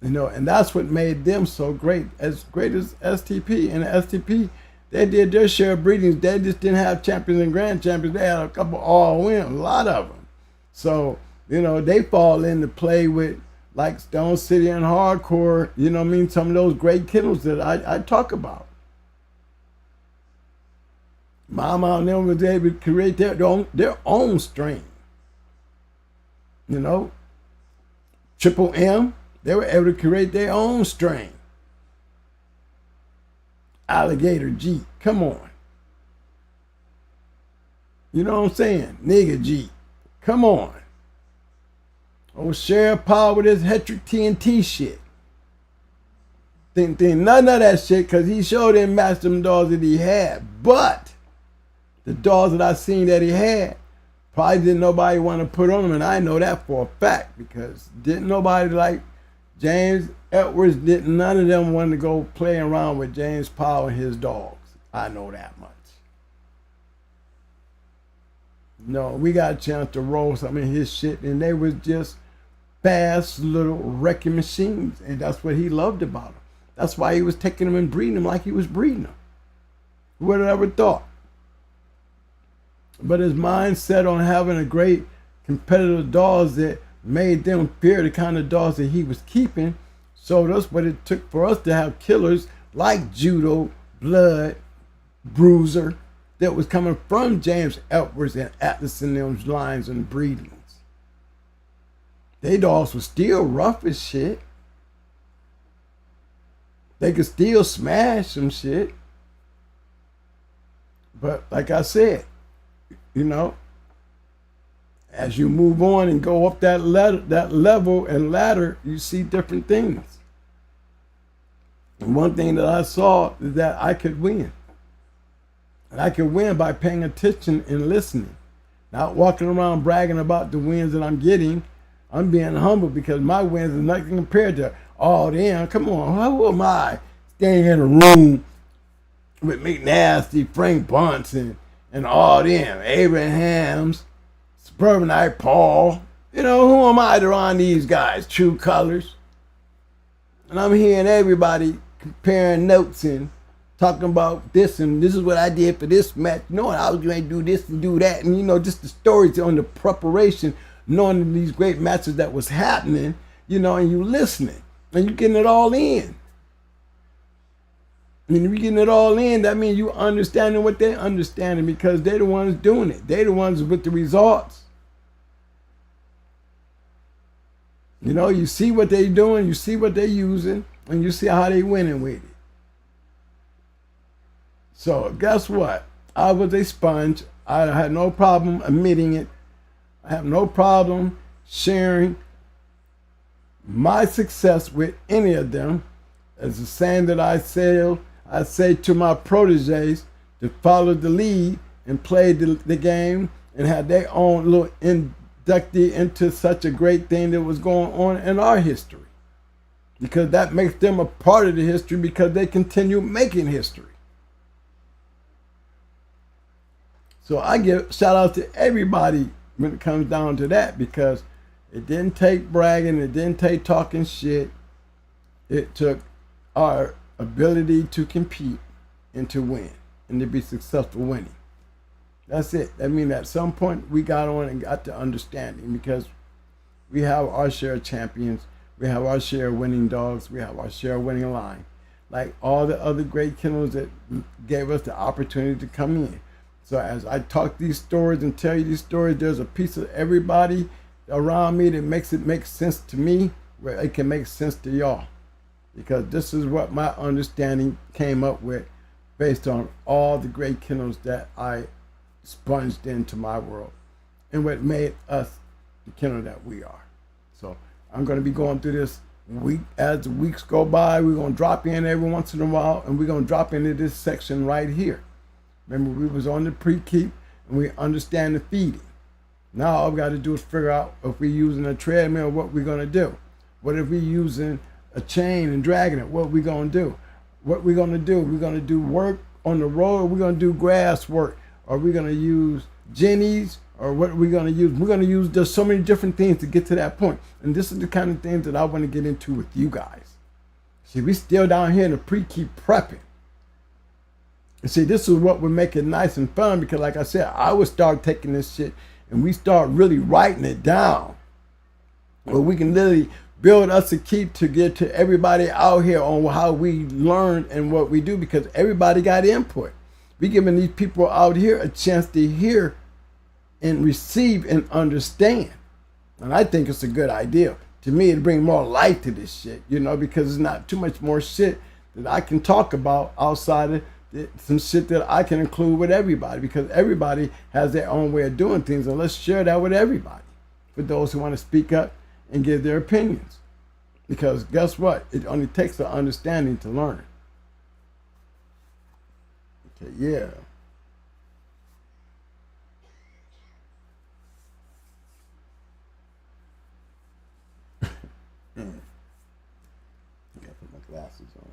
You know, and that's what made them so great as STP. And the STP, they did their share of breedings. They just didn't have champions and grand champions. They had a couple all win, a lot of them. So, you know, they fall into play with like Stone City and Hardcore, you know what I mean? Some of those great kennels that I talk about. Mama and them was able to create their own strain. You know? Triple M, they were able to create their own strain. Alligator G, come on. You know what I'm saying? Nigga G, come on. Oh, Sheriff Powell with his Hetrick TNT shit. Think none of that shit, because he showed them match them dogs that he had. But the dogs that I seen that he had, probably didn't nobody want to put on him, and I know that for a fact, because didn't nobody like James Edwards, none of them want to go playing around with James Powell and his dogs. I know that much. No, we got a chance to roll some of his shit, and they was just fast little wrecking machines, and that's what he loved about them. That's why he was taking them and breeding them like he was breeding them. Who would have ever thought? But his mind set on having a great competitive dogs that made them fear the kind of dogs that he was keeping, showed us what it took for us to have killers like Judo, Blood, Bruiser, that was coming from James Edwards and Atlas and them's lines and breedings. They dogs were still rough as shit. They could still smash some shit. But like I said, you know, as you move on and go up that level and ladder, you see different things. And one thing that I saw is that I could win. And I can win by paying attention and listening. Not walking around bragging about the wins that I'm getting. I'm being humble because my wins is nothing compared to all them. Come on, how am I staying in a room with McNasty, Frank Bunsen, and all them, Abrahams, Suburbanite Paul. You know, who am I to run these guys? True Colors. And I'm hearing everybody comparing notes and talking about this, and this is what I did for this match. Knowing I was going to do this and do that. And, you know, just the stories on the preparation, knowing these great matches that was happening, you know, and you listening. And you getting it all in. And if you're getting it all in, that means you understanding what they're understanding because they're the ones doing it. They're the ones with the results. You know, you see what they're doing, you see what they're using, and you see how they winning with it. So guess what? I was a sponge. I had no problem admitting it. I have no problem sharing my success with any of them. It's the same that I say to my proteges to follow the lead and play the game and have their own little inductee into such a great thing that was going on in our history. Because that makes them a part of the history because they continue making history. So I give shout out to everybody when it comes down to that because it didn't take bragging, it didn't take talking shit. It took our ability to compete and to win and to be successful winning. That's it. I mean, at some point we got on and got to understanding because we have our share of champions, we have our share of winning dogs, we have our share of winning line. Like all the other great kennels that gave us the opportunity to come in. So as I talk these stories and tell you these stories, there's a piece of everybody around me that makes it make sense to me where it can make sense to y'all. Because this is what my understanding came up with based on all the great kennels that I sponged into my world and what made us the kennel that we are. So I'm going to be going through this week. As the weeks go by, we're going to drop in every once in a while and we're going to drop into this section right here. Remember, we was on the pre-keep and we understand the feeding. Now all we got to do is figure out if we're using a treadmill, what we're going to do. What if we're using a chain and dragging it? What we going to do? What we going to do? We're going to do work on the road, or we're going to do grass work? Are we going to use jennies? Or what are we going to use? We're going to use, there's so many different things to get to that point. And this is the kind of things that I want to get into with you guys. See, we still down here in the pre-keep prepping. And see, this is what would make it nice and fun because like I said, I would start taking this shit and we start really writing it down. Where we can literally build us a keep to get to everybody out here on how we learn and what we do because everybody got input. We giving these people out here a chance to hear and receive and understand. And I think it's a good idea. To me, it brings more light to this shit, you know, because it's not too much more shit that I can talk about outside of some shit that I can include with everybody because everybody has their own way of doing things and let's share that with everybody for those who want to speak up and give their opinions because guess what? It only takes an understanding to learn. Okay, yeah. I gotta put my glasses on.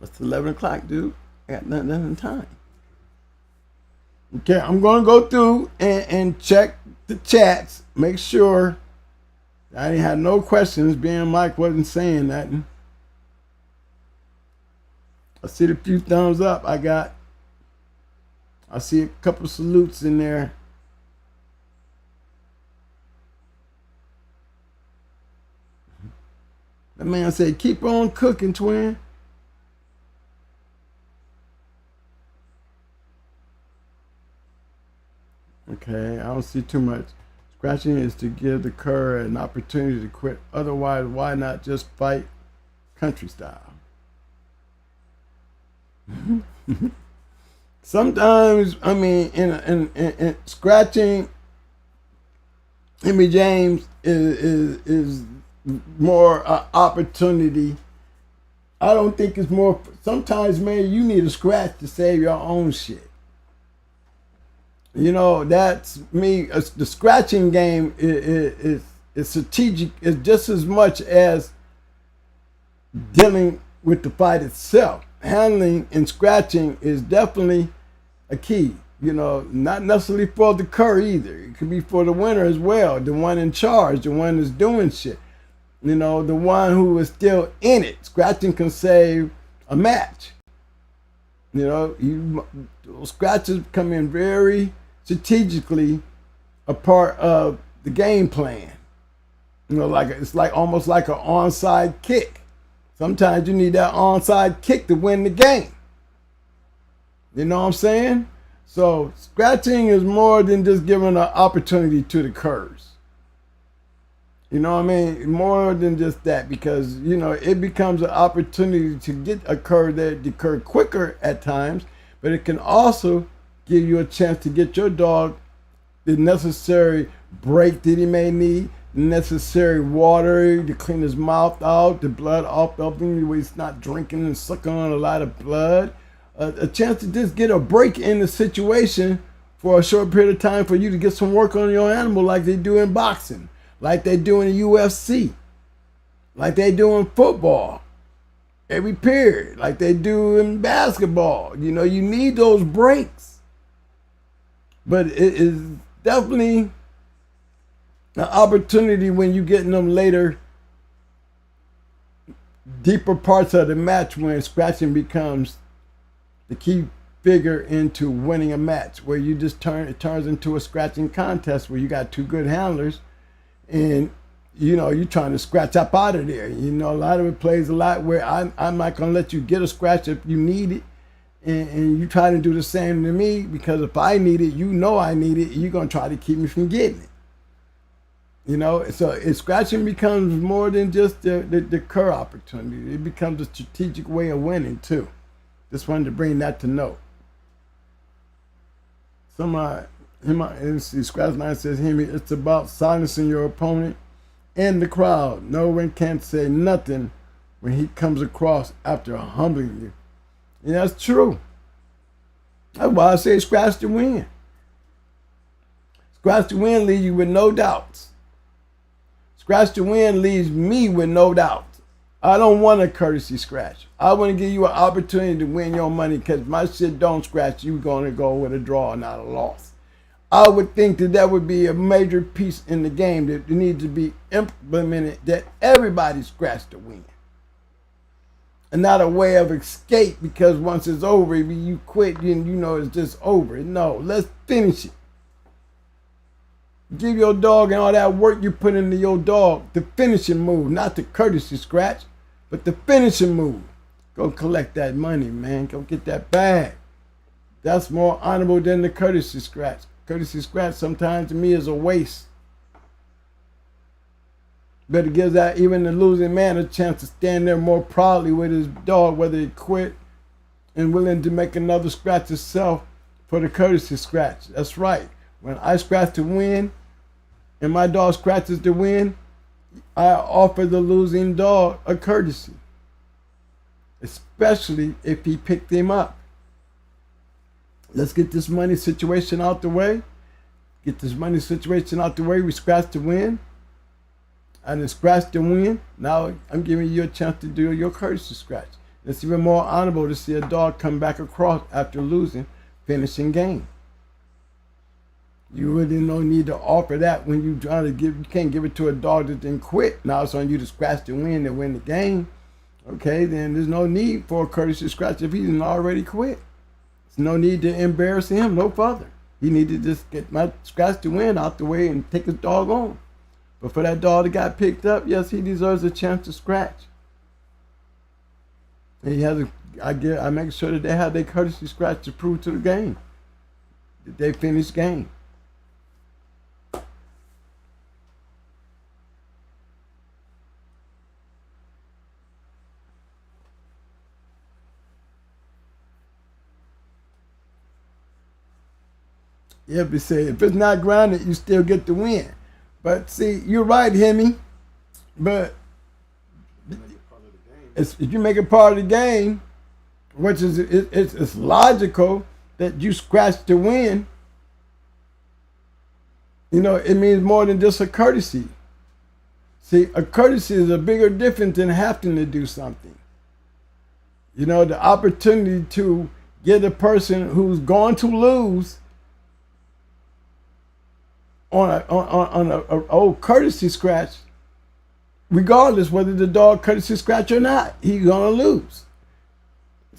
It's 11 o'clock, dude. I got nothing time. Okay, I'm going to go through and check the chats. Make sure I didn't have no questions being Mike wasn't saying nothing. I see the few thumbs up I got. I see a couple salutes in there. The man said, keep on cooking, twin. Okay, I don't see too much. Scratching is to give the cur an opportunity to quit. Otherwise, why not just fight country style? Sometimes, I mean, in scratching, Henry James is more opportunity I don't think it's more. Sometimes, man, you need a scratch to save your own shit. You know, that's me. The scratching game is strategic. It's just as much as dealing with the fight itself. Handling and scratching is definitely a key. You know, not necessarily for the cur either. It could be for the winner as well. The one in charge, the one that's doing shit. You know, the one who is still in it. Scratching can save a match. You know, those scratches come in very strategically a part of the game plan. You know, like it's like almost like an onside kick. Sometimes you need that onside kick to win the game. You know what I'm saying? So scratching is more than just giving an opportunity to the curs. You know what I mean? More than just that, because, you know, it becomes an opportunity to get a cur that occur quicker at times, but it can also give you a chance to get your dog the necessary break that he may need, the necessary water to clean his mouth out, the blood off of him where he's not drinking and sucking on a lot of blood. A chance to just get a break in the situation for a short period of time for you to get some work on your animal like they do in boxing, like they do in the UFC, like they do in football, every period, like they do in basketball. You know, you need those breaks. But it is definitely an opportunity when you get in them later, deeper parts of the match when scratching becomes the key figure into winning a match, where you just it turns into a scratching contest where you got two good handlers and, you know, you're trying to scratch up out of there. You know, a lot of it plays a lot where I'm not going to let you get a scratch if you need it. And you try to do the same to me, because if I need it, you know I need it, you're going to try to keep me from getting it. You know, so scratching becomes more than just the cur opportunity. It becomes a strategic way of winning too. Just wanted to bring that to note. Scratch Line says, Hemi, it's about silencing your opponent and the crowd. No one can say nothing when he comes across after humbling you. And that's true. That's why I say scratch to win. Scratch to win leaves you with no doubts. Scratch to win leaves me with no doubts. I don't want a courtesy scratch. I want to give you an opportunity to win your money, because my shit don't scratch, you're going to go with a draw, not a loss. I would think that would be a major piece in the game that needs to be implemented, that everybody scratch to win. And not a way of escape, because once it's over, if you quit, then you know it's just over. No, let's finish it. Give your dog and all that work you put into your dog the finishing move, not the courtesy scratch, but the finishing move. Go collect that money, man. Go get that bag. That's more honorable than the courtesy scratch. Courtesy scratch sometimes to me is a waste. But it gives that even the losing man a chance to stand there more proudly with his dog, whether he quit and willing to make another scratch himself for the courtesy scratch. That's right. When I scratch to win and my dog scratches to win, I offer the losing dog a courtesy, especially if he picked him up. Let's get this money situation out the way. Get this money situation out the way. We scratch to win. I didn't scratch to win. Now I'm giving you a chance to do your courtesy scratch. It's even more honorable to see a dog come back across after losing, finishing game. You really no need to offer that when you try to give. You can't give it to a dog that didn't quit. Now it's on you to scratch to win the game. Okay, then there's no need for a courtesy scratch if he's already quit. There's no need to embarrass him no further. He needed to just get my scratch to win out the way and take his dog on. But for that dog that got picked up, yes, he deserves a chance to scratch. And he has I make sure that they have their courtesy scratch to prove to the game that they finished game. Yeah, but say if it's not grounded, you still get the win. But see, you're right, Hemi. But if you make it part of the game, which is it's logical that you scratch to win. You know, it means more than just a courtesy. See, a courtesy is a bigger difference than having to do something. You know, the opportunity to get a person who's going to lose on a old courtesy scratch, regardless whether the dog courtesy scratch or not, he's gonna lose.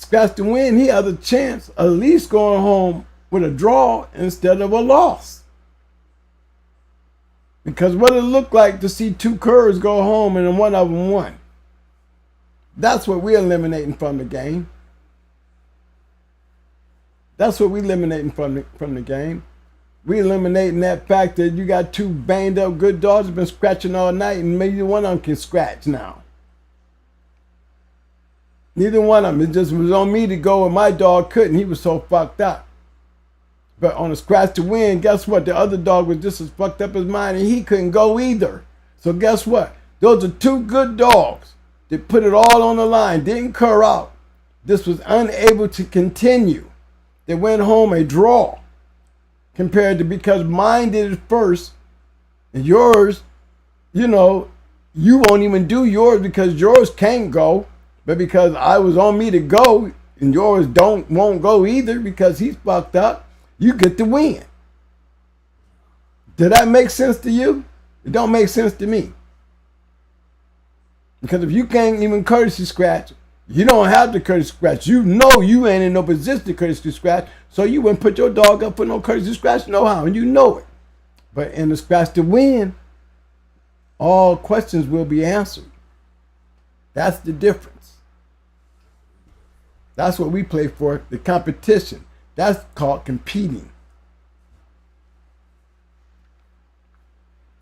Scratch to win, he has a chance of at least going home with a draw instead of a loss. Because what it looked like to see two curs go home and then one of them won. That's what we're eliminating from the game. That's what we're eliminating from the game. We're eliminating that fact that you got two banged up good dogs that have been scratching all night and maybe one of them can scratch now. Neither one of them. It just was on me to go and my dog couldn't. He was so fucked up. But on a scratch to win, guess what? The other dog was just as fucked up as mine and he couldn't go either. So guess what? Those are two good dogs. They put it all on the line, didn't cur out. This was unable to continue. They went home a draw compared to because mine did it first and yours, you know, you won't even do yours because yours can't go. But because I was on me to go and yours won't go either because he's fucked up, you get the win. Did that make sense to you? It don't make sense to me. Because if you can't even courtesy scratch, you don't have the courtesy scratch. You know you ain't in no position to courtesy scratch, so you wouldn't put your dog up for no courtesy scratch no how, and you know it. But in the scratch to win, all questions will be answered. That's the difference. That's what we play for, the competition. That's called competing.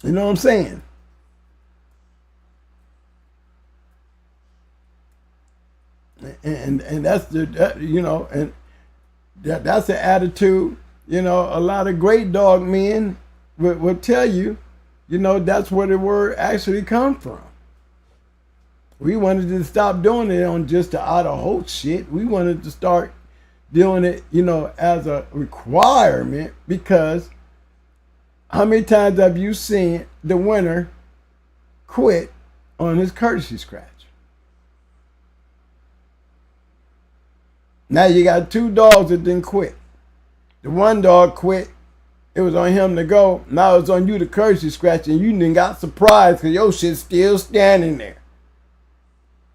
You know what I'm saying? And that's the you know, and that's the attitude. You know, a lot of great dog men will tell you, you know, that's where the word actually come from. We wanted to stop doing it on just the out of hope shit. We wanted to start doing it, you know, as a requirement because how many times have you seen the winner quit on his courtesy scratch? Now you got two dogs that didn't quit. The one dog quit. It was on him to go. Now it's on you to courtesy scratch and you done got surprised because your shit's still standing there.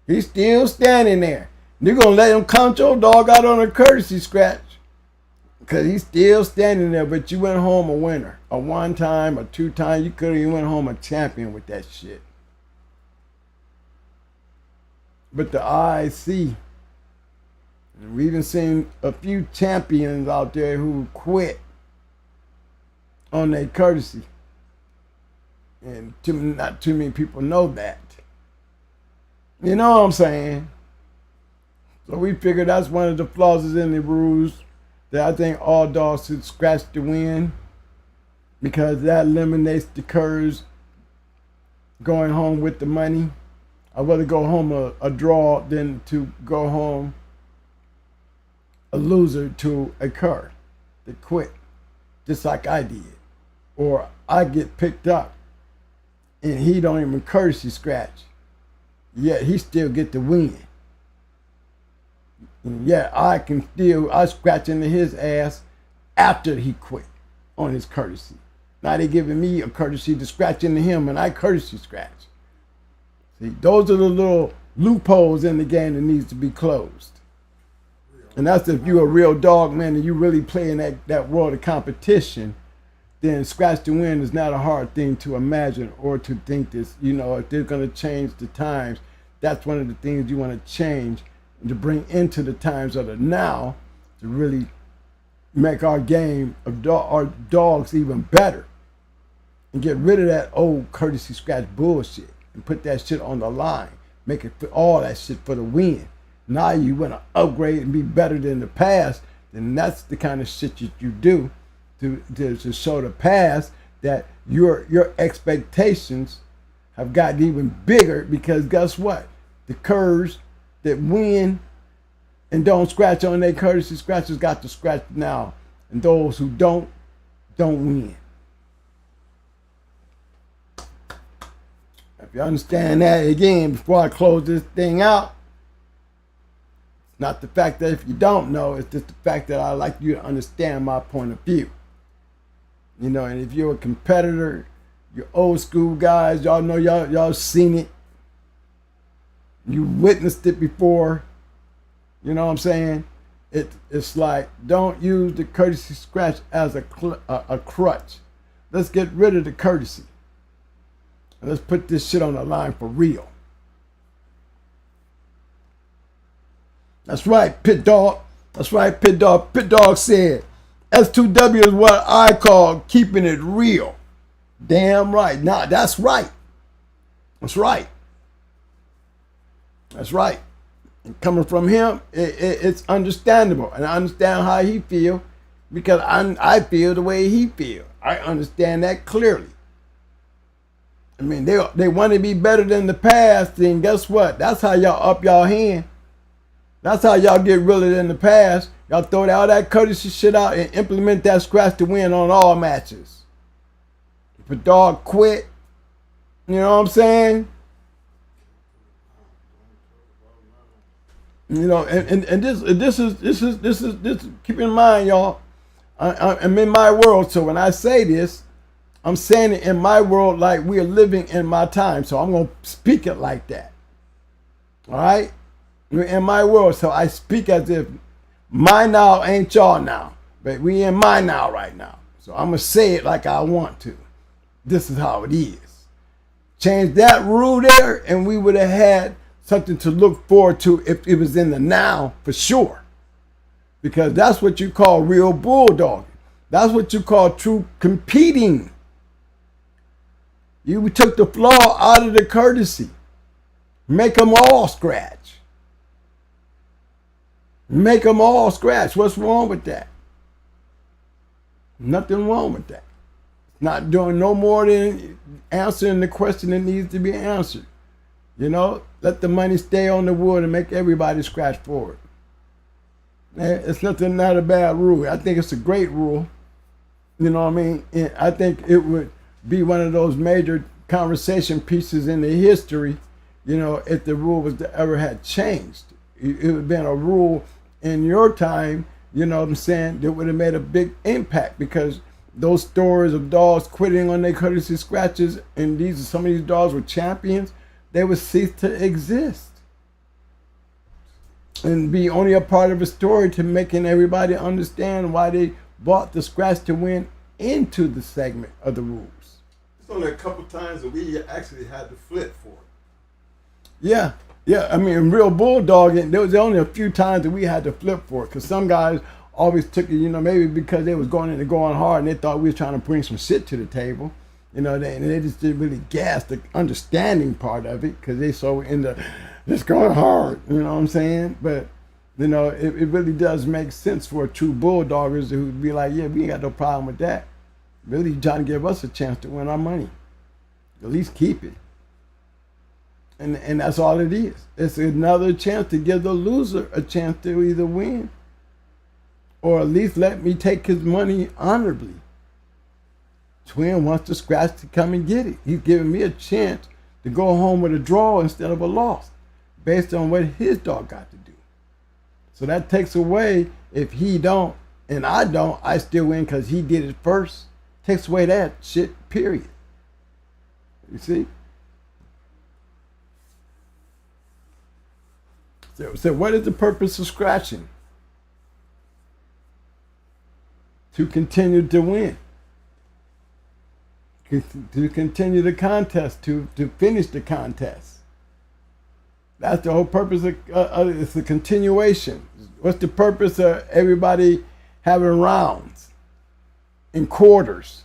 He's still standing there. You're going to let him count your dog out on a courtesy scratch because he's still standing there, but you went home a winner. A one time, a two time, you could have even went home a champion with that shit. But the eyes see. And we even seen a few champions out there who quit on their courtesy. And not too many people know that. You know what I'm saying? So we figured that's one of the flaws in the rules that I think all dogs should scratch to win because that eliminates the curs going home with the money. I'd rather go home a draw than to go home a loser to a cur that quit, just like I did. Or I get picked up and he don't even courtesy scratch. Yet he still get the win. And yet I scratch into his ass after he quit on his courtesy. Now they giving me a courtesy to scratch into him and I courtesy scratch. See, those are the little loopholes in the game that needs to be closed. And that's if you're a real dog man and you really playing that world of competition, then scratch to win is not a hard thing to imagine or to think this, you know, if they're going to change the times, that's one of the things you want to change and to bring into the times of the now to really make our game of our dogs even better and get rid of that old courtesy scratch bullshit and put that shit on the line, make it all that shit for the win. Now you want to upgrade and be better than the past, then that's the kind of shit that you do to show the past that your expectations have gotten even bigger because guess what? The curs that win and don't scratch on their courtesy scratches got to scratch now. And those who don't win. If you understand that, again, before I close this thing out, it's not the fact that if you don't know, it's just the fact that I like you to understand my point of view. You know, and if you're a competitor, you're old school guys, y'all know y'all seen it. You witnessed it before. You know what I'm saying? It's like, don't use the courtesy scratch as a crutch. Let's get rid of the courtesy. And let's put this shit on the line for real. That's right, Pit Dog. That's right, Pit Dog. Pit Dog said, S2W is what I call keeping it real. Damn right. Nah, that's right. That's right. That's right. And coming from him, it's understandable. And I understand how he feel because I feel the way he feel. I understand that clearly. I mean, they want to be better than the past, then guess what? That's how y'all up y'all hand. That's how y'all get realer than the past. Y'all throw all that courtesy shit out and implement that scratch to win on all matches. If a dog quit, you know what I'm saying? You know, and this is keep in mind, y'all. I'm in my world, so when I say this, I'm saying it in my world like we're living in my time. So I'm gonna speak it like that. All right? We're in my world, so I speak as if my now ain't y'all now, but we in my now right now. So I'm gonna say it like I want to. This is how it is. Change that rule there, and we would have had something to look forward to if it was in the now for sure. Because that's what you call real bulldogging. That's what you call true competing. You took the flaw out of the courtesy. Make them all scratch. Make them all scratch. What's wrong with that? Nothing wrong with that. Not doing no more than answering the question that needs to be answered. You know, let the money stay on the wood and make everybody scratch forward. It's nothing, not a bad rule. I think it's a great rule. You know what I mean? And I think it would be one of those major conversation pieces in the history, you know, if the rule was to ever had changed. It would have been a rule in your time, you know what I'm saying, that would have made a big impact because those stories of dogs quitting on their courtesy scratches, and some of these dogs were champions, they would cease to exist and be only a part of a story to making everybody understand why they brought the scratch to win into the segment of the rules. There's only a couple times that we actually had to flip for it. Yeah. I mean, real bulldogging, there was only a few times that we had to flip for it because some guys always took it, you know, maybe because they was going hard and they thought we was trying to bring some shit to the table. You know, they just didn't really gas the understanding part of it because they so into just going hard, you know what I'm saying? But, you know, it really does make sense for true bulldoggers who would be like, yeah, we ain't got no problem with that. Really trying to give us a chance to win our money. At least keep it. And that's all it is. It's another chance to give the loser a chance to either win or at least let me take his money honorably. Twin wants to scratch to come and get it. He's giving me a chance to go home with a draw instead of a loss based on what his dog got to do. So that takes away, if he don't and I don't, I still win because he did it first. Takes away that shit, period. You see? So what is the purpose of scratching? To continue to win. To continue the contest, to finish the contest. That's the whole purpose of it's the continuation. What's the purpose of everybody having rounds and quarters?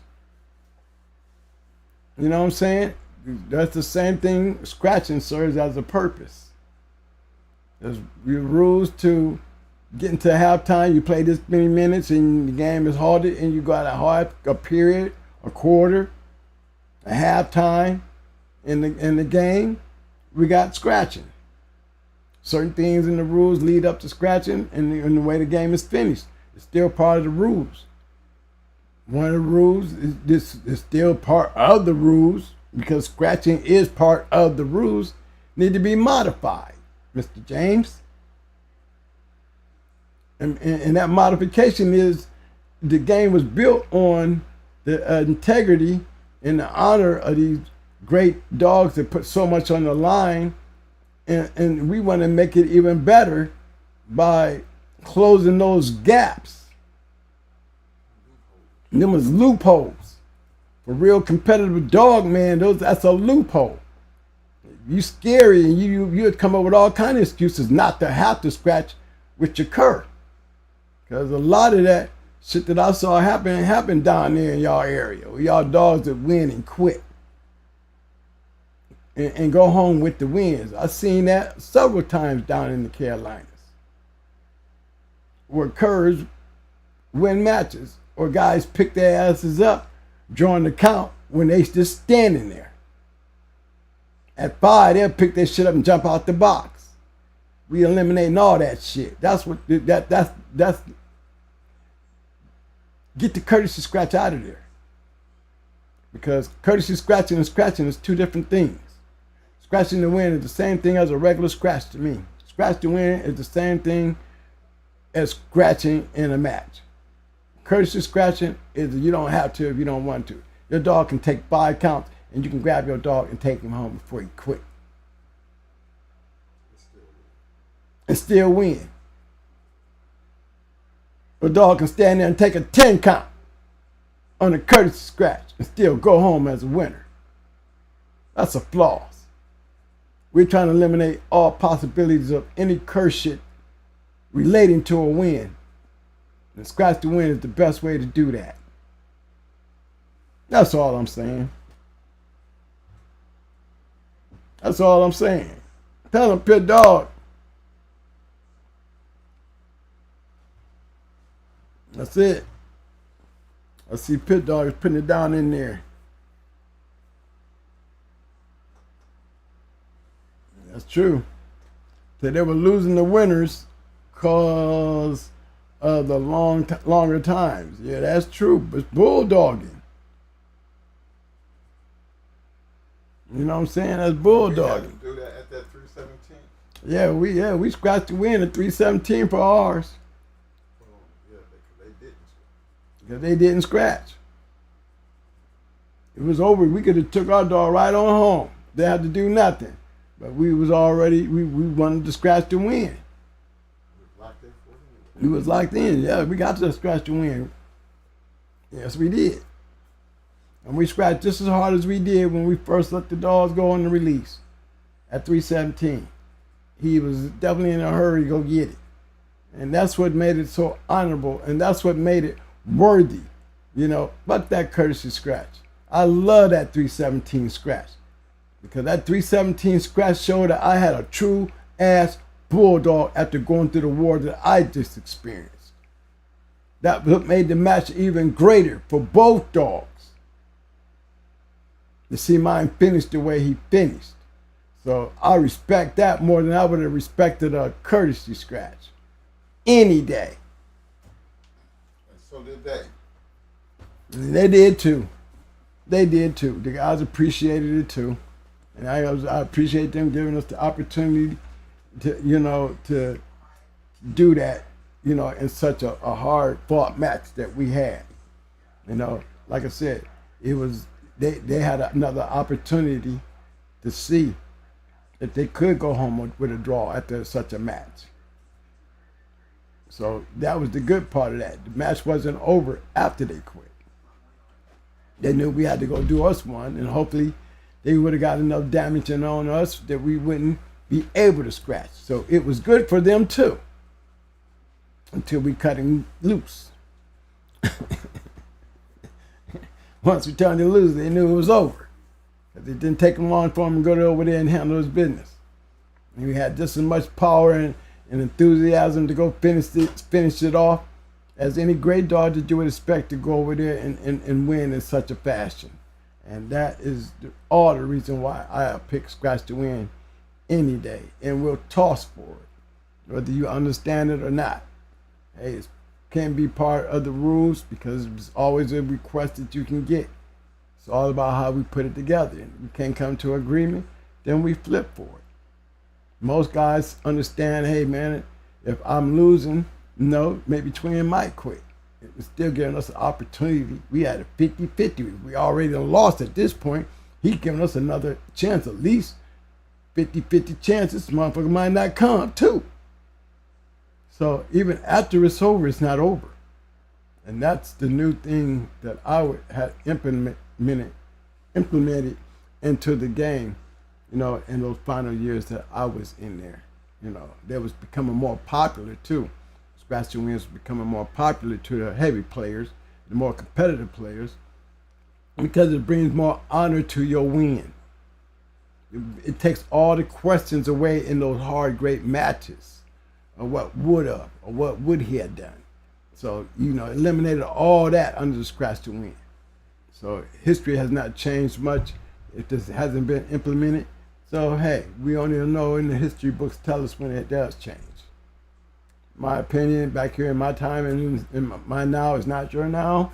You know what I'm saying? That's the same thing scratching serves as a purpose. There's rules to get into halftime. You play this many minutes and the game is halted and you got a period, a quarter, a halftime in the game. We got scratching. certain things in the rules lead up to scratching, and the way the game is finished. It's still part of the rules. One of the rules is still part of the rules, because scratching is part of the rules, need to be modified, Mr. James. And that modification is the game was built on the integrity and the honor of these great dogs that put so much on the line. And we want to make it even better by closing those gaps. And them was loopholes. For real competitive dog, man, that's a loophole. You scary, and you'd come up with all kind of excuses not to have to scratch with your cur. Because a lot of that shit that I saw happen down there in y'all area, where y'all dogs that win and quit and go home with the wins. I've seen that several times down in the Carolinas, where curs win matches or guys pick their asses up drawing the count when they just standing there. At 5, they'll pick their shit up and jump out the box. We eliminating all that shit. That's get the courtesy scratch out of there. Because courtesy scratching and scratching is two different things. Scratching to win is the same thing as a regular scratch to me. Scratch to win is the same thing as scratching in a match. Courtesy scratching is you don't have to if you don't want to. Your dog can take 5 counts and you can grab your dog and take him home before he quit. And still win. A dog can stand there and take a 10 count on a courtesy scratch and still go home as a winner. That's a flaw. We're trying to eliminate all possibilities of any curse shit relating to a win. And scratch to win is the best way to do that. That's all I'm saying. That's all I'm saying. Tell him, Pit Dog. That's it. I see Pit Dog is putting it down in there. That's true. That they were losing the winners because of the longer times. Yeah, that's true. But it's bulldogging. You know what I'm saying? That's bulldogging. We had to do that at that 317. We scratched the win at 317 for ours. Because they didn't scratch. It was over. We could have took our dog right on home. They had to do nothing. But we wanted to scratch to win. We was locked in. Yeah, we got to scratch to win. Yes, we did. And we scratched just as hard as we did when we first let the dogs go on the release at 317. He was definitely in a hurry to go get it. And that's what made it so honorable. And that's what made it worthy. But that courtesy scratch. I love that 317 scratch. Because that 317 scratch showed that I had a true ass bulldog after going through the war that I just experienced. That made the match even greater for both dogs. To see mine finish the way he finished. So I respect that more than I would have respected a courtesy scratch. Any day. And so did they. And they did too. They did too. The guys appreciated it too. And I appreciate them giving us the opportunity to do that, in such a hard fought match that we had. Like I said, it was they had another opportunity to see if they could go home with a draw after such a match. So that was the good part of that. The match wasn't over after they quit. They knew we had to go do us one, and hopefully they would have got enough damage on us that we wouldn't be able to scratch. So it was good for them too, until we cut him loose. Once we turned him loose, they knew it was over. Because it didn't take them long for him to go over there and handle his business. And we had just as much power and enthusiasm to go finish it off as any great dog that you would expect to go over there and win in such a fashion. And that is all the reason why I picked scratch to win any day, and we'll toss for it, whether you understand it or not. Hey, it can be part of the rules because it's always a request that you can get. It's all about how we put it together. And we can't come to agreement, then we flip for it. Most guys understand, hey man, if I'm losing, maybe Twin might quit. It was still giving us an opportunity. We had a 50-50. We already lost at this point. He's giving us another chance, at least 50-50 chance. This motherfucker might not come too. So even after it's over, it's not over. And that's the new thing that I had implemented into the game, in those final years that I was in there. They was becoming more popular too. Scratch and wins was becoming more popular to the heavy players, the more competitive players, because it brings more honor to your win. It takes all the questions away in those hard, great matches of what would have or what would he have done. So, eliminated all that under the scratch to win. So history has not changed much if this hasn't been implemented. So, hey, we only know in the history books tell us when it does change. My opinion back here in my time and in my now is not your now.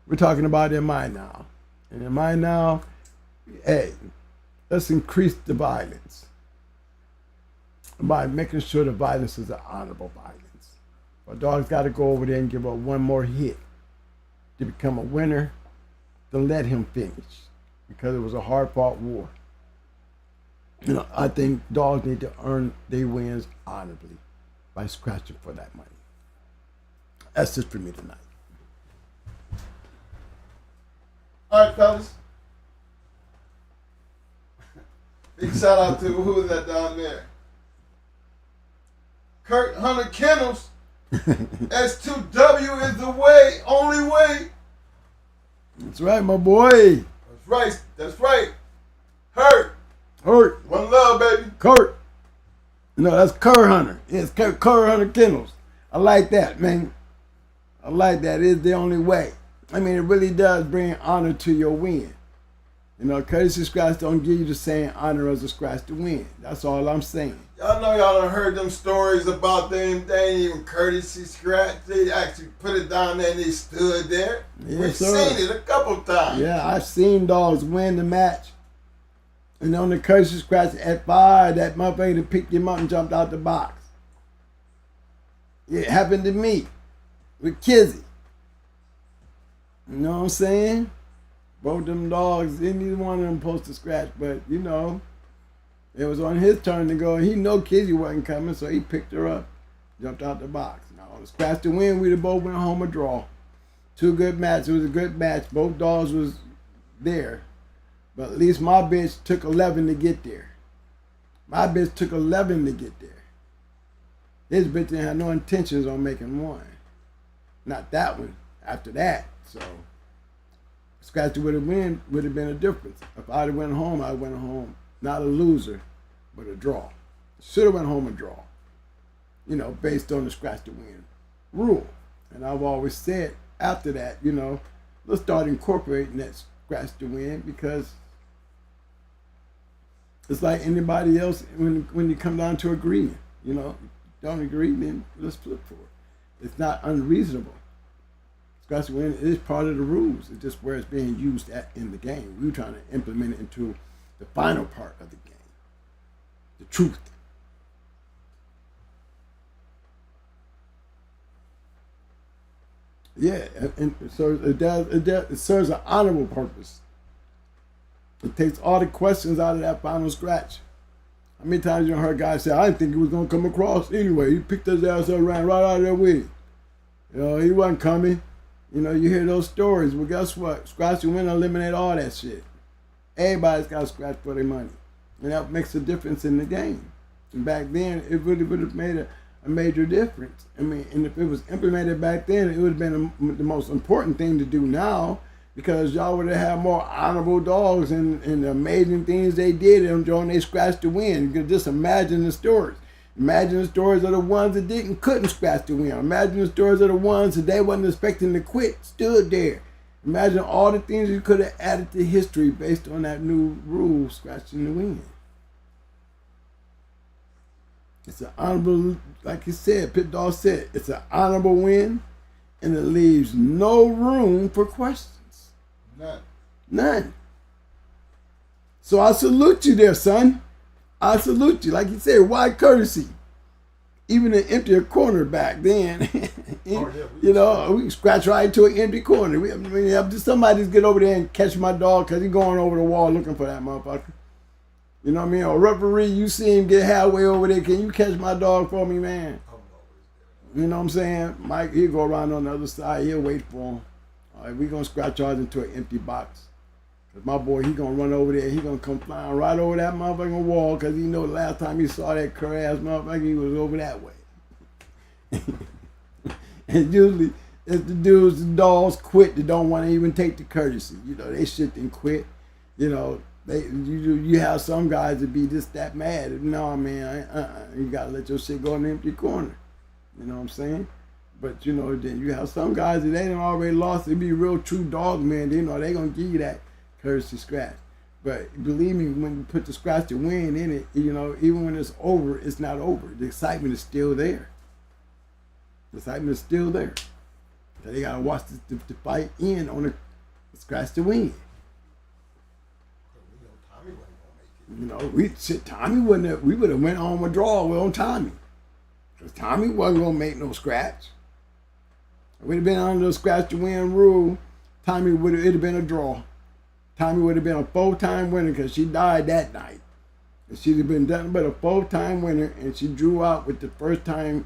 We're talking about in my now. And in my now, hey, let's increase the violence by making sure the violence is an honorable violence. A dog's got to go over there and give up one more hit to become a winner, to let him finish, because it was a hard-fought war. I think dogs need to earn their wins honorably by scratching for that money. That's just for me tonight. All right, fellas. Big shout out to who is that down there? Kurt Hunter Kennels. S2W is the way, only way. That's right, my boy. That's right. Hurt. One love, baby. Kurt. That's Kurt Hunter. It's Kurt Hunter Kennels. I like that, man. I like that. It's the only way. It really does bring honor to your win. Courtesy scratch don't give you the same honor as a scratch to win. That's all I'm saying. Y'all know y'all done heard them stories about them. They ain't even courtesy scratch. They actually put it down there and they stood there. Yes, We've sir. seen it a couple times. Yeah, I've seen dogs win the match. And on the courtesy scratch at 5, that motherfucker picked him up and jumped out the box. It happened to me with Kizzy. You know what I'm saying? Both them dogs, neither one of them supposed to scratch, but it was on his turn to go. He know Kizzy wasn't coming, so he picked her up, jumped out the box. On the scratch to win, we'd have both went home a draw. 2 good matches. It was a good match. Both dogs was there. But at least my bitch took 11 to get there. My bitch took 11 to get there. His bitch didn't have no intentions on making 1. Not that one. After that, so scratch would have been a difference. If I'd have went home, I went home not a loser, but a draw. Should have went home a draw. Based on the scratch to win rule. And I've always said after that, let's start incorporating that scratch to win, because it's like anybody else when you come down to agreeing. Don't agree, then let's flip for it. It's not unreasonable. Scratch to win is part of the rules. It's just where it's being used in the game. We're trying to implement it into the final part of the game. The truth. Yeah, and so it serves an honorable purpose. It takes all the questions out of that final scratch. How many times you heard guys say, I didn't think he was going to come across anyway. He picked his ass up and ran right out of there with him. He wasn't coming. You hear those stories. Well, guess what? Scratch and win eliminate all that shit. Everybody's got to scratch for their money. And that makes a difference in the game. And back then, it really would have made a major difference. And if it was implemented back then, it would have been the most important thing to do now, because y'all would have had more honorable dogs and the amazing things they did during they scratch to win. You could just imagine the stories. Imagine the stories of the ones that couldn't scratch to win. Imagine the stories of the ones that they wasn't expecting to quit, stood there. Imagine all the things you could have added to history based on that new rule, scratching to win. It's an honorable, like he said, Pit Dog said, it's an honorable win, and it leaves no room for questions. None. So I salute you there, son. I salute you. Like you said, why courtesy? Even an empty corner back then, you know, we scratch right into an empty corner. Somebody's get over there and catch my dog because he's going over the wall looking for that motherfucker. You know what I mean? Or referee, you see him get halfway over there. Can you catch my dog for me, man? You know what I'm saying? Mike, he'll go around on the other side. He'll wait for him. All right, we're going to scratch ours into an empty box. Because my boy, he going to run over there. He going to come flying right over that motherfucking wall because he know the last time he saw that cur-ass motherfucker, he was over that way. And usually, it's the dudes, the dogs quit that don't want to even take the courtesy. You know, they shit and quit. You know, you have some guys that be just that mad. No, man, you got to let your shit go in the empty corner. You know what I'm saying? But, you know, then you have some guys that they done already lost. They be real true dog men. You know, they going to give you that courtesy scratch. But believe me, when you put the scratch to win in it, you know, even when it's over, it's not over. The excitement is still there. The excitement is still there. So they got to watch the fight in on the scratch to win. You know, Tommy wouldn't have, we would have went on a draw on Tommy. Because Tommy wasn't going to make no scratch. If we'd have been under the scratch to win rule, Tommy it'd have been a draw. Tommy would have been a 4-time winner because she died that night. And she'd have been nothing but a 4-time winner, and she drew out with the first time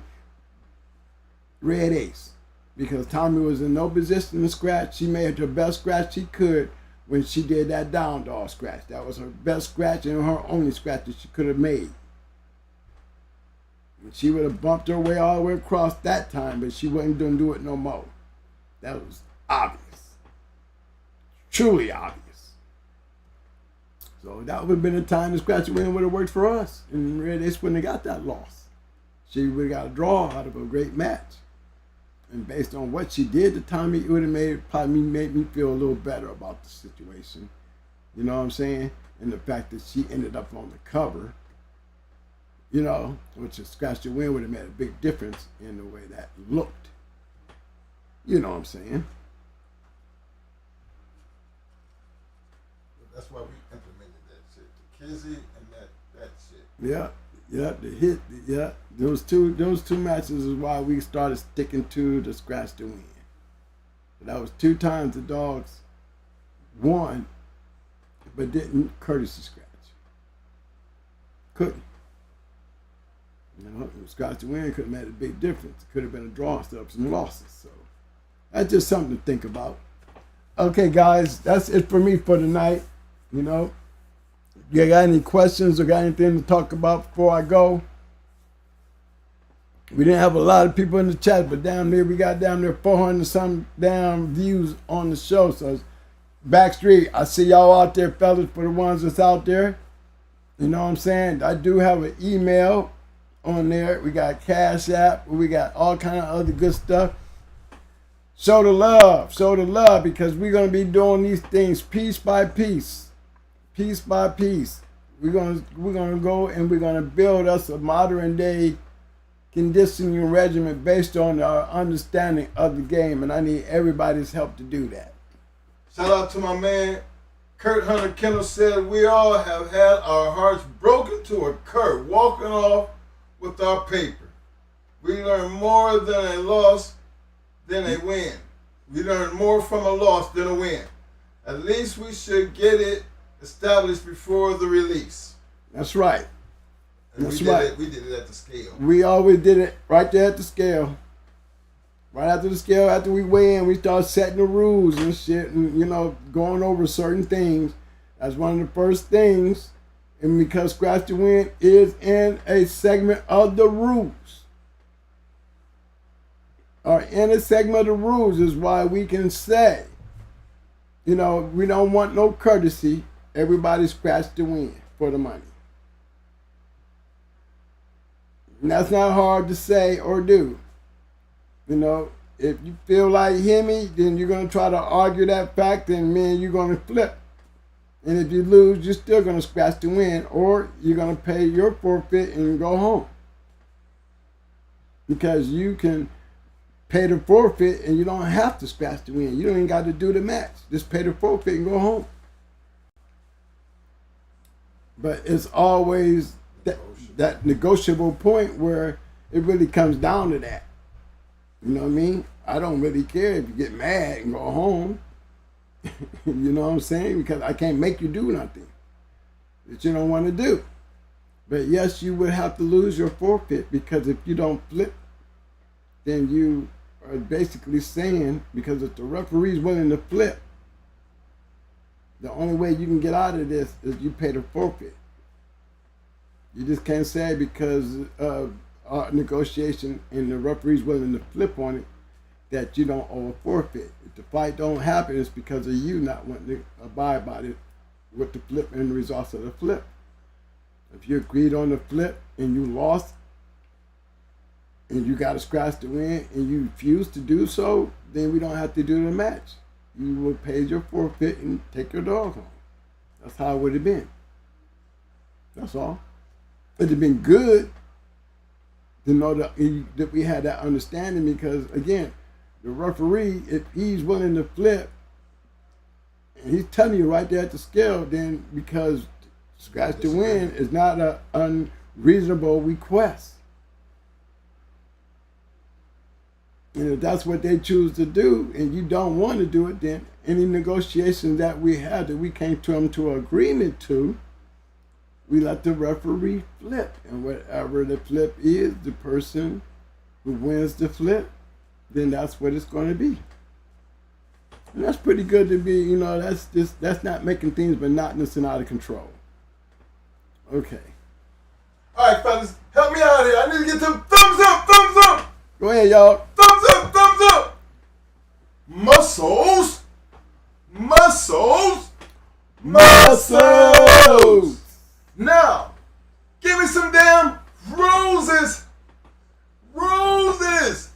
red ace. Because Tommy was in no position to scratch. She made her best scratch she could when she did that down dog scratch. That was her best scratch and her only scratch that she could have made. And she would have bumped her way all the way across that time, but she wasn't going to do it no more. That was obvious. Truly obvious. So that would have been a time the scratch win would have worked for us. And Red Ace wouldn't have got that loss. She would have got a draw out of a great match. And based on what she did to Tommy, it would have probably made me feel a little better about the situation. You know what I'm saying? And the fact that she ended up on the cover, you know, which a scratch to win would have made a big difference in the way that looked. You know what I'm saying? That's why we implemented that shit. The Kizzy and that shit. Yeah, the hit, yeah. Those two matches is why we started sticking to the scratch to win. That was 2 times the dogs won, but didn't courtesy scratch. Couldn't. You know, scratch to win could have made a big difference. It could have been a draw instead of some losses. So that's just something to think about. Okay, guys, that's it for me for tonight. You know, you got any questions or got anything to talk about before I go? We didn't have a lot of people in the chat, but down there, we got down there 400 some damn views on the show. So Backstreet, I see y'all out there, fellas, for the ones that's out there. You know what I'm saying? I do have an email on there. We got Cash App. We got all kind of other good stuff. Show the love, because we're going to be doing these things piece by piece. Piece by piece. We're gonna go and we're gonna build us a modern day conditioning regimen based on our understanding of the game, and I need everybody's help to do that. Shout out to my man Kurt Hunter Kennels said we all have had our hearts broken to a Kurt walking off with our paper. We learn more than a loss than a win. We learn more from a loss than a win. At least we should get it established before the release. That's right. And we did it at the scale. We always did it right there at the scale. Right after the scale, after we weigh in, we start setting the rules and shit, and you know, going over certain things. That's one of the first things. And because Scratch to Win is in a segment of the rules, or in a segment of the rules, is why we can say, you know, we don't want no courtesy. Everybody Scratch to Win for the money. And that's not hard to say or do. You know, if you feel like Hemi, then you're going to try to argue that fact, and man, you're going to flip. And if you lose, you're still going to Scratch to Win, or you're going to pay your forfeit and go home. because you can pay the forfeit and you don't have to scratch the win. You don't even got to do the match. Just pay the forfeit and go home. But it's always that negotiable point where it really comes down to that. You know what I mean? I don't really care if you get mad and go home. You know what I'm saying? Because I can't make you do nothing that you don't want to do. But yes, you would have to lose your forfeit, because if you don't flip, then you are basically saying, because if the referee's willing to flip, the only way you can get out of this is you pay the forfeit. You just can't say because of negotiation and the referee's willing to flip on it that you don't owe a forfeit. If the fight don't happen, it's because of you not wanting to abide by it with the flip and the results of the flip. If you agreed on the flip and you lost and you got to scratch the win and you refuse to do so, then we don't have to do the match. You will pay your forfeit and take your dog home. That's how it would have been. That's all. It'd have been good to know that we had that understanding, because, again, the referee, if he's willing to flip, and he's telling you right there at the scale, then because scratch to win is not an unreasonable request. And if that's what they choose to do and you don't want to do it, then any negotiations that we had that we came to them to agreement to, we let the referee flip. And whatever the flip is, the person who wins the flip, then that's what it's going to be. And that's pretty good to be, you know, that's not making things monotonous and out of control. Okay. All right, fellas, help me out here. I need to get some thumbs up, thumbs up. Go ahead, y'all. Thumbs up, thumbs up. Muscles, muscles, muscles. Now, give me some damn roses. Roses.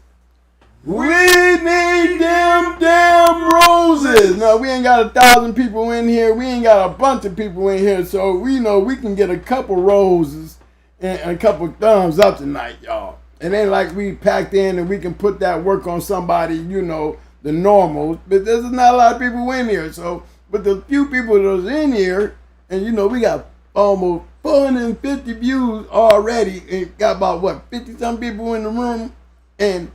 We need them damn roses. No, we ain't got 1,000 people in here. We ain't got a bunch of people in here. So we know we can get a couple roses and a couple thumbs up tonight, y'all. It ain't like we packed in and we can put that work on somebody, you know, the normals. But there's not a lot of people in here. So, but the few people that's in here, and you know, we got almost 450 views already, and got about, what, 50-some people in the room. And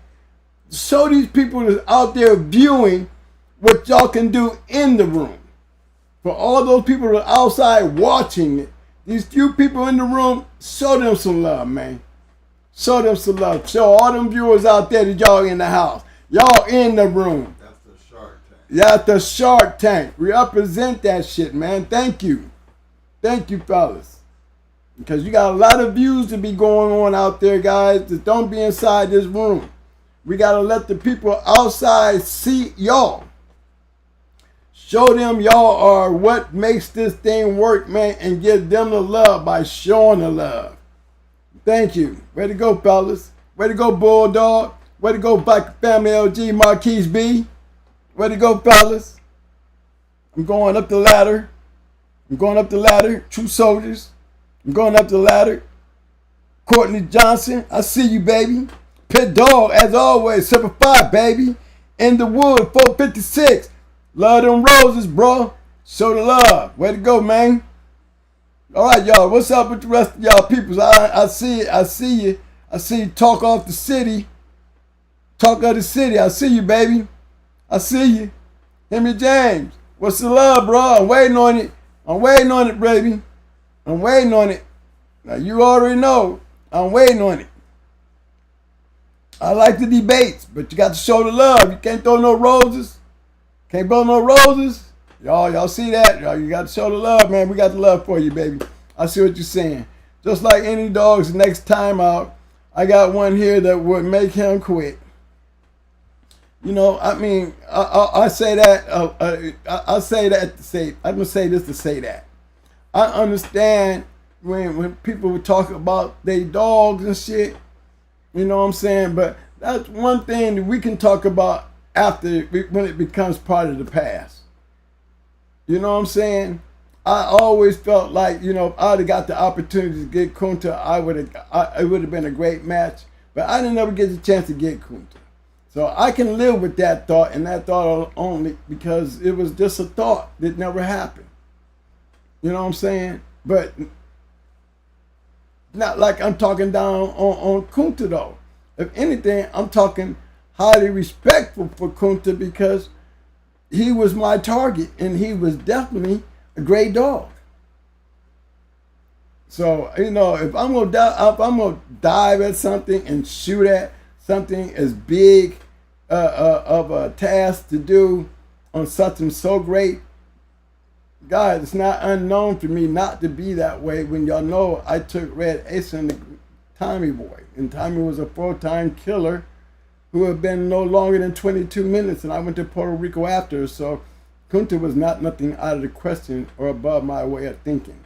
show these people that's out there viewing what y'all can do in the room. For all those people that are outside watching it, these few people in the room, show them some love, man. Show them some love. Show all them viewers out there that y'all in the house. Y'all in the room. That's the Shark Tank. That's the Shark Tank. Represent that shit, man. Thank you. Thank you, fellas. Because you got a lot of views to be going on out there, guys. Just don't be inside this room. We got to let the people outside see y'all. Show them y'all are what makes this thing work, man, and give them the love by showing the love. Thank you. Way to go, fellas. Way to go, Bulldog. Way to go, Black Family LG, Marquise B. Way to go, fellas. I'm going up the ladder. I'm going up the ladder. True Soldiers. I'm going up the ladder. Courtney Johnson, I see you, baby. Pit Dog, as always, Semper Fi, baby. In the wood, 456. Love them roses, bro. Show the love. Way to go, man. All right, y'all. What's up with the rest of y'all peoples? I see it. I see you. I see you. Talk off the city. Talk of the city. I see you, baby. I see you. Henry James. What's the love, bro? I'm waiting on it. I'm waiting on it, baby. I'm waiting on it. Now, you already know. I'm waiting on it. I like the debates, but you got to show the love. You can't throw no roses. Can't blow no roses. Y'all see that? Y'all, you got to show the love, man. We got the love for you, baby. I see what you're saying. Just like any dog's next time out, I got one here that would make him quit. You know, I mean, I say that. I say that to say. I'm gonna say this to say that. I understand when people would talk about their dogs and shit. You know what I'm saying? But that's one thing that we can talk about after, when it becomes part of the past. You know what I'm saying? I always felt like, you know, if I'd have got the opportunity to get Kunta, it would have been a great match. But I didn't ever get the chance to get Kunta. So I can live with that thought and that thought only because it was just a thought that never happened. You know what I'm saying? But not like I'm talking down on Kunta though. If anything, I'm talking highly respectful for Kunta because he was my target and he was definitely a great dog. So, you know, if I'm gonna dive at something and shoot at something as big of a task to do on something so great, guys, it's not unknown for me not to be that way when y'all know I took Red Ace and the Tommy boy. And Tommy was a full-time killer who had been no longer than 22 minutes, and I went to Puerto Rico after. So Kunta was not nothing out of the question or above my way of thinking.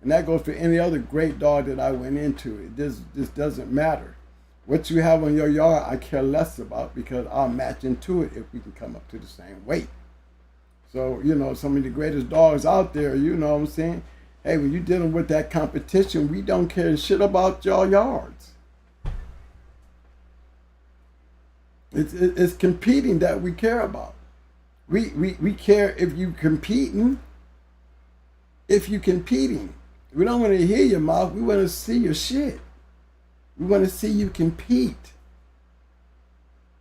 And that goes for any other great dog that I went into. It just doesn't matter. What you have on your yard, I care less about because I'll match into it if we can come up to the same weight. So, you know, some of the greatest dogs out there, you know what I'm saying? Hey, when you're dealing with that competition, we don't care shit about your yards. It's competing that we care about. We care if you competing. If you competing. We don't want to hear your mouth. We want to see your shit. We want to see you compete.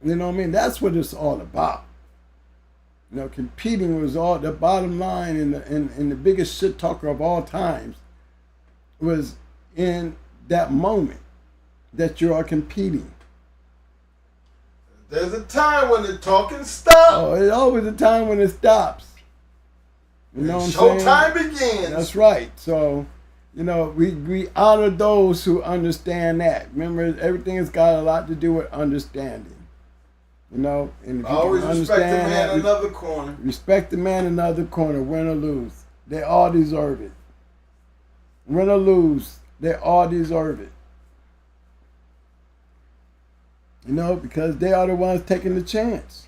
You know what I mean? That's what it's all about. You know, competing was all the bottom line, and the biggest shit talker of all times was in that moment that you are competing. There's a time when the talking stops. Oh, there's always a time when it stops. You know what I'm saying? Showtime begins. That's right. So, you know, we honor those who understand that. Remember, everything has got a lot to do with understanding. You know, and if you always can respect the understand man that, in another corner. Respect the man in another corner, win or lose. They all deserve it. Win or lose, they all deserve it. You know, because they are the ones taking the chance.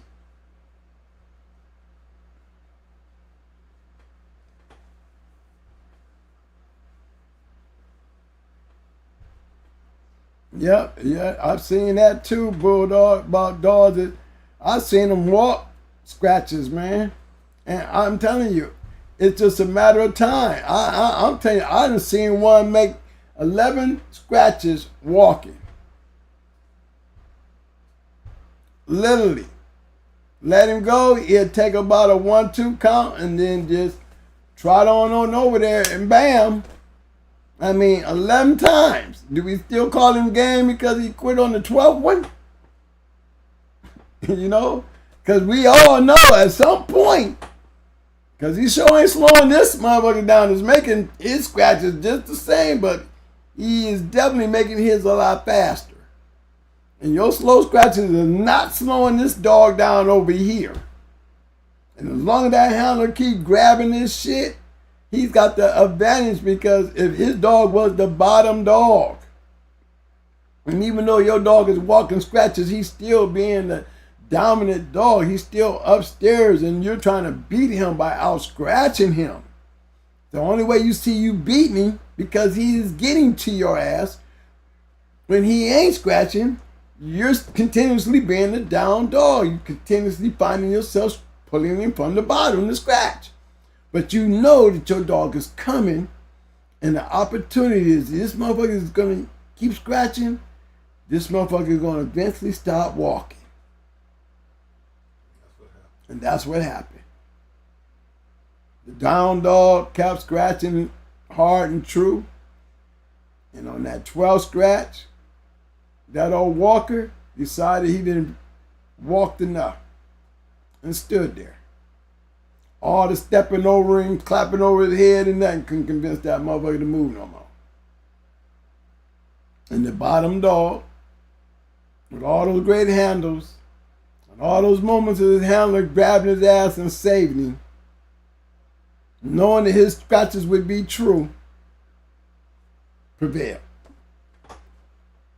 Yep, yeah, I've seen that too, Bulldog, about dogs that I've seen them walk scratches, man. And I'm telling you, it's just a matter of time. I'm telling you, I done seen one make 11 scratches walking. Literally. Let him go, he'll take about a 1-2 count and then just trot on over there and bam. I mean, 11 times. Do we still call him game because he quit on the 12th one? You know? Because we all know at some point, because he sure ain't slowing this motherfucker down. He's making his scratches just the same, but he is definitely making his a lot faster. And your slow scratches are not slowing this dog down over here. And as long as that handler keep grabbing this shit, he's got the advantage because if his dog was the bottom dog, and even though your dog is walking scratches, he's still being the dominant dog. He's still upstairs and you're trying to beat him by out scratching him. The only way you see you beating him because he is getting to your ass. When he ain't scratching, you're continuously being the down dog. You continuously finding yourself pulling him from the bottom to scratch. But you know that your dog is coming and the opportunity is this motherfucker is going to keep scratching. This motherfucker is going to eventually stop walking. And that's what happened. The down dog kept scratching hard and true. And on that 12th scratch, that old walker decided he didn't walk enough and stood there. All the stepping over him, clapping over his head and nothing couldn't convince that motherfucker to move no more. And the bottom dog, with all those great handles, and all those moments of his handler grabbing his ass and saving him, knowing that his scratches would be true, prevailed.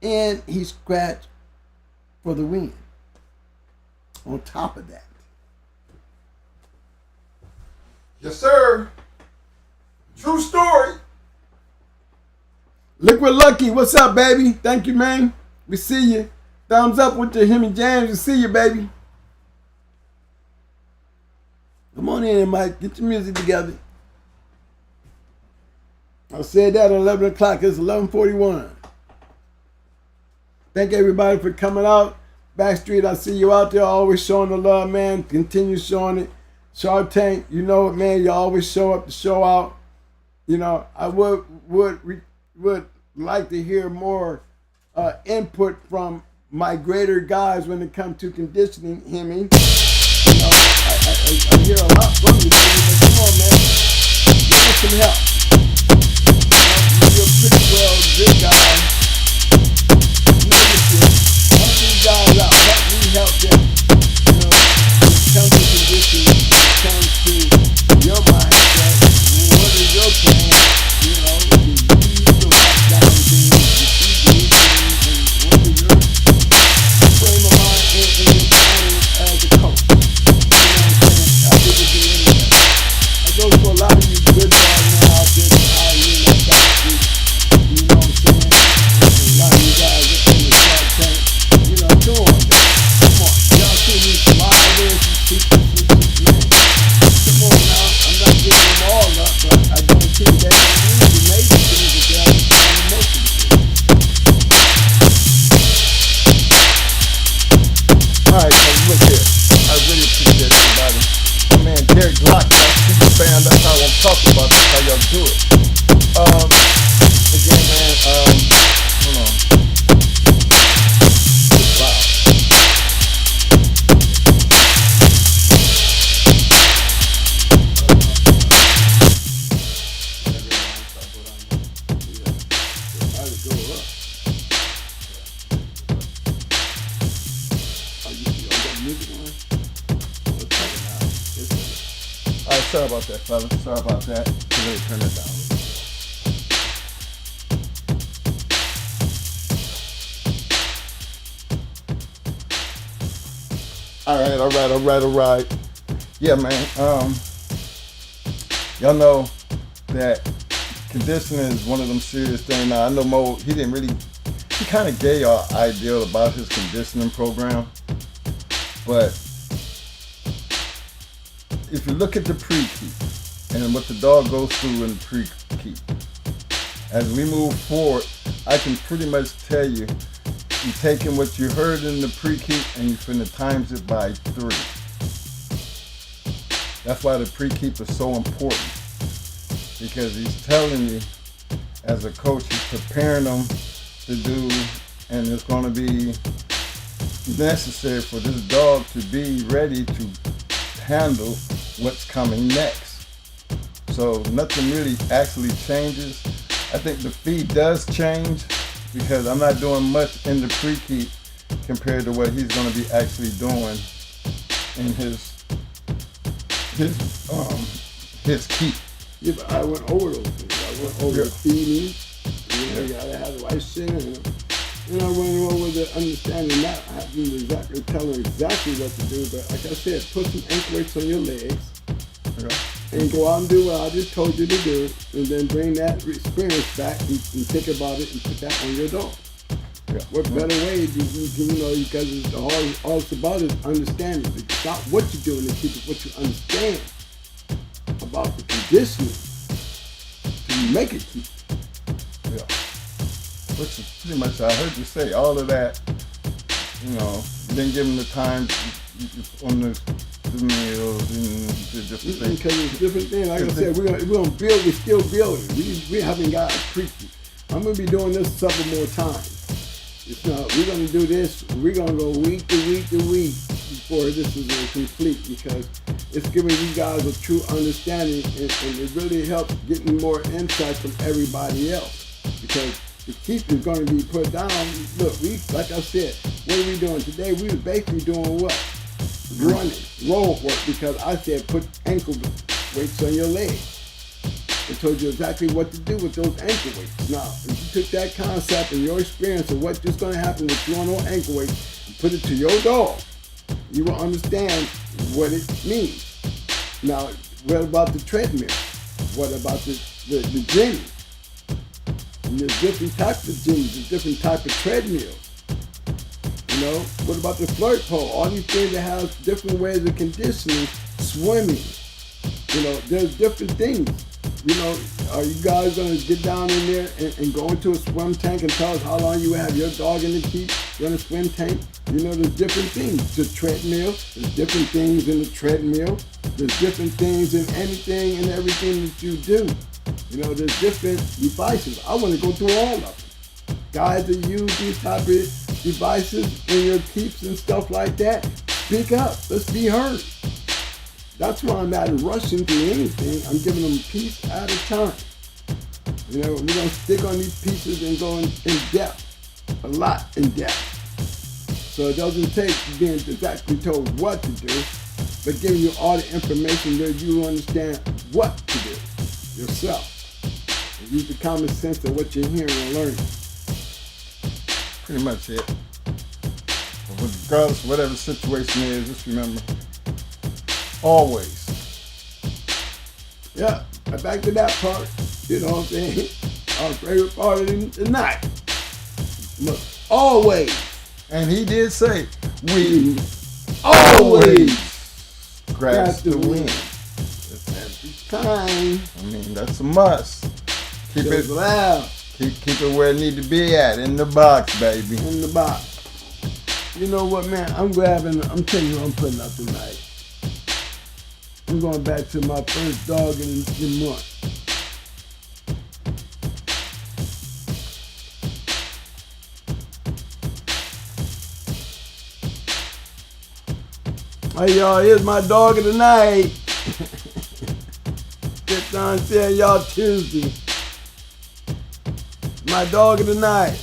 And he scratched for the win. On top of that. Yes, sir. True story. Liquid Lucky, what's up, baby? Thank you, man. We see you. Thumbs up with the Hemi James. We see you, baby. Come on in, Mike. Get your music together. I said that at 11 o'clock. It's 11:41. Thank everybody for coming out. Backstreet, I see you out there always showing the love, man. Continue showing it. Shark Tank, you know it, man. You always show up to show out. You know, I would like to hear more input from my greater guys when it comes to conditioning Hemi. You know, I hear a lot from you, baby, but come on, man. Give me some help. You're a pretty well good guy. Help these guys out. Help me help them. You know, when it comes to conditioning, when it comes to your mindset, what is your plan? You know, do you use the lockdown things, the CG things, and what is your frame of mind and your planning as a coach? You know what I'm saying? I think we'll get into that. I go for a lot of you good guys now out there that I mean like that. You know what I'm saying? A lot of you guys are in the Shark Tank. You know, come on, man. Come on. Y'all see me live in some secrets, man. Come on now. I'm not giving them all up, but I guarantee you that you maybe things that they understand most of the things. All right, so look here. I really appreciate everybody. My man Derek Glock, super fan. That's how I'm talking about. That's how y'all do it. Again, man. Hold on. Wow. All right, sorry about that, fellas. Sorry about that. Really turn it down. All right. Yeah, man. Y'all know that conditioning is one of them serious things. Now, I know Mo, he kind of gave y'all an idea about his conditioning program. But if you look at the pre-keep and what the dog goes through in the pre-keep, as we move forward, I can pretty much tell you, you're taking what you heard in the pre-keep and you're finna times it by 3. That's why the pre-keep is so important, because he's telling you, as a coach, he's preparing them to do, and it's going to be necessary for this dog to be ready to handle what's coming next. So nothing really actually changes. I think the feed does change, because I'm not doing much in the pre-keep compared to what he's going to be actually doing in his keep. Yeah, but I went over those things. I went over the feeding. You gotta have the right shit in it. And I went over the understanding that I have to tell her exactly what to do. But like I said, put some ankle weights on your legs. Okay. And go out and do what I just told you to do, and then bring that experience back and think about it and put that on your dog. Yeah. What better way do you know, because it's all it's about is understanding. It's not what you're doing, it's what you understand about the conditioning to make it keep. Yeah. Which is pretty much, I heard you say, all of that, you know, you didn't give them the time on the meals and the different things. Because it's different things. Like I said, we're gonna build, we're still building. We haven't got a pre-keep. I'm gonna be doing this several more times. It's not, we're gonna do this, we're gonna go week to week to week before this is complete, because it's giving you guys a true understanding, and it really helps getting more insight from everybody else, because the keep is going to be put down. Look, like I said, what are we doing today? We were basically doing what? Running, roll work, because I said put ankle weights on your legs. I told you exactly what to do with those ankle weights. Now, if you took that concept and your experience of what's just going to happen with you on those ankle weights and put it to your dog, you will understand what it means. Now, what about the treadmill? What about the gym? And there's different types of gyms, there's different types of treadmills. You know, what about the flirt pole? All these things that have different ways of conditioning, swimming. You know, there's different things. You know, are you guys gonna get down in there and go into a swim tank and tell us how long you have your dog in the teeth in a swim tank? You know, there's different things. The treadmill, there's different things in the treadmill. There's different things in anything and everything that you do. You know, there's different devices. I want to go through all of them. Guys that use these type of devices in your keeps and stuff like that, speak up. Let's be heard. That's why I'm not rushing through anything. I'm giving them a piece at a time. You know, we're going to stick on these pieces and go in depth, a lot in depth. So it doesn't take being exactly told what to do, but giving you all the information that you understand what to do yourself. And use the common sense of what you're hearing and learning. Pretty much it. But regardless of whatever the situation is, just remember, always. Yeah, back to that part. You know what I'm saying? Our favorite part of the night. Must always. And he did say, we always grasp the wind. Every time. I mean, that's a must. Keep it loud. Keep it where it need to be at, in the box, baby. In the box. You know what, man? I'm telling you what I'm putting up tonight. I'm going back to my first dog in the month. Hey y'all, here's my dog of the night. Get on there, y'all Tuesday. My dog of the night.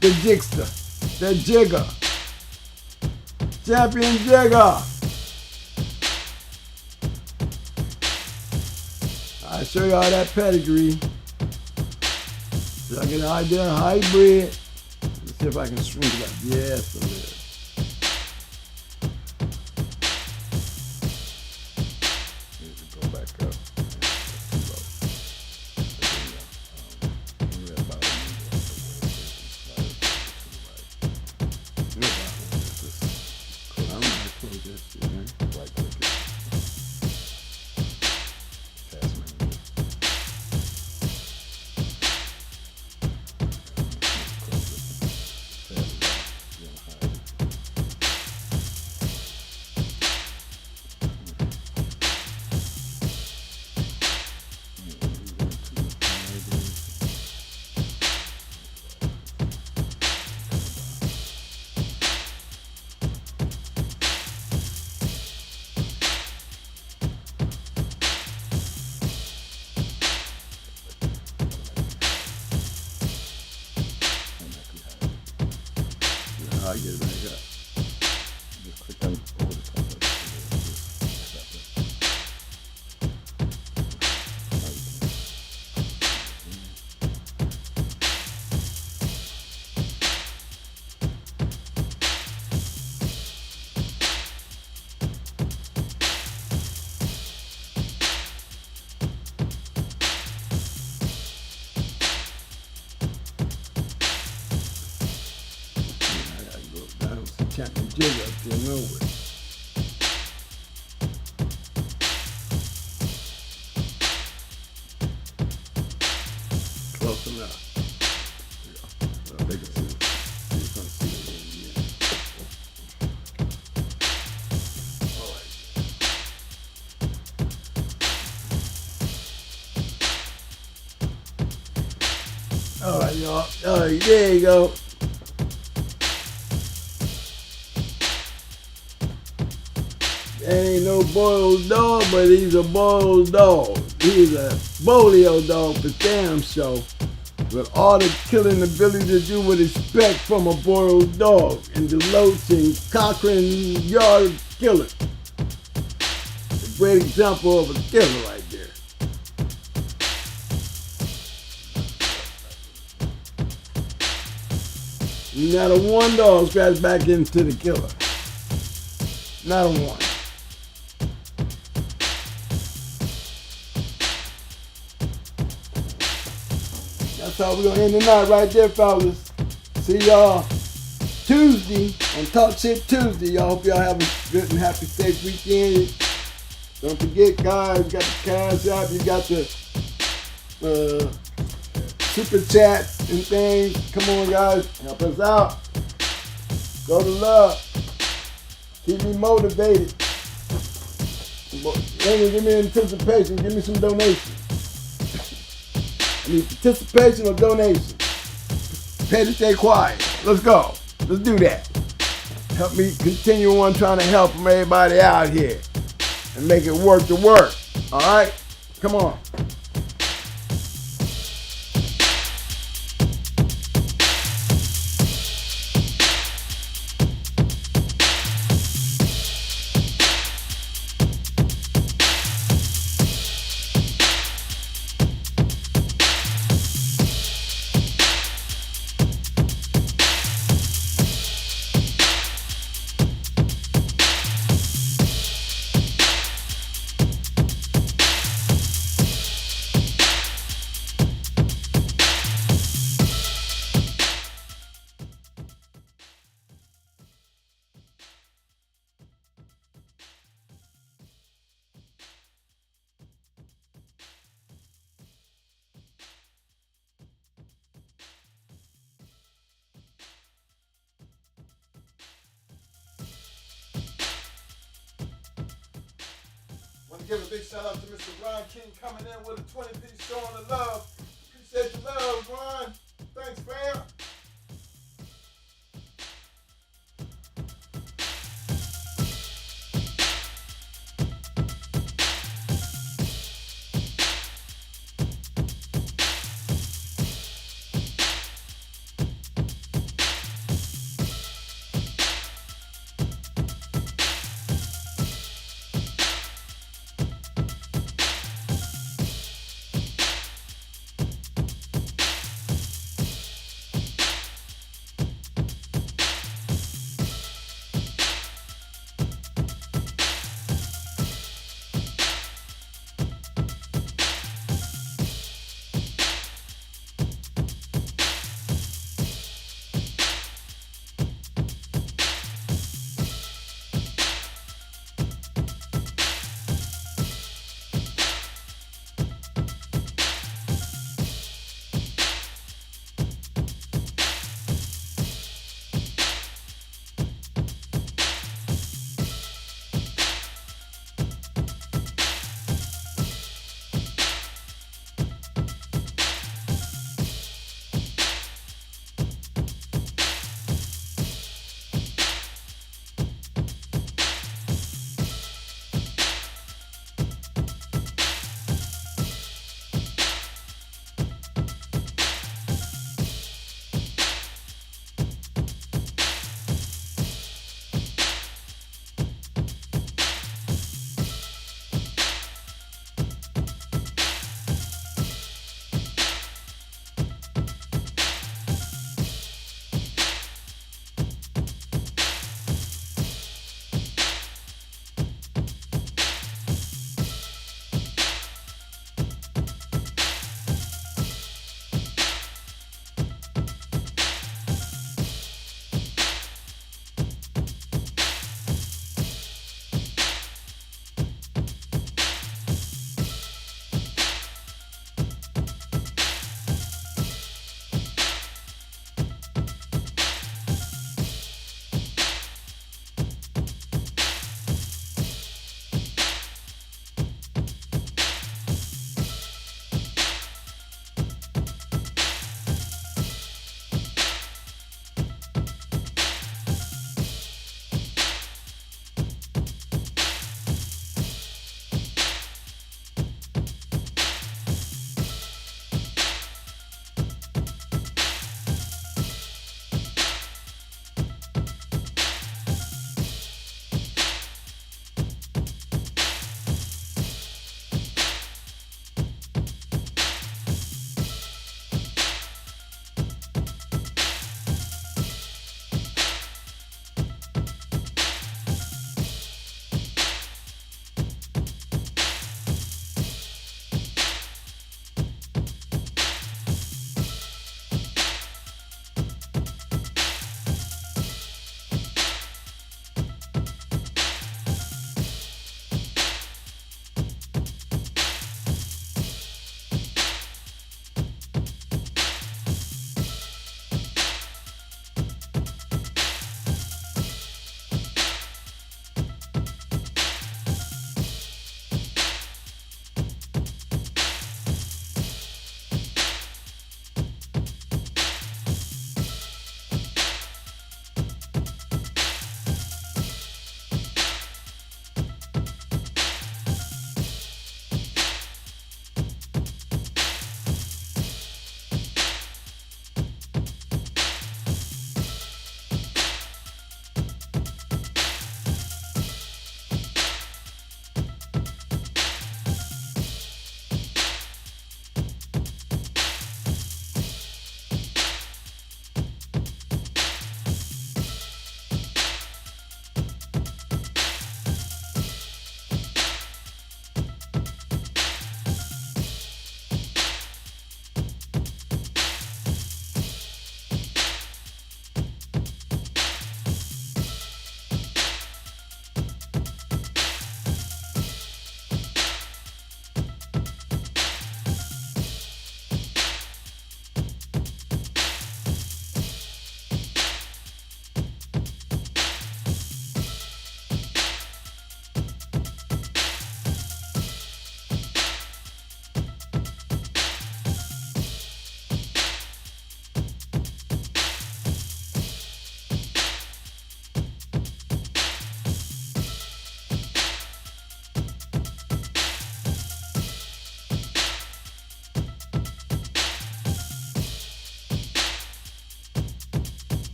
The Jigster. The Jigger. Champion Jigger. I'll show y'all that pedigree. So I get an idea of how he bred. Let's see if I can shrink it up. Yes, a little. I'll get it back up. Just click on over the top of it. Champion Jigger up there nowhere. Close enough. Yeah. They can see it. You can see it in the end. All right, y'all. All right, there you go. Ain't no boiled dog, but he's a boiled dog. He's a bolio dog for damn show. With all the killing ability that you would expect from a boiled dog. And the Loach and Cochran yard killer. A great example of a killer right there. Not a one dog scratched back into the killer. Not a one. That's how we're going to end the night right there, fellas. See y'all Tuesday on Talk Shit Tuesday. Y'all hope y'all have a good and happy, safe weekend. Don't forget, guys, you got the Cash App, you got the super chats and things. Come on, guys, help us out. Go to love. Keep me motivated. Give me anticipation. Give me some donations. I need participation or donation. Pay to stay quiet. Let's go. Let's do that. Help me continue on trying to help everybody out here and make it work to work. All right? Come on. Want to give a big shout out to Mr. Ron King coming in with a 20-piece showing the love. Appreciate the love, Ron. Thanks, fam.